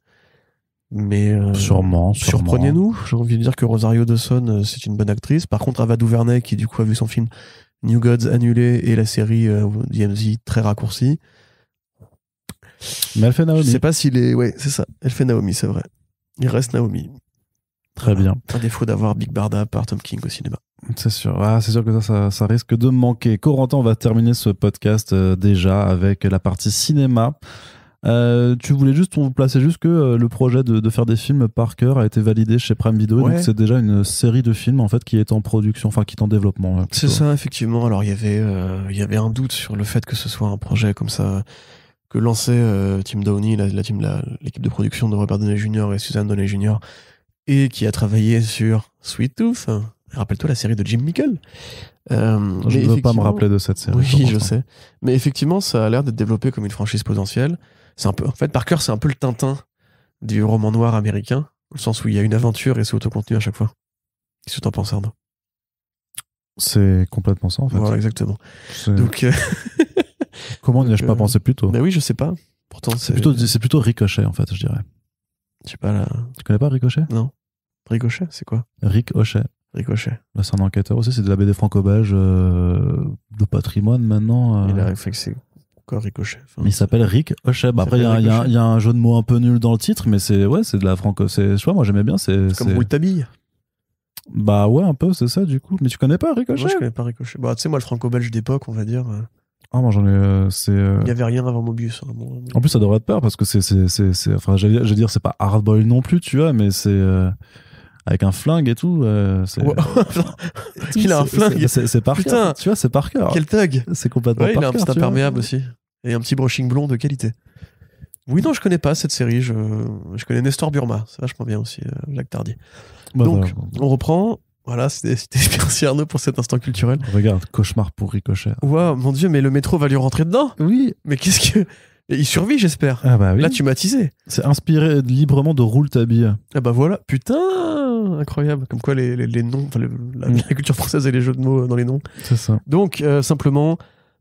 Mais sûrement. Surprenez-nous. J'ai envie de dire que Rosario Dawson, c'est une bonne actrice. Par contre, Ava DuVernay, qui du coup a vu son film New Gods annulé et la série DMZ très raccourcie. Mais elle fait Naomi. Je sais pas s'il est... Ouais, c'est ça. Elle fait Naomi, c'est vrai. Il reste Naomi. Très bien. À défaut d'avoir Big Barda par Tom King au cinéma. C'est sûr. C'est sûr que ça risque de manquer. Corentin, on va terminer ce podcast déjà avec la partie cinéma. Tu voulais juste, on plaçait juste que le projet de faire des films Parker a été validé chez Prime Video, Ouais. donc c'est déjà une série de films en fait qui est en production, enfin qui est en développement. Ouais, C'est plutôt. ça, effectivement. Alors, il y avait un doute sur le fait que ce soit un projet comme ça, que lançait Tim Downey, l'équipe de production de Robert Downey Jr. et Suzanne Downey Jr., et qui a travaillé sur Sweet Tooth. Rappelle-toi la série de Jim Mickle. Je ne veux pas me effectivement- rappeler de cette série. Oui, je pense, je hein. sais. Mais effectivement, ça a l'air d'être développé comme une franchise potentielle. C'est un peu, en fait, Parker, c'est un peu le Tintin du roman noir américain, dans le sens où il y a une aventure et c'est autocontenu à chaque fois. Qu'est-ce que t'en penses, Arnaud? C'est complètement ça en fait. Voilà, exactement. C'est- Donc, Comment n'y ai-je donc, pas pensé plus tôt? bah oui, je sais pas. Pourtant, C'est plutôt Ricochet en fait, je dirais. Je sais pas là. Tu connais pas Ricochet? Non. Ricochet, c'est quoi? Ricochet. Ricochet. Là, c'est un enquêteur aussi, c'est de la BD franco-belge de patrimoine maintenant. Il a fait que c'est quoi Ricochet? Enfin, Mais il s'appelle Rick Hochet. Bah, après, il y, s'appelle Ricochet. y a un jeu de mots un peu nul dans le titre, mais c'est de la franco. Je vois, moi j'aimais bien. comme roule ta bille. Bah ouais, un peu, c'est ça du coup. Mais tu connais pas Ricochet? Moi, je connais pas Ricochet. Bah, tu sais, moi, le franco-belge d'époque, on va dire, Ah, moi j'en ai. il y avait rien avant Mobius. Hein, bon. En plus, ça devrait te peur parce que enfin, j'allais dire, c'est pas hardboil non plus, tu vois, mais c'est. Avec un flingue et tout. C'est... Ouais. Il a un flingue. C'est Parker. Putain. Tu vois, c'est Parker. Quel tag! C'est complètement Ouais, il a un Parker, petit tu vois. imperméable aussi. Et un petit brushing blond de qualité. Oui, non, je connais pas cette série. Je connais Nestor Burma. C'est vachement bien aussi, Jacques Tardy. Bah, Donc, voilà. on reprend. Voilà, c'était merci Arnaud pour cet instant culturel. Regarde, cauchemar pour Ricochet. Waouh, mon dieu, mais le métro va lui rentrer dedans. Oui. Mais qu'est-ce que. Et il survit, j'espère. Ah bah oui. Là, tu m'as teasé. C'est inspiré librement de Roule ta bille. Ah bah voilà, putain, incroyable. Comme quoi les noms, enfin, la culture française et les jeux de mots dans les noms. C'est ça. Donc, simplement,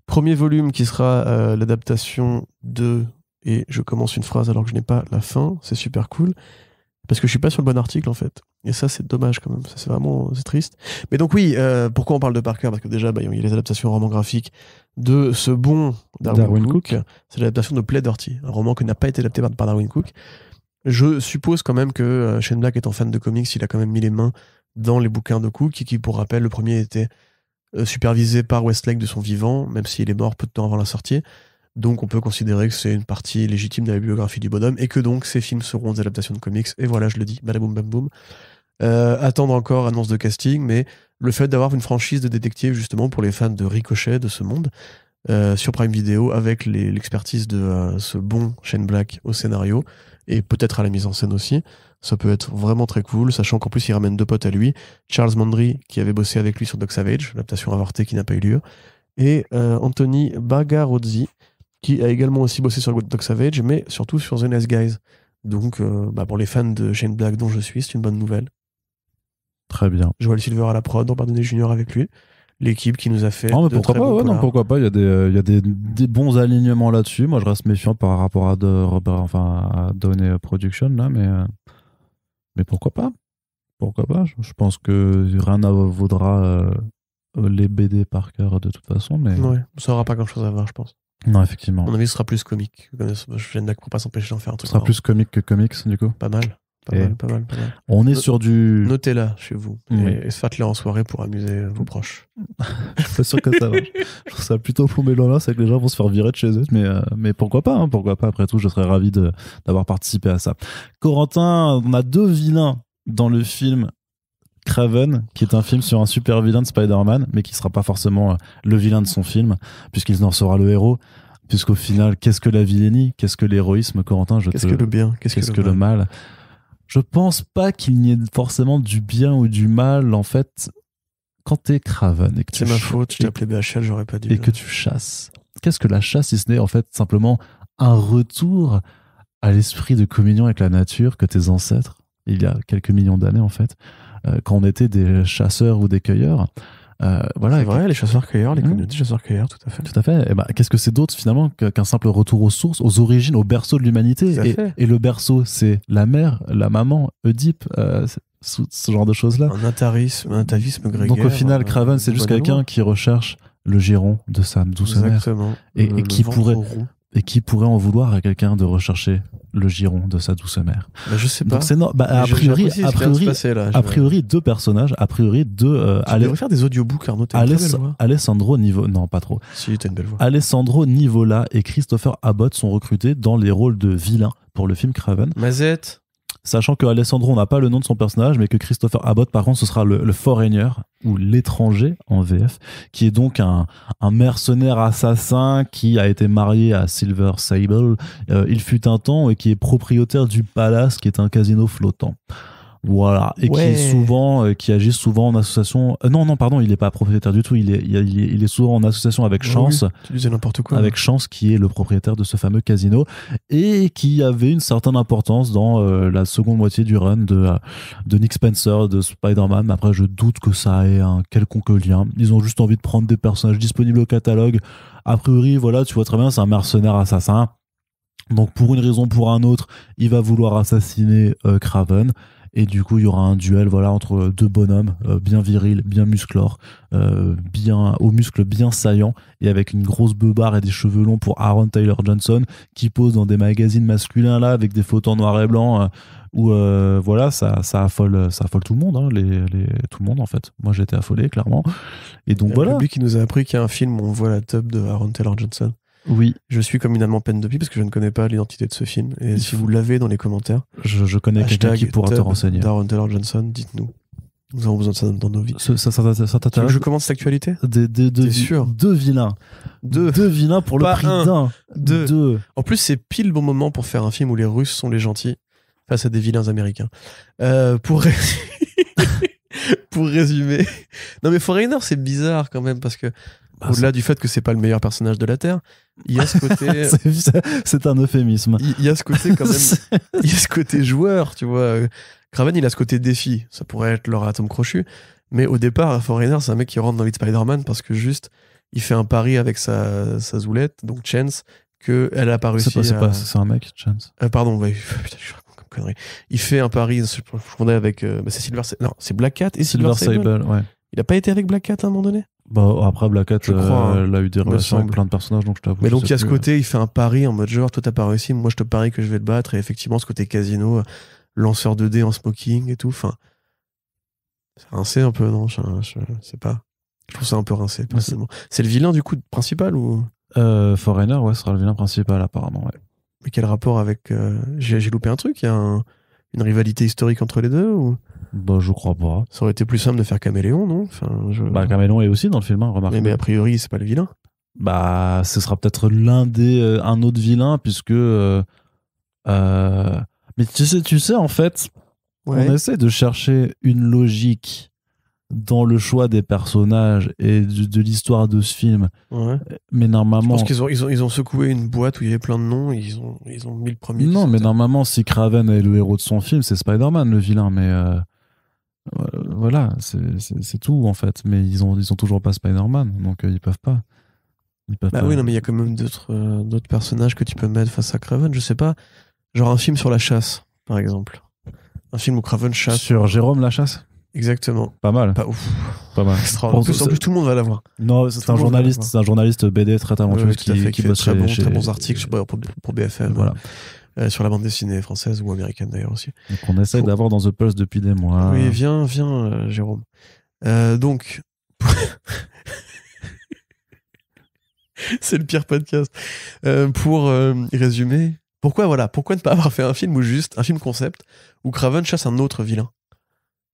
premier volume qui sera l'adaptation de. Et je commence une phrase alors que je n'ai pas la fin, c'est super cool. Parce que je suis pas sur le bon article en fait. Et ça, c'est dommage quand même. Ça, c'est vraiment c'est triste. Mais donc, oui, pourquoi on parle de Parker? Parce que déjà, bah, il y a les adaptations romans graphiques de ce bon Darwin Cook. C'est l'adaptation de Play Dirty, un roman qui n'a pas été adapté par Darwin Cook. Je suppose quand même que Shane Black étant fan de comics, il a quand même mis les mains dans les bouquins de Cook, qui, pour rappel, le premier était supervisé par Westlake de son vivant, même s'il est mort peu de temps avant la sortie. Donc on peut considérer que c'est une partie légitime de la biographie du bonhomme et que donc ces films seront des adaptations de comics. Et voilà, je le dis, badaboum bam boum. Attendre encore annonce de casting, mais le fait d'avoir une franchise de détective justement pour les fans de Ricochet, de ce monde, sur Prime Video, avec l'expertise de ce bon Shane Black au scénario et peut-être à la mise en scène aussi, ça peut être vraiment très cool, sachant qu'en plus il ramène deux potes à lui, Charles Mandry qui avait bossé avec lui sur Doc Savage, l'adaptation avortée qui n'a pas eu lieu, et Anthony Bagarozzi qui a également aussi bossé sur Doc Savage, mais surtout sur The Nice Guys. Donc, pour les fans de Shane Black dont je suis, c'est une bonne nouvelle. Très bien. Joel Silver à la prod, Robert Downey Jr. avec lui. L'équipe qui nous a fait. Non, mais de pourquoi très pas, bons ouais, non, polars. pourquoi pas. Il y a des bons alignements là-dessus. Moi, je reste méfiant par rapport à à Downey Production, là, mais pourquoi pas? Pourquoi pas? Je pense que rien ne vaudra les BD Parker de toute façon, mais. Ouais, ça aura pas grand chose à voir, je pense. Non, effectivement. À mon avis, ce sera plus comique. Shane Black pour pas s'empêcher d'en faire un Ce truc. sera marrant. plus comique que comics, du coup. Pas mal. Et- Pas mal. On est sur du. Notez-la chez vous. Oui. Et faites-la en soirée pour amuser vos proches. Je suis pas sûr que ça va. Je trouve ça plutôt fou, mais là, c'est que les gens vont se faire virer de chez eux. Mais pourquoi pas, hein, pourquoi pas. Après tout, je serais ravi d'avoir participé à ça. Corentin, on a deux vilains dans le film Kraven, qui est un film sur un super vilain de Spider-Man, mais qui sera pas forcément le vilain de son film, puisqu'il en sera le héros. Puisqu'au final, qu'est-ce que la vilainie? Qu'est-ce que l'héroïsme, Corentin? Qu'est-ce que le bien? Qu'est-ce que le mal? Je pense pas qu'il n'y ait forcément du bien ou du mal, en fait, quand t'es Kraven et que C'est ma faute, je t'ai appelé BHL, j'aurais pas dû. et que tu chasses. Qu'est-ce que la chasse, si ce n'est en fait simplement un retour à l'esprit de communion avec la nature que tes ancêtres, il y a quelques millions d'années en fait, quand on était des chasseurs ou des cueilleurs, voilà. C'est vrai, les chasseurs-cueilleurs, les Mmh. communautés chasseurs-cueilleurs, tout à fait. Tout à fait. Et ben, qu'est-ce que c'est d'autre finalement qu'un simple retour aux sources, aux origines, au berceau de l'humanité? Tout à fait. Et le berceau, c'est la mère, la maman, Oedipe, ce genre de choses-là. Un atavisme grégaire. Donc au final, Kraven, c'est juste Guadeloupe. quelqu'un qui recherche le giron de sa douce mère. Exactement. Et Le qui ventre pourrait- roux. Et qui pourrait en vouloir à quelqu'un de rechercher le giron de sa douce mère. Bah, je sais pas. Donc c'est a priori deux personnages, tu devrais faire des audiobooks, Arnaud. T'as une très belle voix. Alessandro Nivola, non pas trop. Si, t'as une belle voix. Alessandro Nivola et Christopher Abbott sont recrutés dans les rôles de vilains pour le film Craven. Mazette. Sachant que Alessandro, on n'a pas le nom de son personnage, mais que Christopher Abbott, par contre, ce sera le Foreigner, ou l'étranger en VF, qui est donc un mercenaire assassin qui a été marié à Silver Sable. Il fut un temps et qui est propriétaire du Palace, qui est un casino flottant. Voilà, et qui agit souvent en association. Non, pardon, il n'est pas propriétaire du tout. Il est souvent en association avec Chance. Oui, tu disais n'importe quoi. Avec Chance, qui est le propriétaire de ce fameux casino et qui avait une certaine importance dans la seconde moitié du run de Nick Spencer, de Spider-Man. Après, je doute que ça ait un quelconque lien. Ils ont juste envie de prendre des personnages disponibles au catalogue. A priori, voilà, tu vois très bien, c'est un mercenaire assassin. Donc, pour une raison ou pour un autre, il va vouloir assassiner Craven. Et du coup, il y aura un duel entre deux bonhommes bien virils, bien musclores, aux muscles bien saillants, et avec une grosse beubare et des cheveux longs pour Aaron Taylor Johnson, qui pose dans des magazines masculins là, avec des photos en noir et blanc, où ça affole tout le monde, hein, tout le monde en fait. Moi, j'étais affolé, clairement. Et donc voilà. Le public qui nous a appris qu'il y a un film où on voit la tub de Aaron Taylor Johnson. Oui. Je suis comme une âme en peine depuis parce que je ne connais pas l'identité de ce film. Et si vous l'avez dans les commentaires, je connais quelqu'un qui pourra te renseigner. Aaron Taylor Johnson, dites-nous. Nous avons besoin de ça dans nos vies. Ça t'intéresse? Je commence l'actualité. T'es sûr? Deux vilains. Deux vilains pour pas le prix d'un. Deux. En plus, c'est pile le bon moment pour faire un film où les Russes sont les gentils face à des vilains américains. Pour résumer. Non mais Foreigner, c'est bizarre quand même parce que au-delà du fait que c'est pas le meilleur personnage de la Terre, il y a ce côté. C'est un euphémisme. Il y a ce côté quand même. Il y a ce côté joueur, tu vois. Craven, il a ce côté défi. Ça pourrait être leur atome crochu. Mais au départ, Foreigner, c'est un mec qui rentre dans les Spider-Man parce que juste, il fait un pari avec sa zoulette, donc Chance, qu'elle a pas réussi c'est un mec, Chance. Pardon, ouais. Putain, je raconte comme connerie. Il fait un pari, je confondais avec. C'est Silver Sable. Non, c'est Black Cat et Silver Sable. Ouais. Il a pas été avec Black Cat à un moment donné? Après Black Cat, elle a eu des relations avec plein de personnages, donc je t'avoue. Mais donc il y a ce côté, il fait un pari en mode genre, toi t'as pas réussi, moi je te parie que je vais te battre, et effectivement ce côté casino, lanceur de dés en smoking et tout, enfin, c'est rincé un peu, non? Je sais pas. Je trouve ça un peu rincé, personnellement. C'est le vilain du coup principal ou? Foreigner, ouais, sera le vilain principal apparemment, ouais. Mais quel rapport avec... J'ai loupé un truc? Il y a une rivalité historique entre les deux ou... Je crois pas. Ça aurait été plus simple de faire Caméléon, non? Caméléon est aussi dans le film, hein, remarque. Mais a priori, c'est pas le vilain. Ce sera peut-être un autre vilain, puisque... Mais tu sais, en fait, ouais. On essaie de chercher une logique dans le choix des personnages et de l'histoire de ce film. Ouais. Mais normalement... Je pense qu'ils ont secoué une boîte où il y avait plein de noms, et ils ont mis le premier. Non, mais normalement, si Craven est le héros de son film, c'est Spider-Man le vilain, mais... voilà, c'est tout en fait. Mais ils ont toujours pas Spider-Man, donc ils peuvent pas. Oui, non, mais il y a quand même d'autres personnages que tu peux mettre face à Craven, je sais pas. Genre un film sur la chasse, par exemple. Un film où Craven chasse. Sur Jérôme la chasse? Exactement. Pas mal. Pas ouf. Pas mal. En plus, tout le monde va l'avoir. Non, c'est un journaliste BD très talentueux qui bosse très bons articles pour BFM. Voilà. Sur la bande dessinée française ou américaine d'ailleurs aussi. Donc on essaie d'avoir dans The Pulse depuis des mois. Oui, viens, Jérôme. Donc, c'est le pire podcast. Pour résumer, pourquoi ne pas avoir fait un film un film concept où Craven chasse un autre vilain?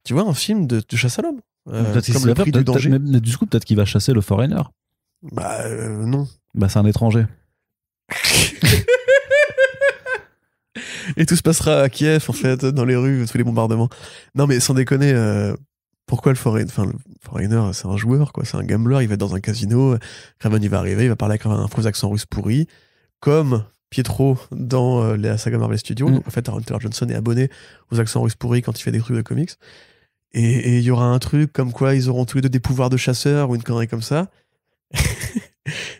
Tu vois, un film de chasse à l'homme. Comme le prix du danger. Mais du coup, peut-être qu'il va chasser le Foreigner. Non. C'est un étranger. Et tout se passera à Kiev, en fait, dans les rues, sous les bombardements. Non, mais sans déconner, pourquoi le Foreigner? Enfin, le Foreigner, c'est un joueur, quoi. C'est un gambler, il va être dans un casino. Craven, il va arriver, il va parler avec un faux accent russe pourri, comme Pietro dans la saga Marvel Studios. Donc, en fait, Aaron Taylor Johnson est abonné aux accents russes pourris quand il fait des trucs de comics. Et il y aura un truc comme quoi ils auront tous les deux des pouvoirs de chasseurs ou une connerie comme ça.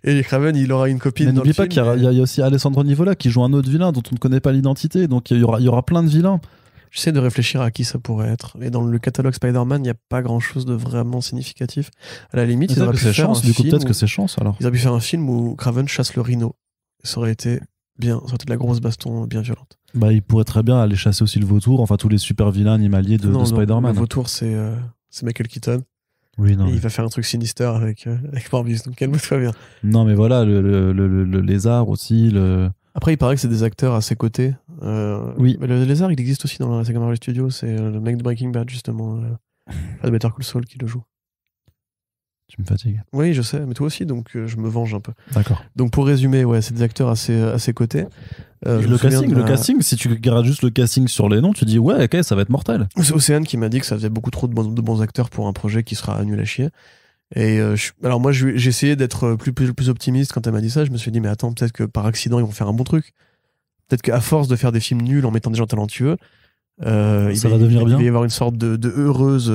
Et Craven, il aura une copine. Mais n'oublie pas qu'il y a aussi Alessandro Nivola qui joue un autre vilain dont on ne connaît pas l'identité. Donc il y aura plein de vilains. J'essaie de réfléchir à qui ça pourrait être. Et dans le catalogue Spider-Man, il n'y a pas grand-chose de vraiment significatif. À la limite, ils auraient pu faire un film. Peut-être que c'est chance alors. Ils auraient pu faire un film où Craven chasse le rhino. Ça aurait été bien. Ça aurait été de la grosse baston bien violente. Bah, il pourrait très bien aller chasser aussi le vautour, enfin tous les super vilains animaliers de Spider-Man. Le vautour, c'est Michael Keaton. Oui, non. Et il va faire un truc sinister avec Morbius, donc calme-toi bien. Non, mais voilà, le lézard aussi, Après, il paraît que c'est des acteurs à ses côtés. Oui. Mais le lézard, il existe aussi dans la saga Marvel Studios. C'est le mec de Breaking Bad, justement. Pas de Better Call Saul qui le joue. Tu me fatigues. Oui, je sais, mais toi aussi, donc je me venge un peu. D'accord. Donc pour résumer, ouais, c'est des acteurs à ses côtés. Le casting, si tu regardes juste le casting sur les noms, tu dis ouais, ok, ça va être mortel. C'est Océane qui m'a dit que ça faisait beaucoup trop de bons acteurs pour un projet qui sera nul à chier. Et alors moi, j'ai essayé d'être plus optimiste quand elle m'a dit ça. Je me suis dit, mais attends, peut-être que par accident, ils vont faire un bon truc. Peut-être qu'à force de faire des films nuls en mettant des gens talentueux, il va y avoir une sorte de heureuse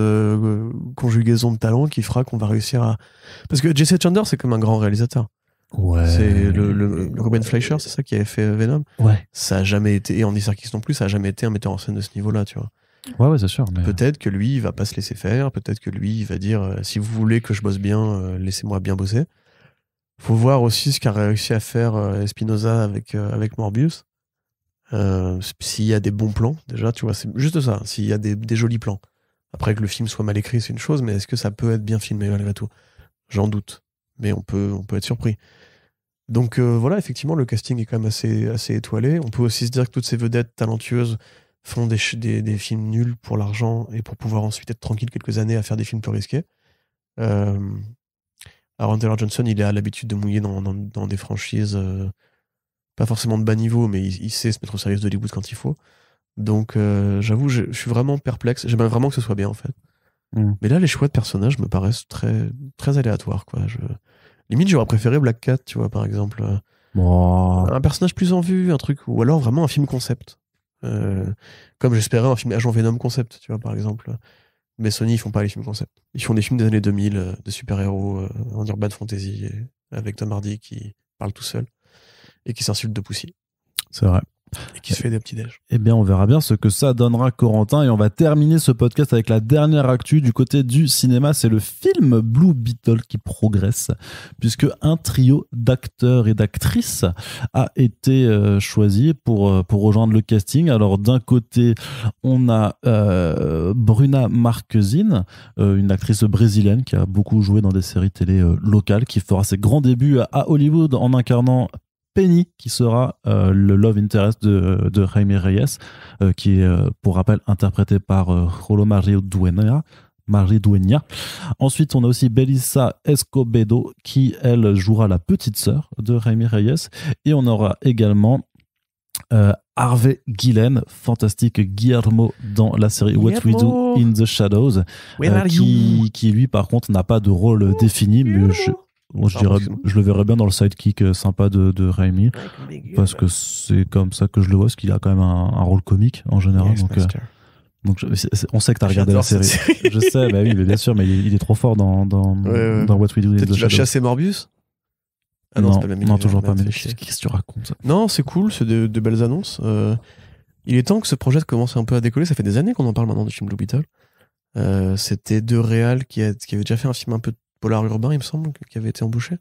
conjugaison de talent qui fera qu'on va réussir à... Parce que Jesse Chandler, c'est comme un grand réalisateur. Ouais. C'est le Ruben Fleischer, c'est ça qui avait fait Venom. Ouais. Ça a jamais été, et Andy Serkis non plus, ça a jamais été un metteur en scène de ce niveau-là, tu vois. Ouais, c'est sûr. Mais... Peut-être que lui, il va pas se laisser faire. Peut-être que lui, il va dire si vous voulez que je bosse bien, laissez-moi bien bosser. Faut voir aussi ce qu'a réussi à faire Espinosa avec Morbius. S'il y a des bons plans, déjà, tu vois, c'est juste ça. S'il y a des jolis plans. Après que le film soit mal écrit, c'est une chose, mais est-ce que ça peut être bien filmé malgré tout? J'en doute. Mais on peut être surpris. Donc voilà, effectivement, le casting est quand même assez étoilé. On peut aussi se dire que toutes ces vedettes talentueuses font des films nuls pour l'argent et pour pouvoir ensuite être tranquille quelques années à faire des films plus risqués. Aaron Taylor Johnson, il a l'habitude de mouiller dans des franchises pas forcément de bas niveau, mais il sait se mettre au service d'Hollywood quand il faut. Donc j'avoue, je suis vraiment perplexe. J'aimerais vraiment que ce soit bien en fait. Mais là, les choix de personnages me paraissent très, très aléatoires, quoi. Limite, j'aurais préféré Black Cat, tu vois, par exemple. Un personnage plus en vue, un truc, ou alors vraiment un film concept. Comme j'espérais un film Agent Venom concept, tu vois, par exemple. Mais Sony, ils font pas les films concept. Ils font des films des années 2000, de super-héros en urban fantasy, avec Tom Hardy qui parle tout seul et qui s'insulte de Poussy. C'est vrai. Et qui se fait des petits déj. Eh bien, on verra bien ce que ça donnera, Corentin. Et on va terminer ce podcast avec la dernière actu du côté du cinéma. C'est le film Blue Beetle qui progresse, puisque un trio d'acteurs et d'actrices a été choisi pour rejoindre le casting. Alors, d'un côté, on a Bruna Marquezine, une actrice brésilienne qui a beaucoup joué dans des séries télé locales, qui fera ses grands débuts à Hollywood en incarnant Penny, qui sera le love interest de Jaime Reyes, qui est, pour rappel, interprété par Jolo Maridueña. Ensuite, on a aussi Belissa Escobedo, qui, elle, jouera la petite sœur de Jaime Reyes. Et on aura également Harvey Guillen, fantastique Guillermo dans la série What We Do in the Shadows, qui, lui, par contre, n'a pas de rôle défini, mais je le verrais bien dans le sidekick sympa de Raimi, parce que c'est comme ça que je le vois, parce qu'il a quand même un rôle comique en général. Donc on sait que tu as regardé la série. Je sais, bah oui, mais bien sûr, mais il est trop fort dans What We Do in the Shadows. Tu vas chasser Morbius? Ah non, non, toujours pas. Mais qu'est-ce que tu racontes? Non, c'est cool, c'est de belles annonces. Il est temps que ce projet commence un peu à décoller. Ça fait des années qu'on en parle maintenant du film Blue Beetle. C'était deux réals qui avaient déjà fait un film un peu polar urbain, il me semble, qui avait été embauché.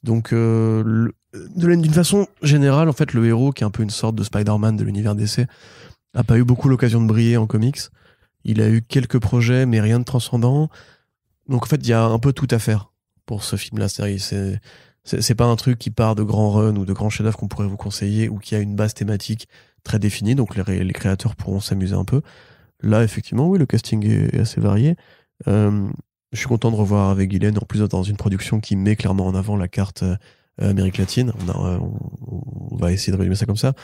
Donc, d'une façon générale, en fait, le héros, qui est un peu une sorte de Spider-Man de l'univers DC, a pas eu beaucoup l'occasion de briller en comics. Il a eu quelques projets, mais rien de transcendant. Donc, en fait, il y a un peu tout à faire pour ce film-là. C'est pas un truc qui part de grands runs ou de grands chefs-d'œuvre qu'on pourrait vous conseiller, ou qui a une base thématique très définie, donc les créateurs pourront s'amuser un peu. Là, effectivement, oui, le casting est assez varié. Je suis content de revoir avec Guylaine, en plus dans une production qui met clairement en avant la carte Amérique latine. On va essayer de résumer ça comme ça.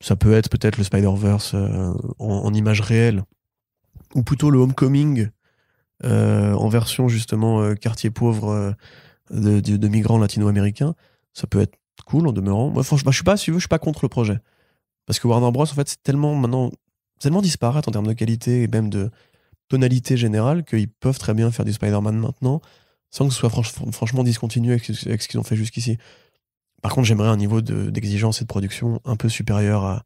Ça peut être peut-être le Spider-Verse en image réelle, ou plutôt le Homecoming en version justement quartier pauvre de migrants latino-américains. Ça peut être cool en demeurant. Moi, franchement, je suis pas contre le projet. Parce que Warner Bros, en fait, c'est tellement disparate en termes de qualité et même de tonalité générale qu'ils peuvent très bien faire du Spider-Man maintenant sans que ce soit franchement discontinué avec ce qu'ils ont fait jusqu'ici. Par contre, j'aimerais un niveau d'exigence et de production un peu supérieur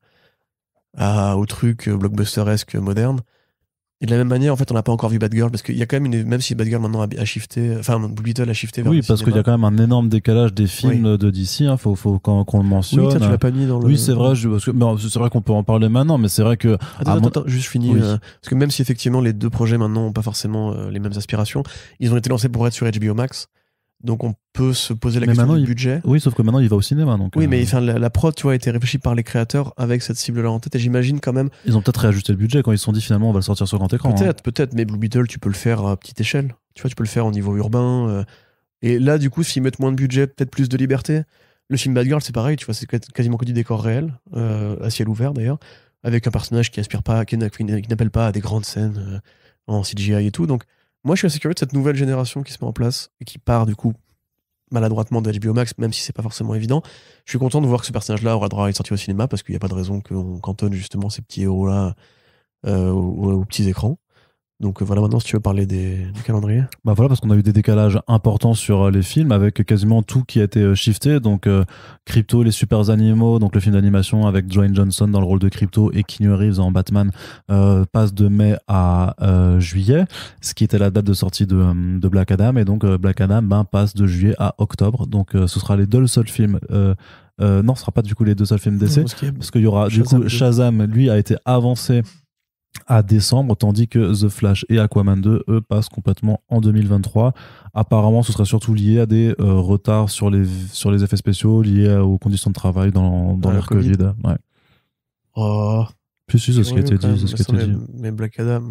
au truc blockbusteresque moderne. Et de la même manière, en fait, on n'a pas encore vu Batgirl parce qu'il y a quand même même si Batgirl maintenant a shifté, enfin, Blue Beetle a shifté vers Oui, le parce qu'il y cinéma. a quand même un énorme décalage des films de DC, hein, faut qu'on le mentionne. Oui, toi, tu l'as pas mis dans le. Oui, c'est vrai, c'est vrai qu'on peut en parler maintenant, mais c'est vrai que. Attends, juste fini. Oui. Parce que même si effectivement les deux projets maintenant n'ont pas forcément les mêmes aspirations, ils ont été lancés pour être sur HBO Max. Donc on peut se poser la question du budget. Oui, sauf que maintenant il va au cinéma. Donc, oui, mais enfin, la prod, tu vois, a été réfléchie par les créateurs avec cette cible-là en tête. Et j'imagine quand même. Ils ont peut-être réajusté le budget quand ils se sont dit finalement on va le sortir sur grand écran. Peut-être, mais Blue Beetle, tu peux le faire à petite échelle. Tu vois, tu peux le faire au niveau urbain. Et là, du coup, s'ils mettent moins de budget, peut-être plus de liberté. Le film Bad Girl, c'est pareil, tu vois, c'est quasiment que du décor réel, à ciel ouvert d'ailleurs, avec un personnage qui aspire pas, qui n'appelle pas à des grandes scènes en CGI et tout. Donc, moi, je suis assez curieux de cette nouvelle génération qui se met en place et qui part du coup maladroitement de HBO Max, même si c'est pas forcément évident. Je suis content de voir que ce personnage-là aura le droit à être sorti au cinéma parce qu'il n'y a pas de raison qu'on cantonne justement ces petits héros-là aux petits écrans. Donc voilà, maintenant si tu veux parler du calendrier. Bah voilà, parce qu'on a eu des décalages importants sur les films avec quasiment tout qui a été shifté. Donc Crypto, les super animaux, donc le film d'animation avec Dwayne Johnson dans le rôle de Crypto et Keanu Reeves en Batman passe de mai à juillet, ce qui était la date de sortie de Black Adam. Et donc Black Adam passe de juillet à octobre. Donc ce sera les deux seuls films. Non, ce sera pas du coup les deux seuls films d'essai, parce qu'il y aura du coup Shazam, lui a été avancé à décembre, tandis que The Flash et Aquaman 2, eux, passent complètement en 2023. Apparemment, ce serait surtout lié à des retards sur les effets spéciaux liés aux conditions de travail dans l'ère Covid. Ouais. Oh. Puis c'est ce qui a été dit. Mais Black Adam,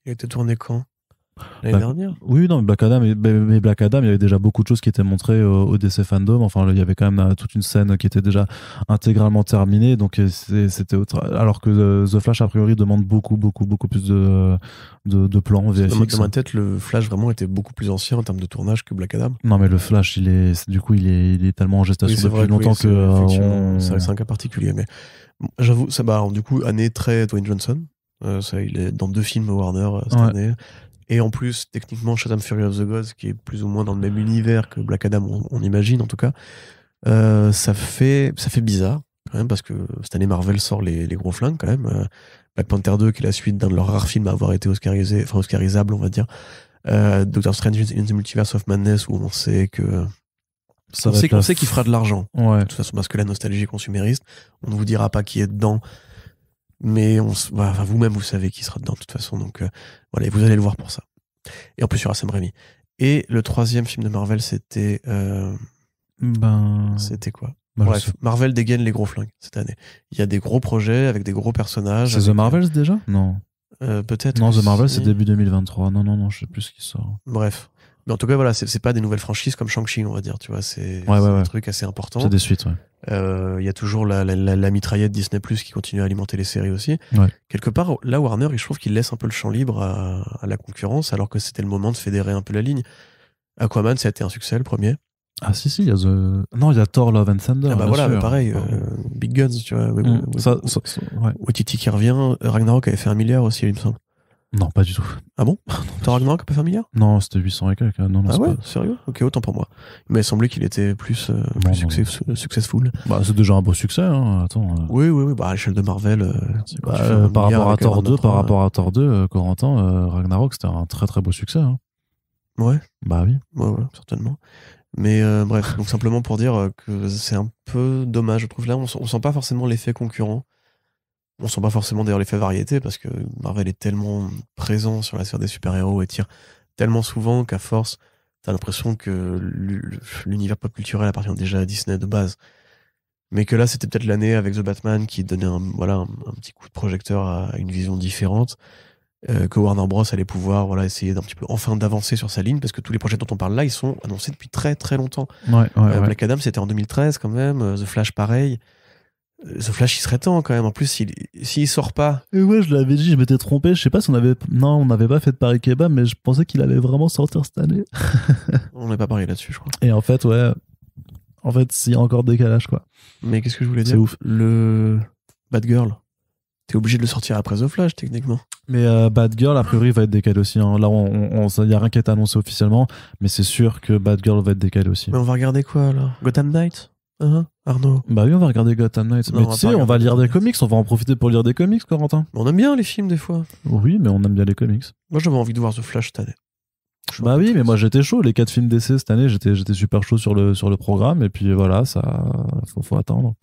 il a été tourné quand ? L'année dernière. Oui, non, mais Black Adam, il y avait déjà beaucoup de choses qui étaient montrées au DC Fandom. Enfin, il y avait quand même toute une scène qui était déjà intégralement terminée. Donc, c'était autre. Alors que The Flash, a priori, demande beaucoup plus de plans VFX. Dans ma tête, le Flash vraiment était beaucoup plus ancien en termes de tournage que Black Adam. Non, mais le Flash, il est tellement en gestation depuis longtemps que. C'est un cas particulier. Mais j'avoue, ça va. Du coup, année très Dwayne Johnson. Ça, il est dans 2 films Warner cette année. Et en plus, techniquement, Shazam Fury of the Gods, qui est plus ou moins dans le même univers que Black Adam, on imagine en tout cas, ça fait bizarre quand même, parce que cette année Marvel sort les gros flingues quand même. Black Panther 2, qui est la suite d'un de leurs rares films à avoir été oscarisable, on va dire. Doctor Strange in the Multiverse of Madness, où on sait que on sait qu'il fera de l'argent. Ouais. De toute façon, parce que la nostalgie est consumériste, on ne vous dira pas qui est dedans. Mais vous-même, vous savez qui sera dedans de toute façon. Donc voilà, vous allez le voir pour ça. Et en plus, il y aura Sam Raimi. Et le 3e film de Marvel, c'était... C'était quoi ? Bref, Marvel dégaine les gros flingues cette année. Il y a des gros projets avec des gros personnages. C'est The Marvels déjà ? Non. Peut-être. Non, The Marvels, c'est début 2023. Non, je sais plus ce qui sort. Bref. Mais en tout cas, voilà, c'est pas des nouvelles franchises comme Shang-Chi, on va dire. Tu vois, c'est un truc assez important. C'est des suites, ouais. Il y a toujours la mitraillette Disney Plus qui continue à alimenter les séries aussi. Ouais. Quelque part, là, Warner, je trouve qu'il laisse un peu le champ libre à la concurrence, alors que c'était le moment de fédérer un peu la ligne. Aquaman, ça a été un succès, le premier. Ah si, il y a Non, il y a Thor, Love and Thunder. Ah bah voilà, mais pareil, Big Guns, tu vois. Ouais. Waititi qui revient, Ragnarok avait fait 1 milliard aussi, il me semble. Non, pas du tout. Ah bon? Thor Ragnarok a pas fait 1 milliard? Non, c'était 800 et quelques. Non, ah ouais, sérieux? Ok, autant pour moi. Il m'a semblé qu'il était plus successful. Bah, c'est déjà un beau succès, hein. Attends. Oui, à l'échelle de Marvel. Par rapport à Thor 2, Corentin, Ragnarok, c'était un très très beau succès. Hein. Ouais. Bah oui. Ouais, certainement. Mais bref, donc simplement pour dire que c'est un peu dommage, je trouve. Là, on sent pas forcément l'effet concurrent. On sent pas forcément d'ailleurs l'effet variété, parce que Marvel est tellement présent sur la sphère des super-héros et tire tellement souvent qu'à force, t'as l'impression que l'univers pop culturel appartient déjà à Disney de base. Mais que là, c'était peut-être l'année avec The Batman qui donnait un petit coup de projecteur à une vision différente. Que Warner Bros allait pouvoir essayer d'un petit peu enfin d'avancer sur sa ligne, parce que tous les projets dont on parle là, ils sont annoncés depuis très très longtemps. Black Adam, c'était en 2013 quand même. The Flash, pareil. The Flash, il serait temps quand même. En plus, s'il sort pas. Et ouais, je l'avais dit, je m'étais trompé. Je sais pas si on n'avait pas fait de Paris Kebab, mais je pensais qu'il allait vraiment sortir cette année. On n'a pas parlé là-dessus, je crois. Et en fait, ouais. En fait, s'il y a encore décalage, quoi. Mais qu'est-ce que je voulais dire ? C'est ouf. Le Batgirl. T'es obligé de le sortir après The Flash, techniquement. Mais Batgirl, a priori, va être décalé aussi. Hein. Là, il n'y a rien qui est annoncé officiellement, mais c'est sûr que Batgirl va être décalé aussi. Mais on va regarder quoi, là ? Gotham Knight ? Arnaud. Bah oui, on va regarder Gotham Knights. Non, Mais on va tu sais, pas on va regarder lire des Gotham Knights. comics, on va en profiter pour lire des comics, Corentin. On aime bien les films des fois. Oui, mais on aime bien les comics. Moi, j'avais envie de voir The Flash cette année. Bah oui, mais moi j'étais chaud. Les 4 films d'essai cette année, j'étais super chaud sur le programme. Et puis voilà, ça, faut attendre.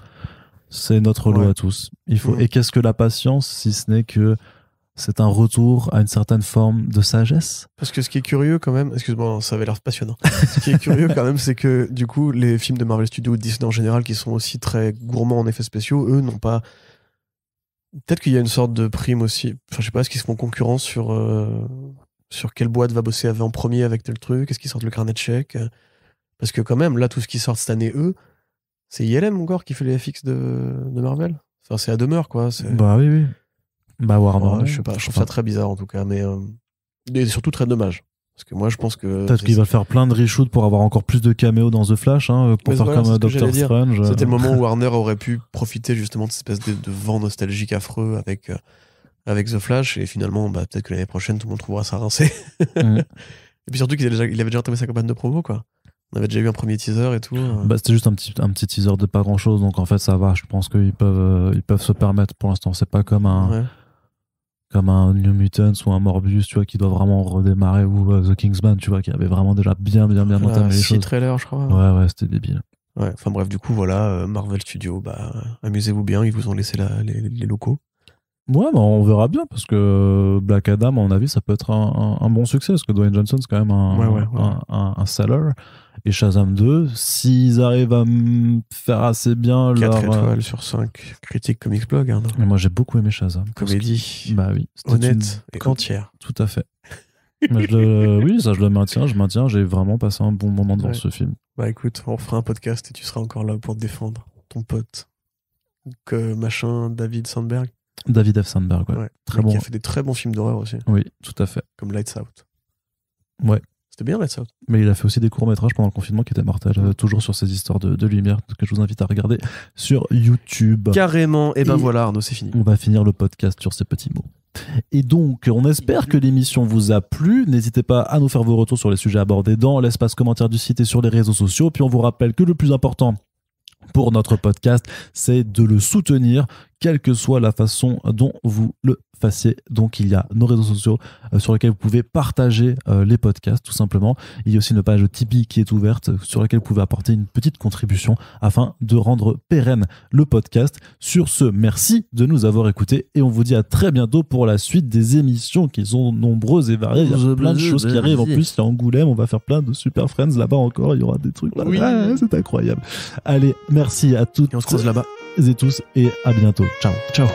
C'est notre lot Ouais. à tous. Il faut. Mm. Et qu'est-ce que la patience, si ce n'est que c'est un retour à une certaine forme de sagesse? Parce que ce qui est curieux quand même, excuse-moi, ça avait l'air passionnant. Ce qui est curieux quand même, c'est que du coup, les films de Marvel Studios ou de Disney en général, qui sont aussi très gourmands en effets spéciaux, eux n'ont pas. Peut-être qu'il y a une sorte de prime aussi. Enfin, je sais pas, est-ce qu'ils se font concurrence sur quelle boîte va bosser en premier avec tel truc? Est-ce qu'ils sortent le carnet de chèques? Parce que quand même, là, tout ce qui sort cette année, eux, c'est ILM encore qui fait les FX de Marvel. Enfin, c'est à demeure, quoi. Bah oui. Bah Warner. Ouais, je sais pas, je trouve ça très bizarre en tout cas, mais et surtout très dommage. Parce que moi je pense que. Peut-être qu'ils veulent faire plein de reshoots pour avoir encore plus de caméos dans The Flash, hein, pour Mais faire voilà, c'est comme ce que Doctor j'allais dire. Strange. C'était le moment où Warner aurait pu profiter justement de cette espèce de vent nostalgique affreux avec The Flash, et finalement, bah, peut-être que l'année prochaine tout le monde trouvera ça rincé. Mm. Et puis surtout qu'il avait déjà entamé sa campagne de promo, quoi. On avait déjà eu un premier teaser et tout. Bah, c'était juste un petit teaser de pas grand chose, donc en fait ça va. Je pense qu'ils peuvent se permettre pour l'instant. C'est pas comme Ouais. comme un New Mutants ou un Morbius, tu vois, qui doit vraiment redémarrer, ou The Kingsman, tu vois, qui avait vraiment déjà bien entamé les 6 choses. trailers, je crois. Ouais, c'était débile. Ouais, enfin bref, du coup, voilà, Marvel Studios, bah, amusez-vous bien, ils vous ont laissé les locaux. Ouais, bah, on verra bien, parce que Black Adam, à mon avis, ça peut être un bon succès, parce que Dwayne Johnson, c'est quand même Ouais. un seller. Et Shazam 2, s'ils arrivent à faire assez bien 4 leur... étoiles sur 5 critiques Comics Blog, hein, Mais moi, j'ai beaucoup aimé Shazam. comédie Bah oui. C'était honnête une- et entière. Tout à fait. Mais oui, ça, je le maintiens. J'ai vraiment passé un bon moment devant Ouais. ce film. Bah écoute, on fera un podcast et tu seras encore là pour te défendre, ton pote. Machin, David Sandberg. David F. Sandberg, ouais. Ouais. Très Mec bon. qui a fait des très bons films d'horreur aussi, Oui, tout à fait. comme Lights Out. Ouais. C'était bien Lights Out. Mais il a fait aussi des courts-métrages pendant le confinement qui étaient mortels, toujours sur ces histoires de lumière, que je vous invite à regarder sur YouTube. Carrément, et ben Et- voilà Arnaud, c'est fini. On va finir le podcast sur ces petits mots. Et donc, on espère que l'émission vous a plu. N'hésitez pas à nous faire vos retours sur les sujets abordés dans l'espace commentaire du site et sur les réseaux sociaux. Puis on vous rappelle que le plus important pour notre podcast, c'est de le soutenir, quelle que soit la façon dont vous le fassiez. Donc, il y a nos réseaux sociaux sur lesquels vous pouvez partager les podcasts, tout simplement. Il y a aussi une page Tipeee qui est ouverte, sur laquelle vous pouvez apporter une petite contribution afin de rendre pérenne le podcast. Sur ce, merci de nous avoir écoutés et on vous dit à très bientôt pour la suite des émissions qui sont nombreuses et variées. Il y a plein de choses qui arrivent. En plus, il y a Angoulême, on va faire plein de Super Friends là-bas encore. Il y aura des trucs. Oui. Ouais, c'est incroyable. Allez, merci à toutes Et on se croise là-bas. et tous et à bientôt. Ciao. Ciao.